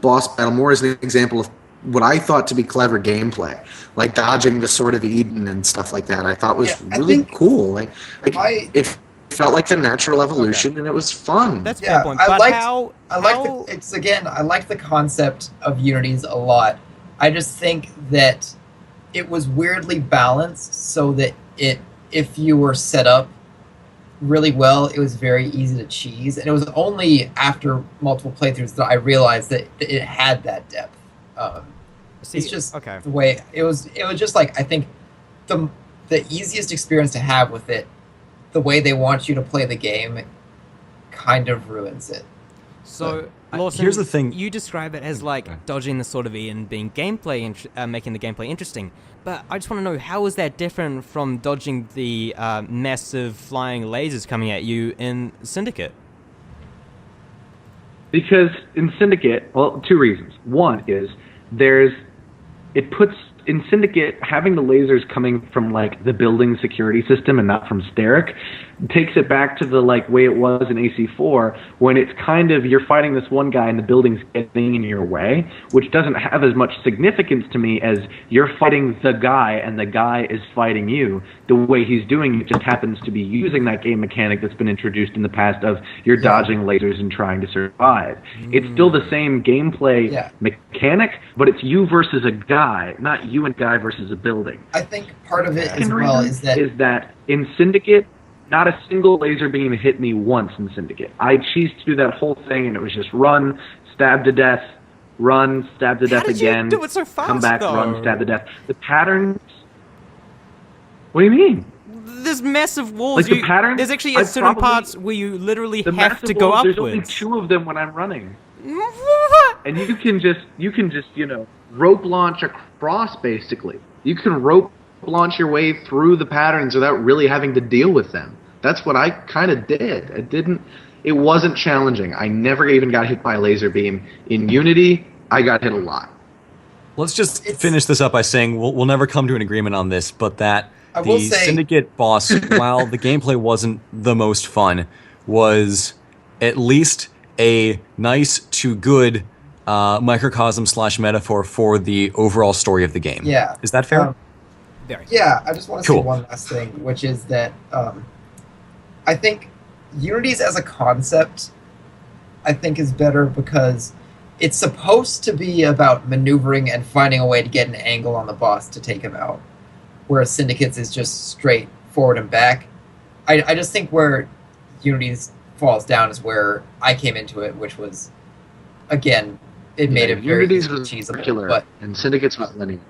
Speaker 5: boss battle more as an example of what I thought to be clever gameplay, like dodging the Sword of Eden and stuff like that. I thought was really cool. It felt like the natural evolution, and it was fun.
Speaker 1: That's a fair point.
Speaker 2: I
Speaker 1: But
Speaker 2: like the concept of Unity's a lot. I just think that it was weirdly balanced so that if you were set up really well, it was very easy to cheese, and it was only after multiple playthroughs that I realized that it had that depth. It's just the way it was just like, I think the easiest experience to have with it, the way they want you to play the game, kind of ruins it.
Speaker 1: So, Lawson,
Speaker 4: here's the thing.
Speaker 1: You describe it as like dodging the Sword of Eden being gameplay, making the gameplay interesting. But I just want to know, how is that different from dodging the massive flying lasers coming at you in Syndicate?
Speaker 3: Because in Syndicate, well, two reasons. One is in Syndicate, having the lasers coming from like the building security system and not from Starrick takes it back to the like way it was in AC4, when it's kind of you're fighting this one guy and the building's getting in your way, which doesn't have as much significance to me as you're fighting the guy and the guy is fighting you. The way he's doing it just happens to be using that game mechanic that's been introduced in the past of you're dodging lasers and trying to survive. It's still the same gameplay mechanic, but it's you versus a guy, not you and guy versus a building.
Speaker 2: I think part of it as well is
Speaker 3: that in Syndicate, not a single laser beam hit me once in Syndicate. I cheesed through that whole thing, and it was just run, stab to death, run, stab to death again,
Speaker 1: do it so fast,
Speaker 3: come back,
Speaker 1: though?
Speaker 3: run, stab to death. The patterns... What do you mean?
Speaker 1: There's massive walls.
Speaker 3: Like the patterns?
Speaker 1: There's actually certain parts where you literally have to go
Speaker 3: walls,
Speaker 1: upwards.
Speaker 3: There's only two of them when I'm running. And you can just rope launch across, basically. You can rope
Speaker 5: launch your way through the patterns without really having to deal with them. That's what I kind of did. It wasn't challenging. I never even got hit by a laser beam. In Unity, I got hit a lot.
Speaker 4: Let's just finish this up by saying we'll never come to an agreement on this, but that
Speaker 2: will
Speaker 4: the
Speaker 2: say-
Speaker 4: Syndicate boss, while the gameplay wasn't the most fun, was at least a nice to good microcosm / metaphor for the overall story of the game.
Speaker 2: Yeah.
Speaker 4: Is that fair?
Speaker 1: Very.
Speaker 2: Yeah, I just want to
Speaker 4: Cool.
Speaker 2: say one last thing, which is that I think Unities as a concept, I think, is better because it's supposed to be about maneuvering and finding a way to get an angle on the boss to take him out, whereas Syndicates is just straight forward and back. I just think where Unities falls down is where I came into it, which was, again, it made it very
Speaker 5: Unities was
Speaker 2: cheesable,
Speaker 5: circular,
Speaker 2: but
Speaker 5: and Syndicates was linear.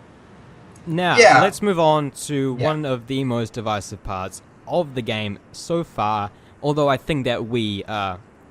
Speaker 1: Now,
Speaker 2: Yeah.
Speaker 1: let's move on to
Speaker 2: Yeah.
Speaker 1: one of the most divisive parts of the game so far, although I think that we,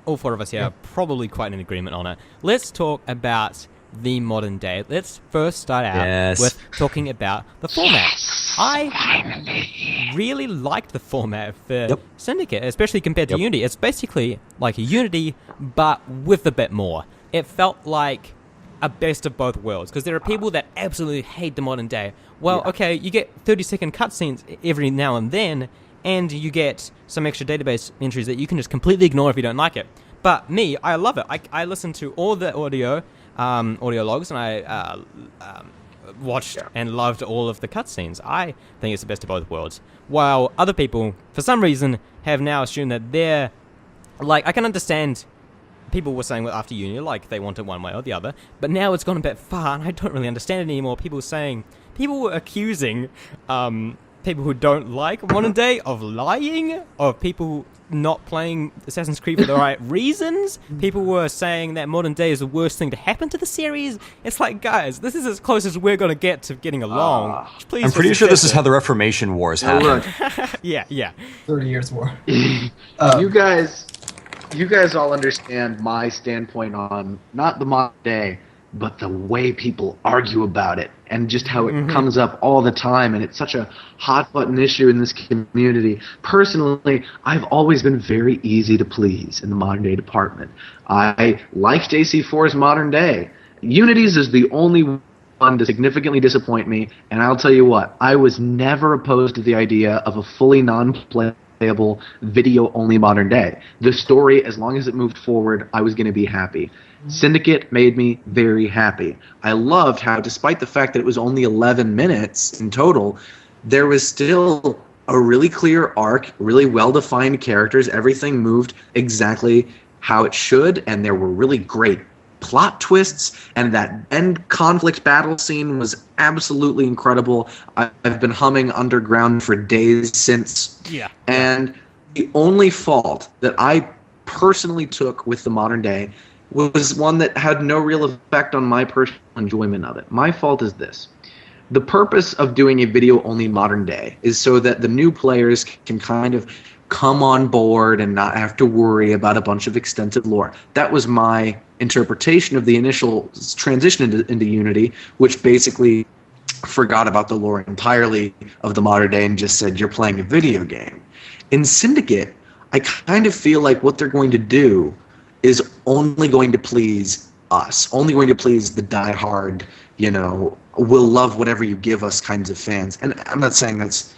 Speaker 1: all four of us here, are probably quite in agreement on it. Let's talk about the modern day. Let's first start out
Speaker 4: Yes.
Speaker 1: with talking about the format. I really liked the format for Syndicate, especially compared to Unity. It's basically like a Unity, but with a bit more. It felt like a best of both worlds, because there are people that absolutely hate the modern day. Well, okay, you get 30-second cutscenes every now and then, and you get some extra database entries that you can just completely ignore if you don't like it. But me, I love it. I listen to all the audio logs, and I watched and loved all of the cutscenes. I think it's the best of both worlds. While other people, for some reason, have now assumed that they're... Like, I can understand... People were saying after Uni, like, they want it one way or the other, but now it's gone a bit far, and I don't really understand it anymore. People were accusing people who don't like modern day of lying, of people not playing Assassin's Creed for the right reasons. People were saying that modern day is the worst thing to happen to the series. It's like, guys, this is as close as we're going to get to getting along. Please,
Speaker 4: I'm pretty sure this is how the Reformation Wars happened.
Speaker 1: Yeah.
Speaker 2: 30 years more.
Speaker 5: You guys all understand my standpoint on not the modern day, but the way people argue about it, and just how it comes up all the time, and it's such a hot button issue in this community. Personally, I've always been very easy to please in the modern day department. I liked AC4's modern day. Unity's is the only one to significantly disappoint me, and I'll tell you what, I was never opposed to the idea of a fully non-playable video-only modern day. The story, as long as it moved forward, I was going to be happy. Syndicate made me very happy. I loved how, despite the fact that it was only 11 minutes in total, there was still a really clear arc, really well-defined characters. Everything moved exactly how it should, and there were really great plot twists, and that end conflict battle scene was absolutely incredible. I've been humming Underground for days since.
Speaker 1: Yeah.
Speaker 5: And the only fault that I personally took with the modern day was one that had no real effect on my personal enjoyment of it. My fault is this. The purpose of doing a video-only modern day is so that the new players can kind of come on board and not have to worry about a bunch of extensive lore. That was my interpretation of the initial transition into Unity, which basically forgot about the lore entirely of the modern day and just said, you're playing a video game. In Syndicate, I kind of feel like what they're going to do is only going to please us, only going to please the diehard, we'll love whatever you give us kinds of fans. And I'm not saying that's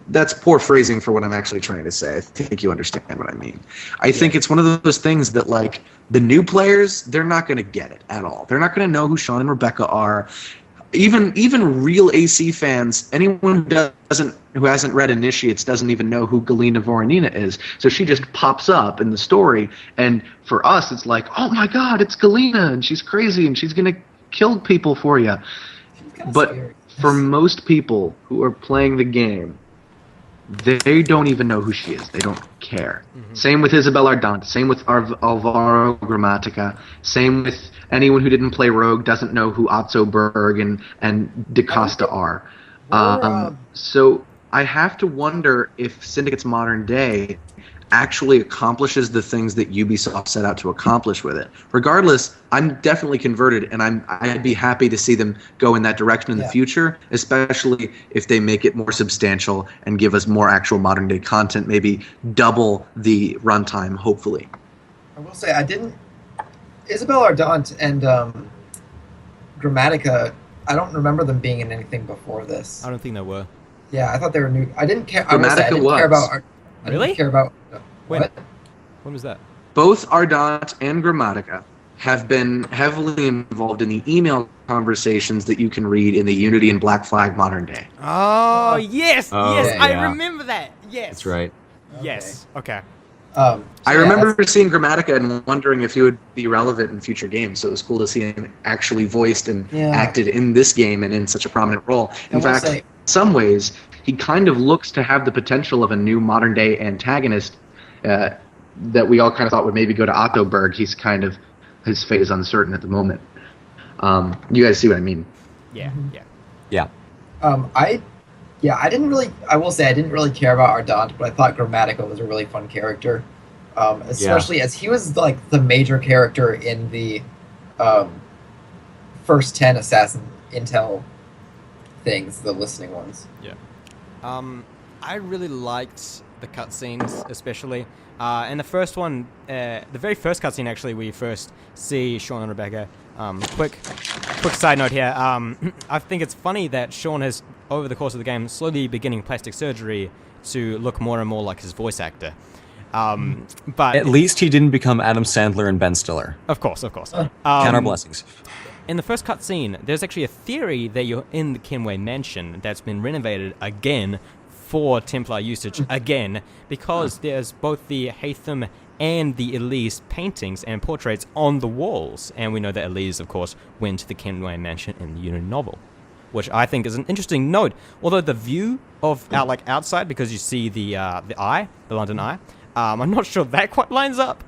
Speaker 5: that's poor phrasing for what I'm actually trying to say. I think you understand what I mean. I think it's one of those things that, like, the new players, they're not going to get it at all. They're not going to know who Sean and Rebecca are. Even real AC fans, anyone who hasn't read Initiates doesn't even know who Galina Voronina is. So she just pops up in the story, and for us, it's like, oh my God, it's Galina, and she's crazy, and she's going to kill people for you. But for most people who are playing the game, they don't even know who she is. They don't care. Same with Isabel Ardant. Same with Alvaro Grammatica. Same with anyone who didn't play Rogue doesn't know who Otso Berg and DaCosta are. So I have to wonder if Syndicate's modern day actually accomplishes the things that Ubisoft set out to accomplish with it. Regardless, I'm definitely converted, and I'd be happy to see them go in that direction in the future, especially if they make it more substantial and give us more actual modern day content, maybe double the runtime, hopefully.
Speaker 2: I will say, Isabelle Ardant and Grammatica, I don't remember them being in anything before this.
Speaker 1: I don't think there were.
Speaker 2: Yeah, I thought they were new. I didn't care.
Speaker 5: Grammatica
Speaker 2: I didn't care about.
Speaker 1: When?
Speaker 2: What?
Speaker 1: When was that?
Speaker 5: Both Ardant and Grammatica have been heavily involved in the email conversations that you can read in the Unity and Black Flag modern day.
Speaker 1: Oh, yes!
Speaker 4: Oh,
Speaker 1: yes, I
Speaker 4: yeah.
Speaker 1: remember that! Yes!
Speaker 4: That's right.
Speaker 1: Yes, okay.
Speaker 5: I remember seeing Grammatica and wondering if he would be relevant in future games, so it was cool to see him actually voiced and acted in this game and in such a prominent role. In fact, in some ways, he kind of looks to have the potential of a new modern-day antagonist that we all kind of thought would maybe go to Octoberg. He's kind of, his fate is uncertain at the moment. You guys see what I mean?
Speaker 1: Yeah,
Speaker 4: Yeah.
Speaker 2: I didn't really. I will say I didn't really care about Ardant, but I thought Grammatica was a really fun character, especially as he was like the major character in the first 10 Assassin Intel things, the listening ones.
Speaker 1: Yeah. I really liked the cutscenes, especially. And the first one, the very first cutscene, actually, we first see Sean and Rebecca. Quick side note here. I think it's funny that Sean has, over the course of the game, slowly beginning plastic surgery to look more and more like his voice actor. But
Speaker 4: At least he didn't become Adam Sandler and Ben Stiller.
Speaker 1: Of course.
Speaker 4: Count our blessings.
Speaker 1: In the first cutscene, there's actually a theory that you're in the Kenway Mansion that's been renovated again for Templar usage again, because there's both the Hatham and the Elise paintings and portraits on the walls, and we know that Elise, of course, went to the Kenway Mansion in the Unity novel, which I think is an interesting note. Although the view of outside, because you see the eye, the London Eye, I'm not sure that quite lines up,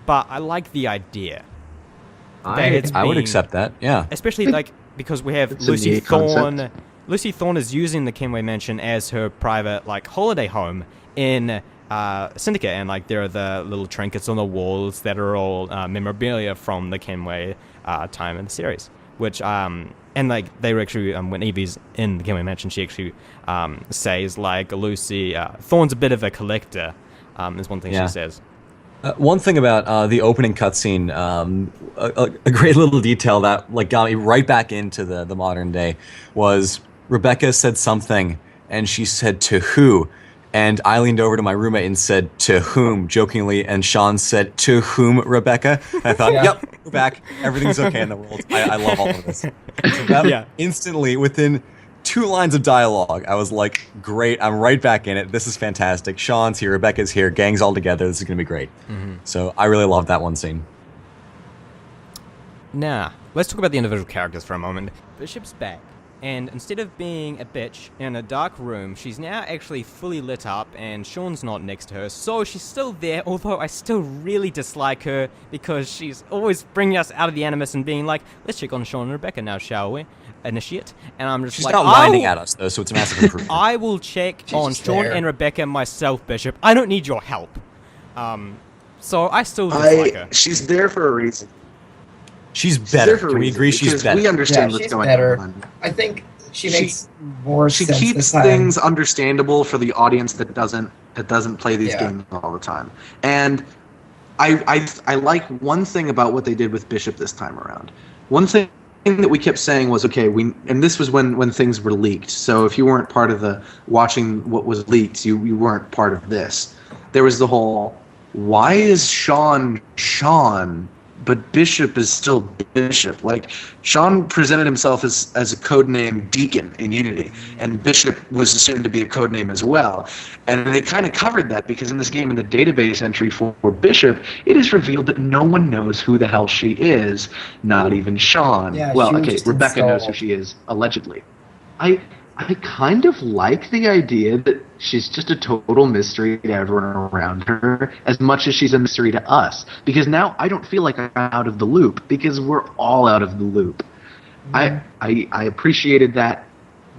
Speaker 1: but I like the idea.
Speaker 4: I would accept that, yeah.
Speaker 1: Especially because we have Lucy Thorne. Lucy Thorne is using the Kenway Mansion as her private holiday home in Syndicate, and there are the little trinkets on the walls that are all memorabilia from the Kenway time in the series. Which they were actually when Evie's in the Kenway Mansion, she actually says Lucy Thorne's a bit of a collector. Is one thing she says.
Speaker 4: One thing about the opening cutscene, a great little detail that got me right back into the modern day was Rebecca said something, and she said, "To who?" And I leaned over to my roommate and said, "To whom?" jokingly, and Sean said, "To whom, Rebecca?" I thought, yep, we're back. Everything's okay in the world. I love all of this. So instantly, within 2 lines of dialogue, I was like, great, I'm right back in it. This is fantastic. Sean's here, Rebecca's here, gang's all together. This is going to be great. Mm-hmm. So I really loved that one scene.
Speaker 1: Now, let's talk about the individual characters for a moment. Bishop's back, and instead of being a bitch in a dark room, she's now actually fully lit up, and Sean's not next to her, so she's still there, although I still really dislike her, because she's always bringing us out of the Animus and being like, let's check on Sean and Rebecca now, shall we? Initiate. And I'm just
Speaker 4: she's not landing at us, though, so it's a massive improvement.
Speaker 1: I will check on Sean and Rebecca myself, Bishop. I don't need your help. So I still dislike her.
Speaker 5: She's there for a reason.
Speaker 4: She's better. Can we agree she's better?
Speaker 5: We understand what's going on.
Speaker 2: I think she makes more sense.
Speaker 5: She keeps things understandable for the audience that doesn't play these games all the time. And I like one thing about what they did with Bishop this time around. One thing that we kept saying was, okay, and this was when things were leaked. So if you weren't part of the watching what was leaked, you weren't part of this. There was the whole, why is Sean, but Bishop is still Bishop? Sean presented himself as a codename Deacon in Unity, and Bishop was assumed to be a codename as well. And they kind of covered that, because in this game, in the database entry for Bishop, it is revealed that no one knows who the hell she is, not even Sean.
Speaker 2: Yeah,
Speaker 5: well, okay, Rebecca knows who she is, allegedly. I kind of like the idea that she's just a total mystery to everyone around her, as much as she's a mystery to us. Because now I don't feel like I'm out of the loop, because we're all out of the loop. I appreciated that.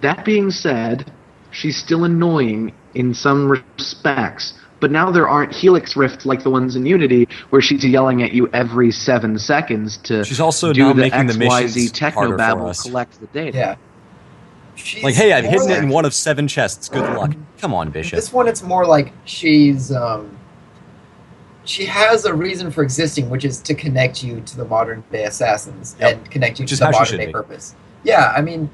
Speaker 5: That being said, she's still annoying in some respects. But now there aren't helix rifts like the ones in Unity, where she's yelling at you every 7 seconds to
Speaker 4: She's also
Speaker 5: do
Speaker 4: now
Speaker 5: the
Speaker 4: making the
Speaker 5: XYZ
Speaker 4: missions harder for
Speaker 5: technobabble,
Speaker 4: us.
Speaker 5: collect the data.
Speaker 2: Yeah. She's
Speaker 4: Like, hey, I've
Speaker 2: more
Speaker 4: hidden it
Speaker 2: like-
Speaker 4: in one of 7 chests. Good luck. Come on, Bishop.
Speaker 2: This one, it's more like she's she has a reason for existing, which is to connect you to the modern day assassins and connect you
Speaker 4: Which
Speaker 2: to
Speaker 4: is
Speaker 2: the
Speaker 4: how she
Speaker 2: modern
Speaker 4: should
Speaker 2: day
Speaker 4: be.
Speaker 2: purpose. Yeah, I mean,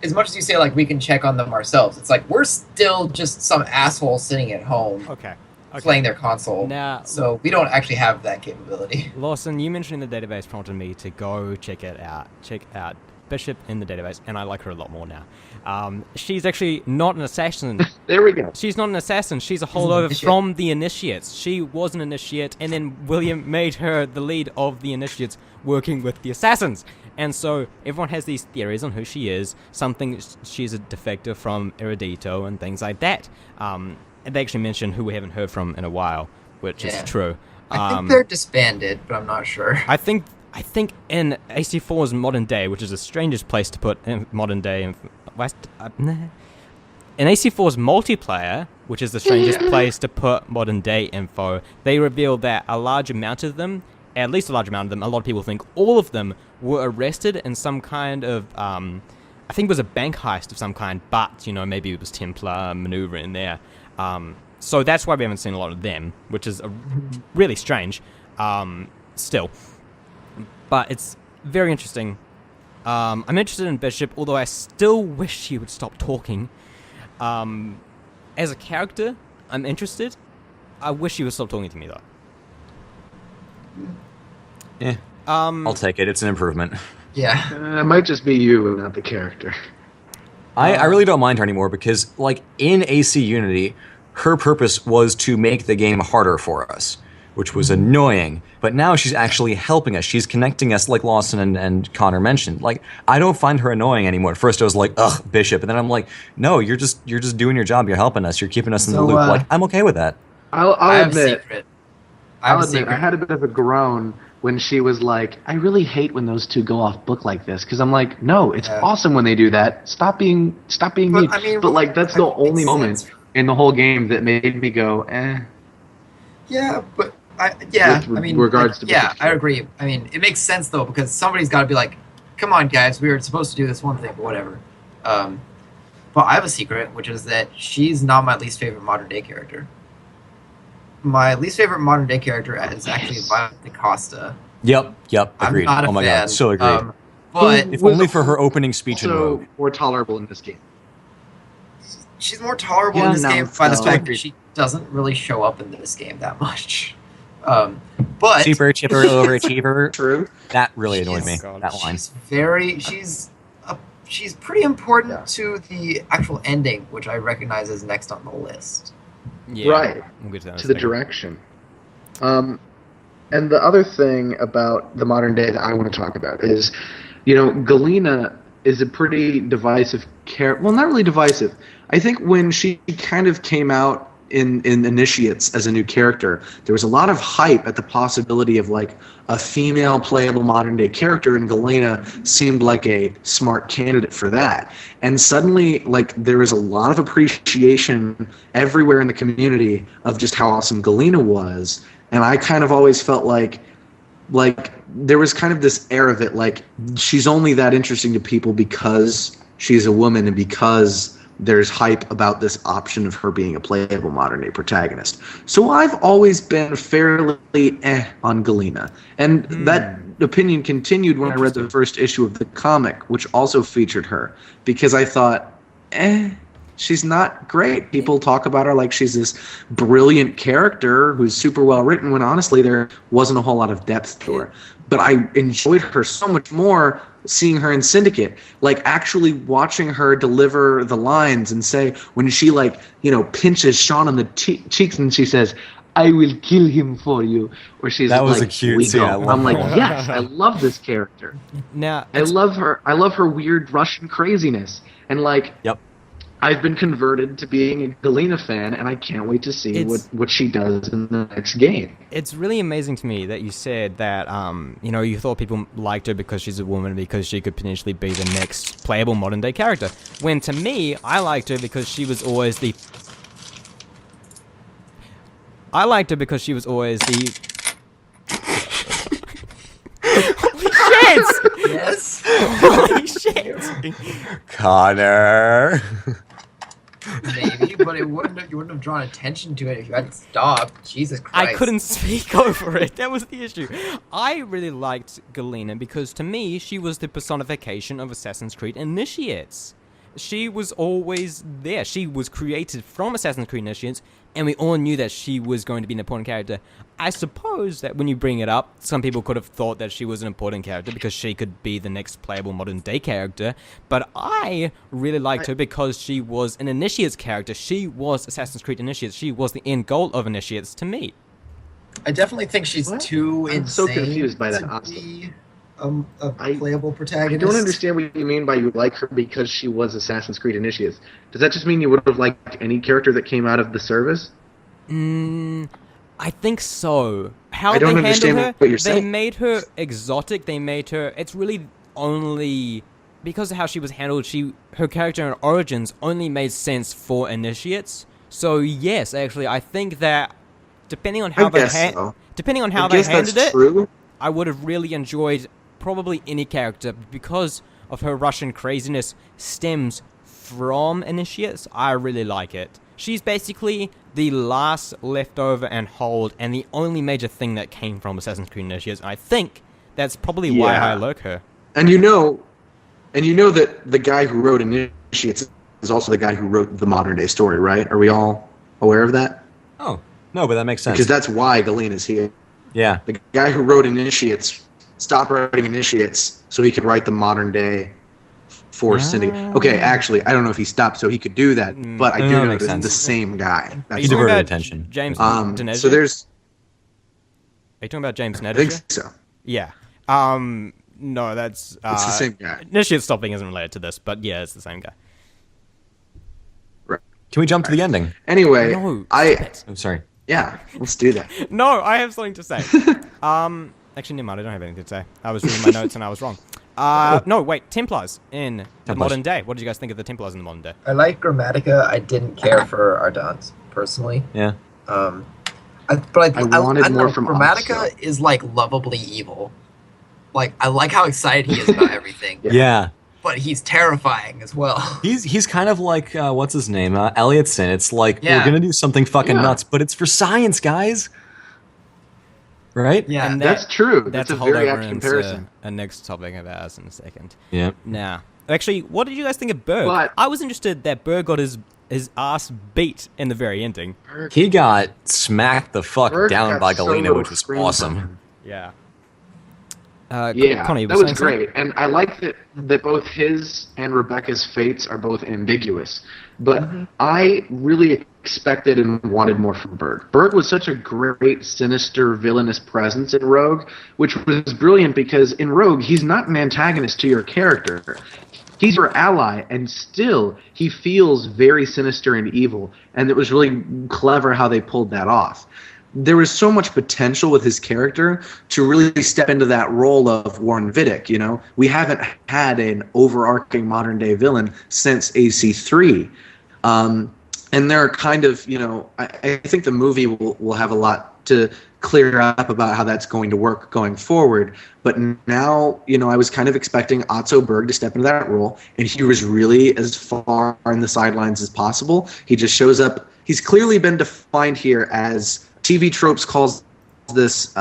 Speaker 2: as much as you say like we can check on them ourselves, it's like we're still just some asshole sitting at home
Speaker 1: Okay.
Speaker 2: playing their console.
Speaker 1: Now,
Speaker 2: So we don't actually have that capability.
Speaker 1: Lawson, you mentioned in the database prompted me to go check it out. Check out Bishop in the database, and I like her a lot more now. She's actually not an assassin.
Speaker 5: There we go.
Speaker 1: She's not an assassin. She's a
Speaker 2: an
Speaker 1: holdover
Speaker 2: initiate.
Speaker 1: from the Initiates. She was an Initiate, and then William made her the lead of the Initiates working with the Assassins. And so everyone has these theories on who she is. She's a defector from Erudito and things like that. And they actually mention who we haven't heard from in a while, which is
Speaker 2: Yeah.
Speaker 1: true.
Speaker 2: I think they're disbanded, but I'm not sure.
Speaker 1: I think in AC4's modern day, which is the strangest place to put in modern day in AC4's multiplayer, which is the strangest place to put modern day info, they reveal that a large amount of them, at least a large amount of them, a lot of people think all of them were arrested in some kind of I think it was a bank heist of some kind, but maybe it was Templar maneuver in there. So that's why we haven't seen a lot of them, which is really strange. Still. But it's very interesting. I'm interested in Bishop, although I still wish she would stop talking. As a character, I'm interested. I wish she would stop talking to me, though.
Speaker 4: I'll take it. It's an improvement.
Speaker 2: Yeah.
Speaker 5: It might just be you and not the character.
Speaker 4: I really don't mind her anymore because, like, in AC Unity, her purpose was to make the game harder for us, which was annoying. But now she's actually helping us. She's connecting us, like Lawson and Connor mentioned. Like, I don't find her annoying anymore. At first, I was like, ugh, Bishop. And then I'm like, no, you're just doing your job. You're helping us. You're keeping us in the
Speaker 2: So,
Speaker 4: loop. Like, I'm okay with that.
Speaker 5: I'll
Speaker 2: I have a
Speaker 5: admit,
Speaker 2: secret.
Speaker 5: I'll admit, I had a bit of a groan when she was like, I really hate when those two go off book like this, because I'm like, no, it's awesome when they do that. Stop being mean.
Speaker 2: I mean,
Speaker 5: but like, that's the
Speaker 2: it
Speaker 5: only
Speaker 2: makes
Speaker 5: moment
Speaker 2: sense.
Speaker 5: in the whole game that made me go, eh.
Speaker 2: Yeah, but
Speaker 5: With regards to
Speaker 2: yeah,
Speaker 5: Bishop's
Speaker 2: I agree. I mean, it makes sense though because somebody's got to be like, "Come on, guys, we were supposed to do this one thing, but whatever." But I have a secret, which is that she's not my least favorite modern day character. My least favorite modern day character is actually Violet DaCosta.
Speaker 4: Yep, agreed.
Speaker 2: I'm not a
Speaker 4: Oh my
Speaker 2: fan.
Speaker 4: god, so agreed.
Speaker 2: But
Speaker 4: If only for her opening speech in
Speaker 5: Also
Speaker 4: Rogue.
Speaker 5: more tolerable in this game.
Speaker 2: she's more tolerable
Speaker 5: Yeah,
Speaker 2: in this
Speaker 5: no,
Speaker 2: game by the
Speaker 5: no.
Speaker 2: fact that she doesn't really show up in this game that much. But
Speaker 4: Super chipper overachiever.
Speaker 5: True.
Speaker 4: That really annoyed me.
Speaker 1: God.
Speaker 4: That line.
Speaker 2: she's pretty important
Speaker 5: Yeah.
Speaker 2: to the actual ending, which I recognize as next on the list.
Speaker 1: Yeah,
Speaker 5: Right.
Speaker 1: we'll get to that in a
Speaker 5: To the
Speaker 1: second.
Speaker 5: direction. And the other thing about the modern day that I want to talk about is, Galena is a pretty divisive character. Well, not really divisive. I think when she kind of came out in Initiates as a new character, there was a lot of hype at the possibility of like a female playable modern day character, and Galena seemed like a smart candidate for that. And suddenly, like, there was a lot of appreciation everywhere in the community of just how awesome Galena was. And I kind of always felt like there was kind of this air of it, like she's only that interesting to people because she's a woman and because there's hype about this option of her being a playable modern day protagonist. So I've always been fairly on Galena. And that opinion continued when I read the first issue of the comic, which also featured her, because I thought, she's not great. People talk about her like she's this brilliant character who's super well written, when honestly there wasn't a whole lot of depth to her. But I enjoyed her so much more seeing her in Syndicate, like actually watching her deliver the lines and say, when she pinches Sean on the cheeks and she says, I will kill him for you. Or she's
Speaker 4: That was
Speaker 5: like,
Speaker 4: a cute
Speaker 5: "We
Speaker 4: scene.
Speaker 5: go."
Speaker 4: I love
Speaker 5: I'm like,
Speaker 4: that.
Speaker 5: yes, I love this character.
Speaker 1: Now,
Speaker 5: I love her weird Russian craziness. And like,
Speaker 4: Yep.
Speaker 5: I've been converted to being a Galena fan, and I can't wait to see what she does in the next game.
Speaker 1: It's really amazing to me that you said that, you thought people liked her because she's a woman, because she could potentially be the next playable modern-day character. When, to me, I liked her because she was always the... Holy shit!
Speaker 2: Yes.
Speaker 1: Holy shit!
Speaker 4: Connor.
Speaker 2: Maybe, but you wouldn't have drawn attention to it if you hadn't stopped. Jesus Christ.
Speaker 1: I couldn't speak over it. That was the issue. I really liked Galena because, to me, she was the personification of Assassin's Creed initiates. She was always there. She was created from Assassin's Creed initiates, and we all knew that she was going to be an important character. I suppose that when you bring it up, some people could have thought that she was an important character because she could be the next playable modern-day character, but I really liked her because she was an Initiates character. She was Assassin's Creed Initiates. She was the end goal of Initiates to me.
Speaker 2: I definitely think she's too insane.
Speaker 5: I'm so confused by that.
Speaker 2: To be a playable protagonist.
Speaker 5: I don't understand what you mean by you like her because she was Assassin's Creed Initiates. Does that just mean you would have liked any character that came out of the service?
Speaker 1: I think so. How
Speaker 5: I don't
Speaker 1: they
Speaker 5: understand
Speaker 1: handled her,
Speaker 5: what you're
Speaker 1: they
Speaker 5: saying.
Speaker 1: made her exotic. They made her. It's really only because of how she was handled. Her character and origins only made sense for Initiates. So yes, actually, I think that depending on how they handled it,
Speaker 5: true.
Speaker 1: I would have really enjoyed probably any character because of her Russian craziness stems from Initiates. I really like it. She's basically the last leftover and hold, and the only major thing that came from Assassin's Creed Initiates. I think that's probably why I like her.
Speaker 5: And you know that the guy who wrote Initiates is also the guy who wrote the modern day story, right? Are we all aware of that?
Speaker 4: Oh, no, but that makes sense.
Speaker 5: Because that's why Galena's here.
Speaker 4: Yeah.
Speaker 5: The guy who wrote Initiates stopped writing Initiates so he could write the modern day for Syndicate. Okay, actually, I don't know if he stopped so he could do that, but I do know it's the same guy.
Speaker 1: Are
Speaker 4: He
Speaker 1: you talking
Speaker 4: diverted
Speaker 1: about
Speaker 4: attention.
Speaker 1: James
Speaker 5: So there's...
Speaker 1: Are you talking about James
Speaker 5: I
Speaker 1: Neddiger?
Speaker 5: think so.
Speaker 1: Yeah. No, that's...
Speaker 5: It's the same guy.
Speaker 1: Initiate stopping isn't related to this, but yeah, it's the same guy.
Speaker 5: Right.
Speaker 4: Can we jump to the ending?
Speaker 5: Anyway,
Speaker 1: No,
Speaker 4: I'm sorry.
Speaker 5: Yeah, let's do that.
Speaker 1: No, I have something to say. Actually, never mind, I don't have anything to say. I was reading my notes and I was wrong. No, wait, Templars in the modern day. What did you guys think of the Templars in the modern day?
Speaker 2: I like Grammatica. I didn't care for Ardans, personally.
Speaker 4: Yeah.
Speaker 2: I wanted
Speaker 5: more from
Speaker 2: Grammatica
Speaker 5: Oxo.
Speaker 2: is like lovably evil. Like, I like how excited he is about everything.
Speaker 4: Yeah.
Speaker 2: But he's terrifying as well.
Speaker 4: He's kind of like, what's his name? Elliotson. It's like,
Speaker 2: Yeah.
Speaker 4: we're going to do something fucking
Speaker 2: Yeah.
Speaker 4: nuts, but it's for science, guys. Right?
Speaker 2: Yeah.
Speaker 1: And
Speaker 5: That's true.
Speaker 1: That's
Speaker 5: That's a
Speaker 1: hold
Speaker 5: very
Speaker 1: over
Speaker 5: apt
Speaker 1: into
Speaker 5: comparison.
Speaker 1: a next topic of ours in a second.
Speaker 4: Yeah.
Speaker 1: Now, actually, what did you guys think of Berg?
Speaker 5: But-
Speaker 1: I was interested that Berg got his ass beat in the very ending.
Speaker 4: He got smacked the fuck
Speaker 5: Berg
Speaker 4: down
Speaker 5: got
Speaker 4: by
Speaker 5: so
Speaker 4: Galena,
Speaker 5: little
Speaker 4: which was
Speaker 5: screen
Speaker 4: awesome.
Speaker 5: time.
Speaker 1: Yeah.
Speaker 5: Yeah,
Speaker 1: Connie,
Speaker 5: that
Speaker 1: saying
Speaker 5: was
Speaker 1: something?
Speaker 5: great, and I like that both his and Rebecca's fates are both ambiguous. But I really expected and wanted more from Berg. Berg was such a great, sinister, villainous presence in Rogue, which was brilliant because in Rogue he's not an antagonist to your character. He's your ally, and still he feels very sinister and evil. And it was really clever how they pulled that off. There was so much potential with his character to really step into that role of Warren Vidic. You know, we haven't had an overarching modern day villain since AC3, and they're kind of, I think the movie will have a lot to clear up about how that's going to work going forward. But now, I was kind of expecting Otto Berg to step into that role, and he was really as far in the sidelines as possible. He just shows up. He's clearly been defined here as TV Tropes calls this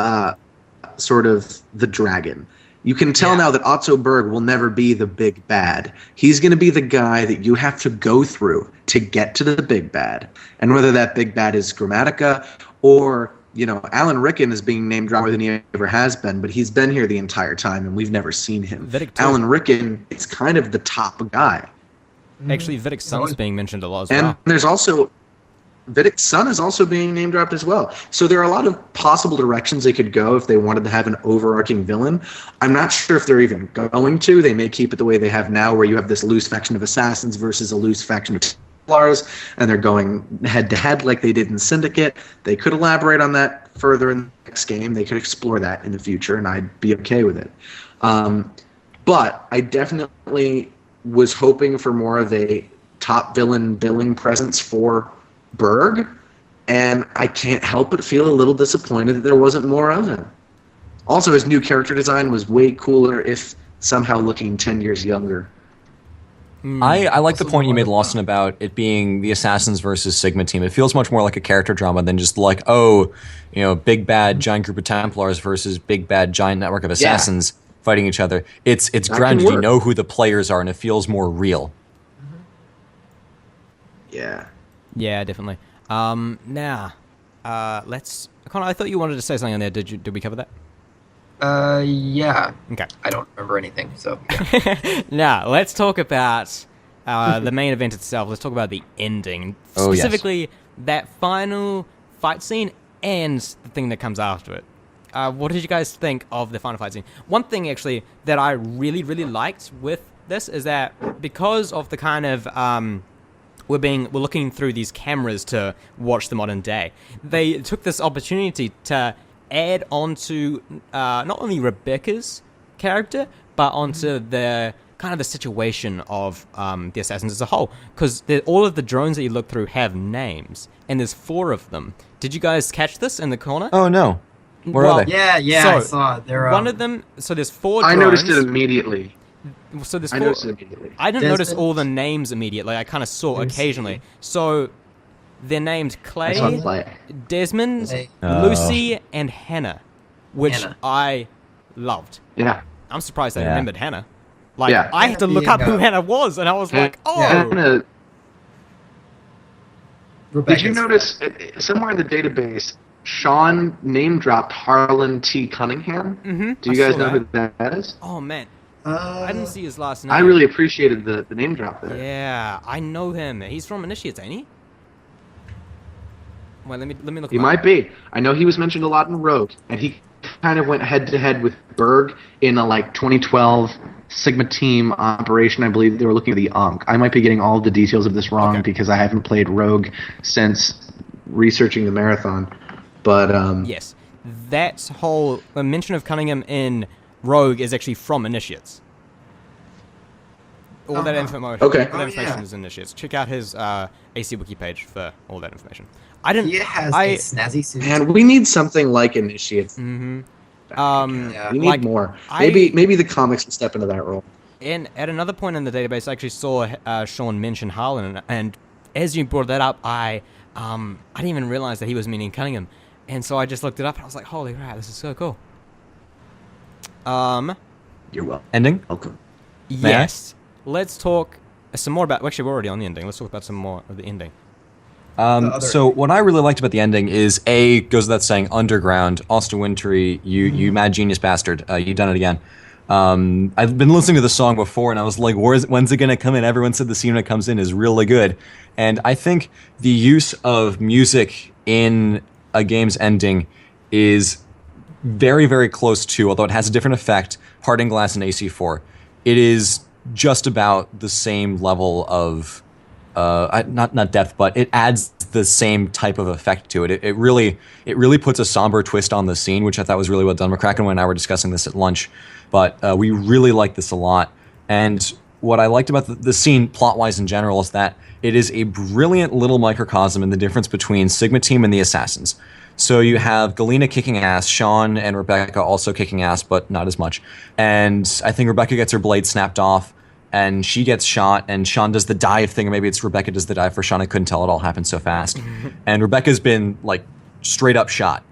Speaker 5: sort of the dragon. You can tell now that Otto Berg will never be the big bad. He's going to be the guy that you have to go through to get to the big bad. And whether that big bad is Grammatica or, Alan Rickon is being named more than he ever has been, but he's been here the entire time and we've never seen him. Alan Rickon is kind of the top guy.
Speaker 1: Actually, Vidic's son's being mentioned a lot as
Speaker 5: And
Speaker 1: well.
Speaker 5: there's also... Vidic's son is also being name dropped as well. So there are a lot of possible directions they could go if they wanted to have an overarching villain. I'm not sure if they're even going to. They may keep it the way they have now, where you have this loose faction of assassins versus a loose faction of Templars, and they're going head to head like they did in Syndicate. They could elaborate on that further in the next game. They could explore that in the future, and I'd be okay with it. But I definitely was hoping for more of a top villain billing presence for Berg, and I can't help but feel a little disappointed that there wasn't more of him. Also, his new character design was way cooler, if somehow looking 10 years younger.
Speaker 4: I like the point you made, Lawson, about it being the Assassins versus Sigma team. It feels much more like a character drama than just like, big bad giant group of Templars versus big bad giant network of assassins fighting each other. It's grounded. You know who the players are, and it feels more real.
Speaker 5: Yeah.
Speaker 1: Yeah, definitely. Now, let's... Connor, I thought you wanted to say something on there. Did we cover that?
Speaker 2: Yeah.
Speaker 1: Okay.
Speaker 2: I don't remember anything, so yeah.
Speaker 1: Now, let's talk about the main event itself. Let's talk about the ending. Specifically, that final fight scene and the thing that comes after it. What did you guys think of the final fight scene? One thing, actually, that I really, really liked with this is that because of the kind of... we're looking through these cameras to watch the modern day. They took this opportunity to add onto not only Rebecca's character, but onto the kind of the situation of the assassins as a whole. Because all of the drones that you look through have names, and there's 4 of them. Did you guys catch this in the corner?
Speaker 4: Oh no, where are they?
Speaker 2: Yeah,
Speaker 1: so,
Speaker 2: I saw it. They're,
Speaker 1: one of them. So there's 4 drones.
Speaker 5: I noticed it immediately.
Speaker 1: So there's 4.
Speaker 5: I noticed it immediately.
Speaker 1: I didn't
Speaker 2: Desmond.
Speaker 1: notice all the names immediately. I kind of saw occasionally. So they're named Clay, Desmond, Lucy, and Hannah, which I loved.
Speaker 5: Yeah.
Speaker 1: I'm surprised I
Speaker 4: Yeah.
Speaker 1: remembered Hannah. Like, I had to look up who Hannah was, and I was like, oh.
Speaker 5: Hannah,
Speaker 2: Rebecca's
Speaker 5: did you notice somewhere in the database, Sean name dropped Harlan T. Cunningham?
Speaker 1: Mm-hmm.
Speaker 5: Do you guys know who that is?
Speaker 1: Oh, man. I didn't see his last name.
Speaker 5: I really appreciated the name drop there.
Speaker 1: Yeah, I know him. He's from Initiates, ain't he? Well, let me look.
Speaker 5: He might be. I know he was mentioned a lot in Rogue, and he kind of went head-to-head with Berg in a 2012 Sigma team operation. I believe they were looking at the Ankh. I might be getting all of the details of this wrong because I haven't played Rogue since researching the marathon. But
Speaker 1: yes, that whole mention of Cunningham in Rogue is actually from Initiates. All that information.
Speaker 5: Okay.
Speaker 1: All that information is in Initiates. Check out his AC Wiki page for all that information. I didn't.
Speaker 2: He has a snazzy suit.
Speaker 5: Man, we need something like Initiates.
Speaker 1: Mm-hmm.
Speaker 5: We need more. Maybe the comics will step into that role.
Speaker 1: And at another point in the database, I actually saw Sean mention Harlan, and as you brought that up, I didn't even realize that he was meaning Cunningham, and so I just looked it up, and I was like, holy crap, this is so cool.
Speaker 5: You're welcome.
Speaker 4: Ending?
Speaker 5: Welcome.
Speaker 1: Yes. Let's talk some more about... Actually, we're already on the ending. Let's talk about some more of the ending.
Speaker 4: So what I really liked about the ending is, goes without saying, Underground, Austin Wintory, you mad genius bastard, you done it again. I've been listening to the song before, and I was like, when's it going to come in? Everyone said the scene when it comes in is really good. And I think the use of music in a game's ending is very, very close to, although it has a different effect, Parting Glass and AC4. It is just about the same level of not depth, but it adds the same type of effect to it. It really puts a somber twist on the scene, which I thought was really well done. McCracken and I were discussing this at lunch, but we really liked this a lot. And what I liked about the scene, plot-wise in general, is that it is a brilliant little microcosm in the difference between Sigma Team and the Assassins. So you have Galena kicking ass, Sean and Rebecca also kicking ass, but not as much. And I think Rebecca gets her blade snapped off, and she gets shot, and Sean does the dive thing, or maybe it's Rebecca does the dive for Sean. I couldn't tell. It all happened so fast. And Rebecca's been, straight up shot.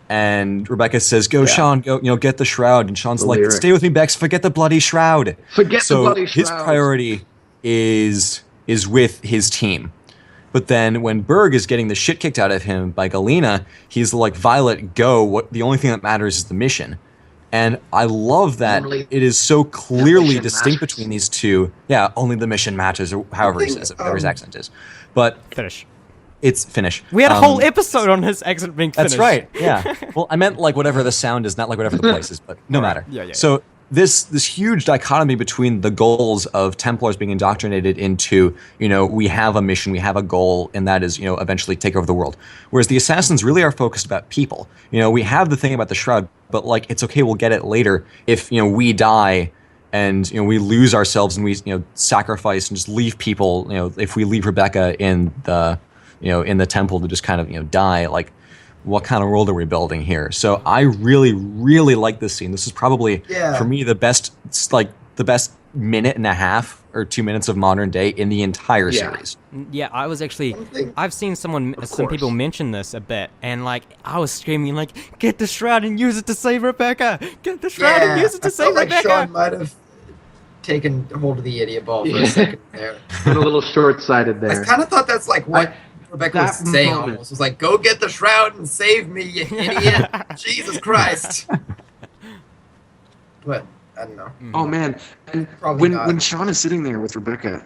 Speaker 4: And Rebecca says, go, Sean, go, get the shroud. And Sean's like, stay with me, Bex, forget the bloody shroud.
Speaker 5: Forget the bloody shroud.
Speaker 4: His priority is with his team. But then when Berg is getting the shit kicked out of him by Galena, he's like, Violet, go. The only thing that matters is the mission. And I love that it is so clearly distinct between these two. Yeah, only the mission matters, or however he says it, whatever his accent is. But
Speaker 1: Finish.
Speaker 4: It's Finnish.
Speaker 1: We had a whole episode on his accent being Finnish.
Speaker 4: That's right, yeah. Well, I meant whatever the sound is, not whatever the place is, but no matter.
Speaker 1: Yeah.
Speaker 4: So this huge dichotomy between the goals of Templars being indoctrinated into, we have a mission, we have a goal, and that is, eventually take over the world. Whereas the Assassins really are focused about people. We have the thing about the Shroud, but like, it's okay, we'll get it later if, we die and, we lose ourselves and we, sacrifice and just leave people, if we leave Rebecca in the, in the temple to just kind of, die, like, what kind of world are we building here? So I really, really like this scene. This is probably, for me, the best minute and a half or 2 minutes of modern day in the entire series.
Speaker 1: Yeah, I was actually, I've seen some people mention this a bit, and like, I was screaming like, get the Shroud and use it to save Rebecca! Get the Shroud and use it to save Rebecca!
Speaker 2: Sean might have taken hold of the idiot ball for a second there.
Speaker 5: Been a little short-sighted there.
Speaker 2: I kind of thought that's like what Rebecca was saying almost. Was like, go get the Shroud and save me, you idiot! Jesus Christ! But I don't know.
Speaker 5: Oh man, and when Sean is sitting there with Rebecca,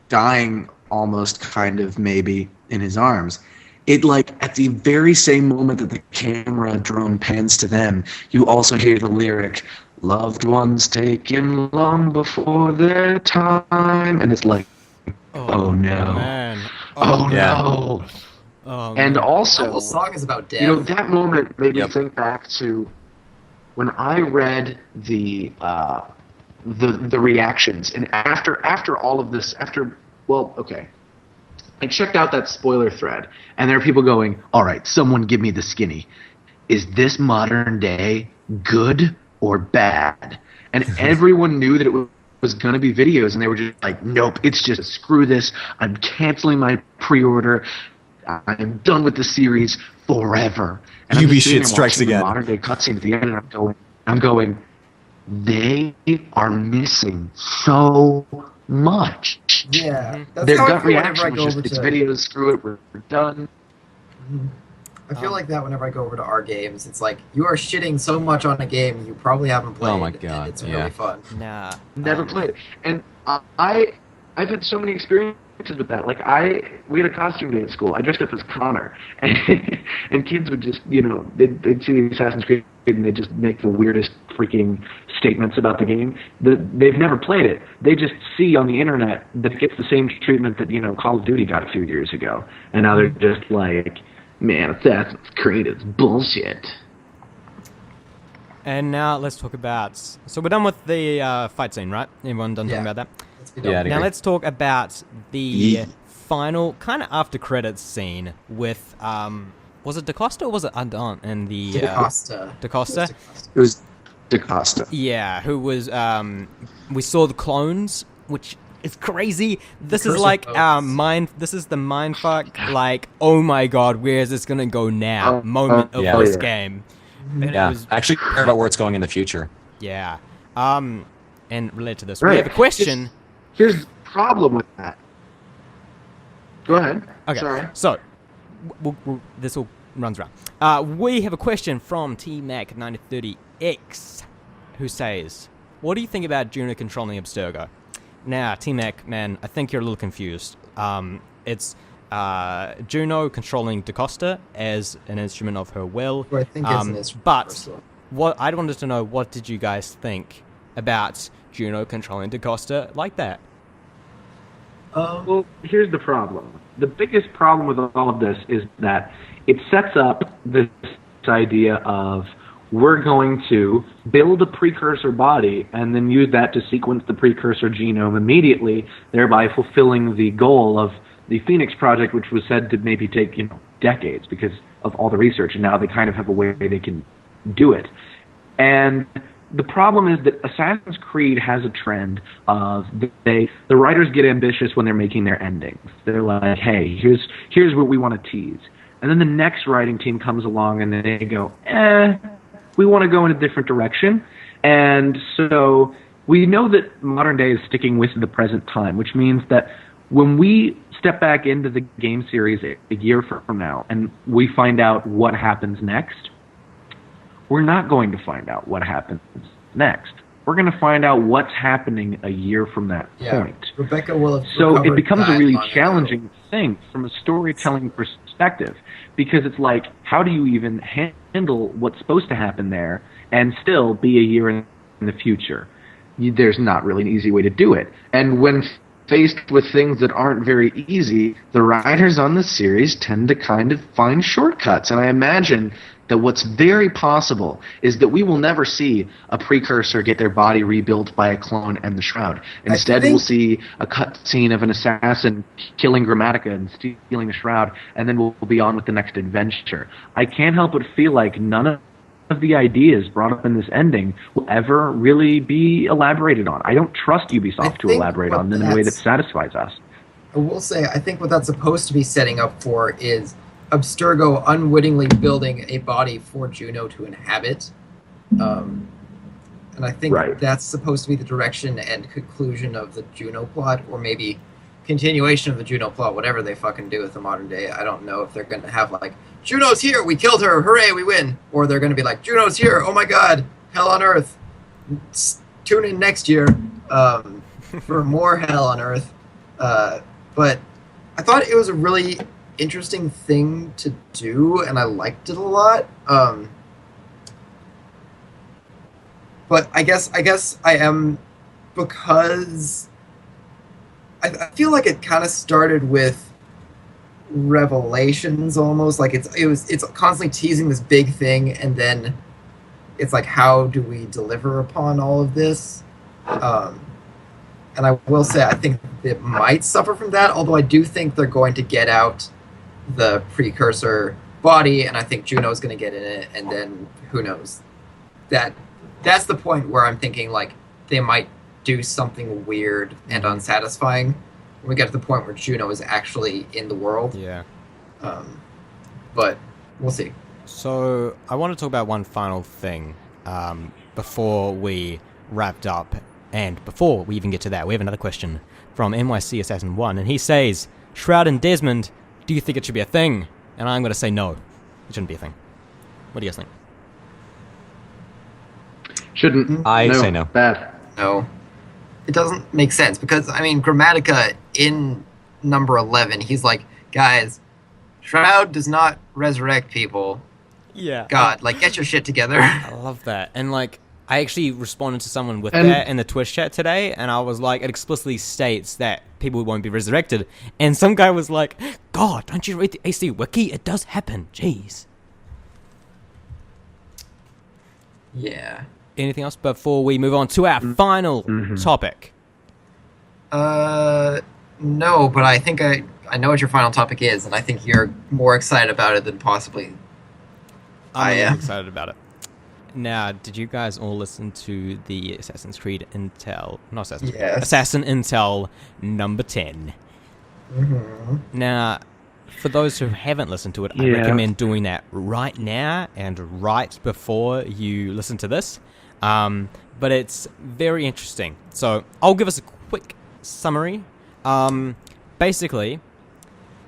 Speaker 5: dying almost, kind of, maybe in his arms, it like at the very same moment that the camera drone pans to them, you also hear the lyric, "Loved ones taken long before their time," and it's like, oh no.
Speaker 1: Man.
Speaker 5: Oh
Speaker 1: no!
Speaker 5: Oh, and also,
Speaker 2: the whole song is about death.
Speaker 5: That moment made me think back to when I read the reactions, and after all of this, I checked out that spoiler thread, and there are people going, "All right, someone give me the skinny. Is this modern day good or bad?" And everyone knew that it was going to be videos, and they were just like, nope, it's just screw this. I'm canceling my pre-order. I'm done with the series forever. And
Speaker 4: UB shit strikes again.
Speaker 5: Modern day cutscene at the end, and I'm going, they are missing so much.
Speaker 2: Yeah,
Speaker 5: their gut reaction was just, it's videos, screw it, we're done.
Speaker 2: Mm-hmm. I feel like that whenever I go over to our games. It's like, you are shitting so much on a game you probably haven't played.
Speaker 4: Oh my god,
Speaker 2: and it's really fun.
Speaker 1: Nah.
Speaker 5: Never played it. And I've had so many experiences with that. Like, we had a costume day at school. I dressed up as Connor. And kids would just, they'd see the Assassin's Creed and they'd just make the weirdest freaking statements about the game. They've never played it. They just see on the internet that it gets the same treatment that, Call of Duty got a few years ago. And now they're just like, man, Assassin's Creed is bullshit.
Speaker 1: And now let's talk about... So we're done with the fight scene, right? Everyone done talking about that? Now let's talk about the final, kind of after credits scene with... was it DaCosta or was it Adon in the...
Speaker 2: DaCosta.
Speaker 1: DaCosta?
Speaker 5: It was DaCosta.
Speaker 1: Yeah, who was... we saw the clones, which... It's crazy. This is like our mind. This is the mindfuck. Like, oh my god, where is this gonna go now? Moment of this game. And
Speaker 4: I actually care about where it's going in the future.
Speaker 1: Yeah. And related to this, we have a question.
Speaker 5: Here's the problem with that. Go ahead.
Speaker 1: Okay.
Speaker 5: Sorry.
Speaker 1: So, this all runs around. We have a question from TMac9030X, who says, "What do you think about Juno controlling Abstergo?" Now, T-Mac, man, I think you're a little confused. It's Juno controlling DaCosta as an instrument of her will.
Speaker 2: I think it's an instrument.
Speaker 1: But what I wanted to know, what did you guys think about Juno controlling DaCosta like that?
Speaker 3: Well, here's the problem. The biggest problem with all of this is that it sets up this idea of we're going to build a precursor body and then use that to sequence the precursor genome immediately, thereby fulfilling the goal of the Phoenix Project, which was said to maybe take decades because of all the research, and now they kind of have a way they can do it. And the problem is that Assassin's Creed has a trend of the writers get ambitious when they're making their endings. They're like, hey, here's what we want to tease. And then the next writing team comes along and they go, we want to go in a different direction. And so we know that modern day is sticking with the present time, which means that when we step back into the game series a year from now and we find out what happens next, we're not going to find out what happens next. We're going to find out what's happening a year from that point.
Speaker 2: Rebecca will have
Speaker 3: so it becomes a really challenging thing from a storytelling perspective, because it's like, how do you even handle what's supposed to happen there and still be a year in
Speaker 5: the future. There's not really an easy way to do it. And when faced with things that aren't very easy, the writers on this series tend to kind of find shortcuts. And I imagine that what's very possible is that we will never see a precursor get their body rebuilt by a clone and the Shroud. Instead, we'll see a cutscene of an assassin killing Grammatica and stealing the Shroud, and then we'll be on with the next adventure. I can't help but feel like none of the ideas brought up in this ending will ever really be elaborated on. I don't trust Ubisoft to elaborate on them in a way that satisfies us.
Speaker 2: I will say, I think what that's supposed to be setting up for is Abstergo unwittingly building a body for Juno to inhabit. And I think that's supposed to be the direction and conclusion of the Juno plot, or maybe continuation of the Juno plot, whatever they fucking do with the modern day. I don't know if they're going to have, like, Juno's here, we killed her, hooray, we win. Or they're going to be like, Juno's here, oh my god, hell on earth. Tune in next year for more hell on earth. But I thought it was a really interesting thing to do, and I liked it a lot. But I guess I am, because I feel like it kind of started with Revelations almost, like it's constantly teasing this big thing, and then it's like, how do we deliver upon all of this? And I will say, I think it might suffer from that, although I do think they're going to get out the precursor body, and I think Juno's going to get in it, and then who knows. That's the point where I'm thinking, like, they might do something weird and unsatisfying when we get to the point where Juno is actually in the world.
Speaker 1: Yeah.
Speaker 2: But we'll see. So
Speaker 1: I want to talk about one final thing before we wrapped up. And before we even get to that, we have another question from NYC Assassin 1. And he says, Shroud and Desmond, do you think it should be a thing? And I'm going to say no. It shouldn't be a thing. What do you guys think?
Speaker 5: Shouldn't.
Speaker 4: I say no.
Speaker 5: Bad.
Speaker 2: No. It doesn't make sense, because, I mean, Grammatica in number 11, he's like, guys, Shroud does not resurrect people.
Speaker 1: Yeah.
Speaker 2: God, like, get your shit together.
Speaker 1: I love that. And, like, I actually responded to someone with that in the Twitch chat today, and I was like, it explicitly states that people won't be resurrected. And some guy was like, God, don't you read the AC Wiki? It does happen. Jeez.
Speaker 2: Yeah.
Speaker 1: Anything else before we move on to our final topic?
Speaker 2: No, but I think I know what your final topic is, and I think you're more excited about it than possibly I am.
Speaker 1: Excited about it. Now, did you guys all listen to the Assassin's Creed Intel? Not Assassin's Creed.
Speaker 2: Yes.
Speaker 1: Assassin Intel number 10.
Speaker 2: Mm-hmm.
Speaker 1: Now, for those who haven't listened to it, I recommend doing that right now and right before you listen to this. But it's very interesting. So I'll give us a quick summary. Basically,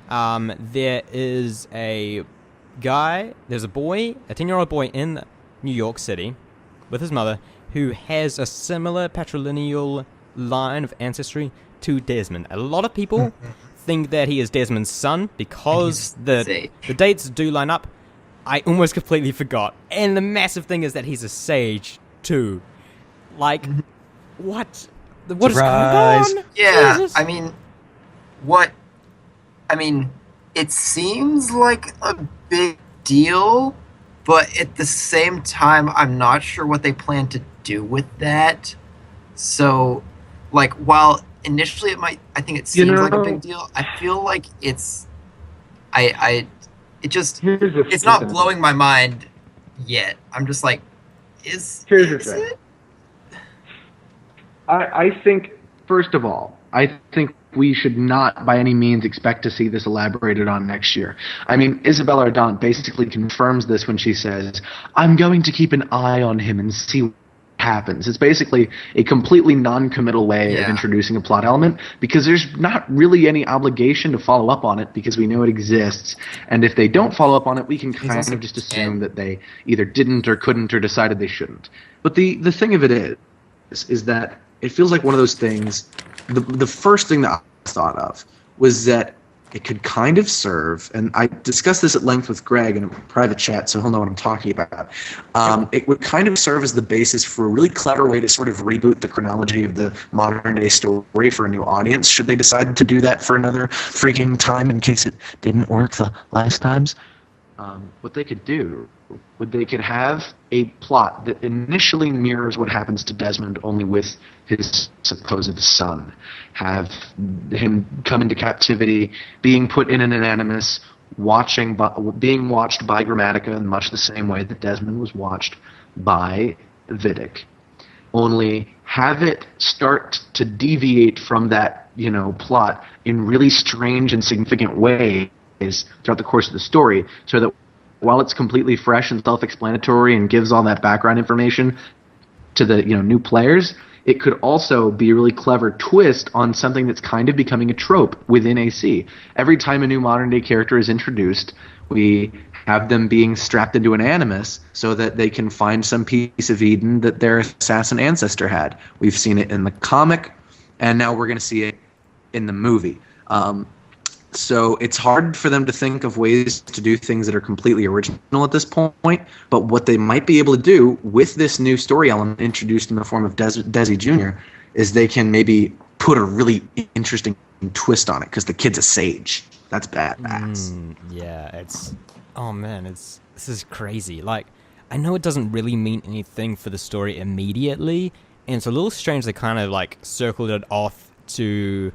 Speaker 1: there is a guy, there's a boy, a 10-year-old boy in New York City with his mother who has a similar patrilineal line of ancestry to Desmond. A lot of people think that he is Desmond's son because the dates do line up. I almost completely forgot. And the massive thing is that he's a sage too. Like, what? What is going on?
Speaker 2: Yeah,
Speaker 1: Jesus.
Speaker 2: I mean, it seems like a big deal, but at the same time, I'm not sure what they plan to do with that. So, like, while initially I think it seems like a big deal, I feel like it's not blowing my mind yet. I'm just like, is it?
Speaker 5: I think, first of all, I think we should not by any means expect to see this elaborated on next year. I mean, Isabelle Ardant basically confirms this when she says, I'm going to keep an eye on him and see what happens. It's basically a completely non-committal way of introducing a plot element, because there's not really any obligation to follow up on it because we know it exists. And if they don't follow up on it, we can kind of just assume that they either didn't or couldn't or decided they shouldn't. But the thing of it is that it feels like one of those things. The first thing that I thought of was that it could kind of serve, and I discussed this at length with Greg in a private chat, so he'll know what I'm talking about. It would kind of serve as the basis for a really clever way to sort of reboot the chronology of the modern day story for a new audience, should they decide to do that for another freaking time in case it didn't work the last times. What they could do would they could have a plot that initially mirrors what happens to Desmond, only with his supposed son. Have him come into captivity, being put in an Animus, being watched by Grammatica in much the same way that Desmond was watched by Vidic. Only have it start to deviate from that, plot in really strange and significant ways throughout the course of the story, so that while it's completely fresh and self-explanatory and gives all that background information to the new players, it could also be a really clever twist on something that's kind of becoming a trope within AC. Every time a new modern-day character is introduced, we have them being strapped into an Animus so that they can find some piece of Eden that their assassin ancestor had. We've seen it in the comic, and now we're going to see it in the movie. So it's hard for them to think of ways to do things that are completely original at this point, but what they might be able to do with this new story element introduced in the form of Desi Jr. is they can maybe put a really interesting twist on it, because the kid's a sage. That's badass.
Speaker 1: This is crazy. Like, I know it doesn't really mean anything for the story immediately, and it's a little strange they kind of, like, circled it off to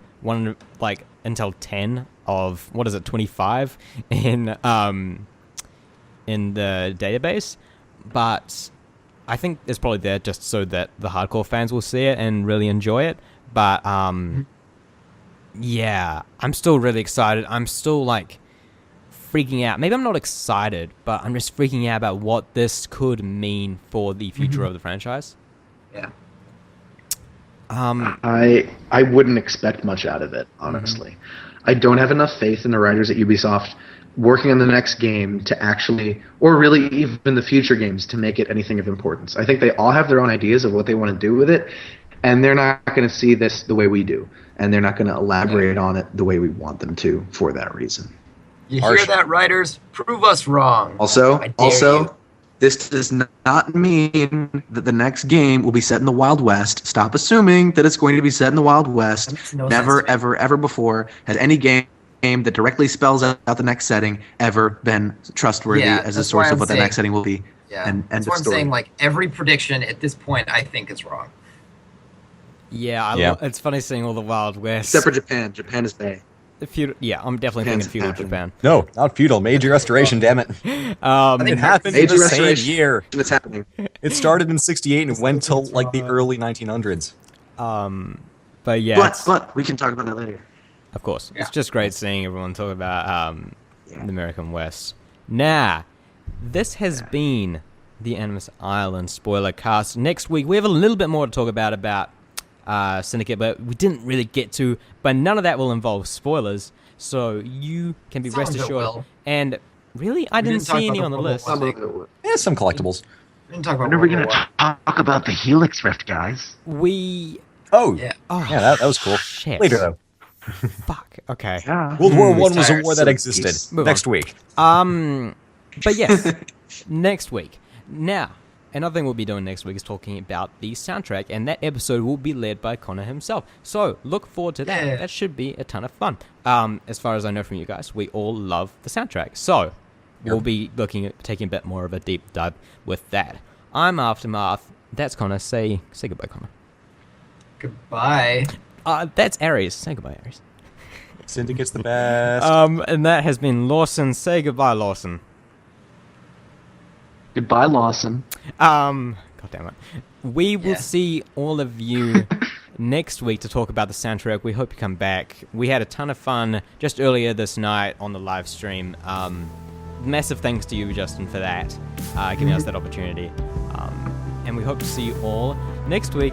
Speaker 1: until 10 of 25 in the database, but I think it's probably there just so that the hardcore fans will see it and really enjoy it. But I'm still really excited. I'm still like freaking out. Maybe I'm not excited, but I'm just freaking out about what this could mean for the future of the franchise.
Speaker 2: Yeah.
Speaker 3: I wouldn't expect much out of it, honestly. I don't have enough faith in the writers at Ubisoft working on the next game to actually, or really even the future games, to make it anything of importance. I think they all have their own ideas of what they want to do with it, and they're not going to see this the way we do, and they're not going to elaborate on it the way we want them to for that reason.
Speaker 2: You hear that, writers? Prove us wrong.
Speaker 5: Also,
Speaker 2: you.
Speaker 5: This does not mean that the next game will be set in the Wild West. Stop assuming that it's going to be set in the Wild West. Never, ever before has any game that directly spells out the next setting ever been trustworthy as a source of what the next setting will be.
Speaker 2: Yeah,
Speaker 5: and
Speaker 2: that's what I'm saying. Like, every prediction at this point, I think is wrong.
Speaker 1: It's funny seeing all the Wild West.
Speaker 5: Except for Japan. Japan is Bay.
Speaker 1: I'm definitely thinking feudal Japan.
Speaker 4: No, not feudal. Meiji Restoration, damn it. It happened in the same year.
Speaker 5: It's happening.
Speaker 4: It started in 68 and went till like the early 1900s.
Speaker 5: But we can talk about that later.
Speaker 1: Of course. It's just great seeing everyone talk about the American West. Now, this has been the Animus Island spoiler cast. Next week, we have a little bit more to talk about Syndicate, but we didn't really get to. But none of that will involve spoilers, so you can be rest assured. And really, I didn't see any on the list.
Speaker 4: Yeah, some collectibles.
Speaker 2: We didn't talk about
Speaker 5: when are we going to talk about the Helix Rift, guys?
Speaker 4: That was cool.
Speaker 1: Shit.
Speaker 4: Later, though.
Speaker 1: Fuck. Okay.
Speaker 5: Yeah.
Speaker 4: World War I was a war that existed. Next week.
Speaker 1: But yes, next week. Now, another thing we'll be doing next week is talking about the soundtrack, and that episode will be led by Connor himself. So look forward to that. Yeah. That should be a ton of fun. As far as I know from you guys, we all love the soundtrack. So we'll be looking at taking a bit more of a deep dive with that. I'm Aftermath. That's Connor. Say goodbye, Connor.
Speaker 2: Goodbye.
Speaker 1: That's Aries. Say goodbye, Aries.
Speaker 4: Syndicate's the best.
Speaker 1: And that has been Lawson. Say goodbye, Lawson.
Speaker 5: Goodbye, Lawson.
Speaker 1: God damn it. We will see all of you next week to talk about the soundtrack. We hope you come back. We had a ton of fun just earlier this night on the live stream. Massive thanks to you, Justin, for that, giving us that opportunity. And we hope to see you all next week.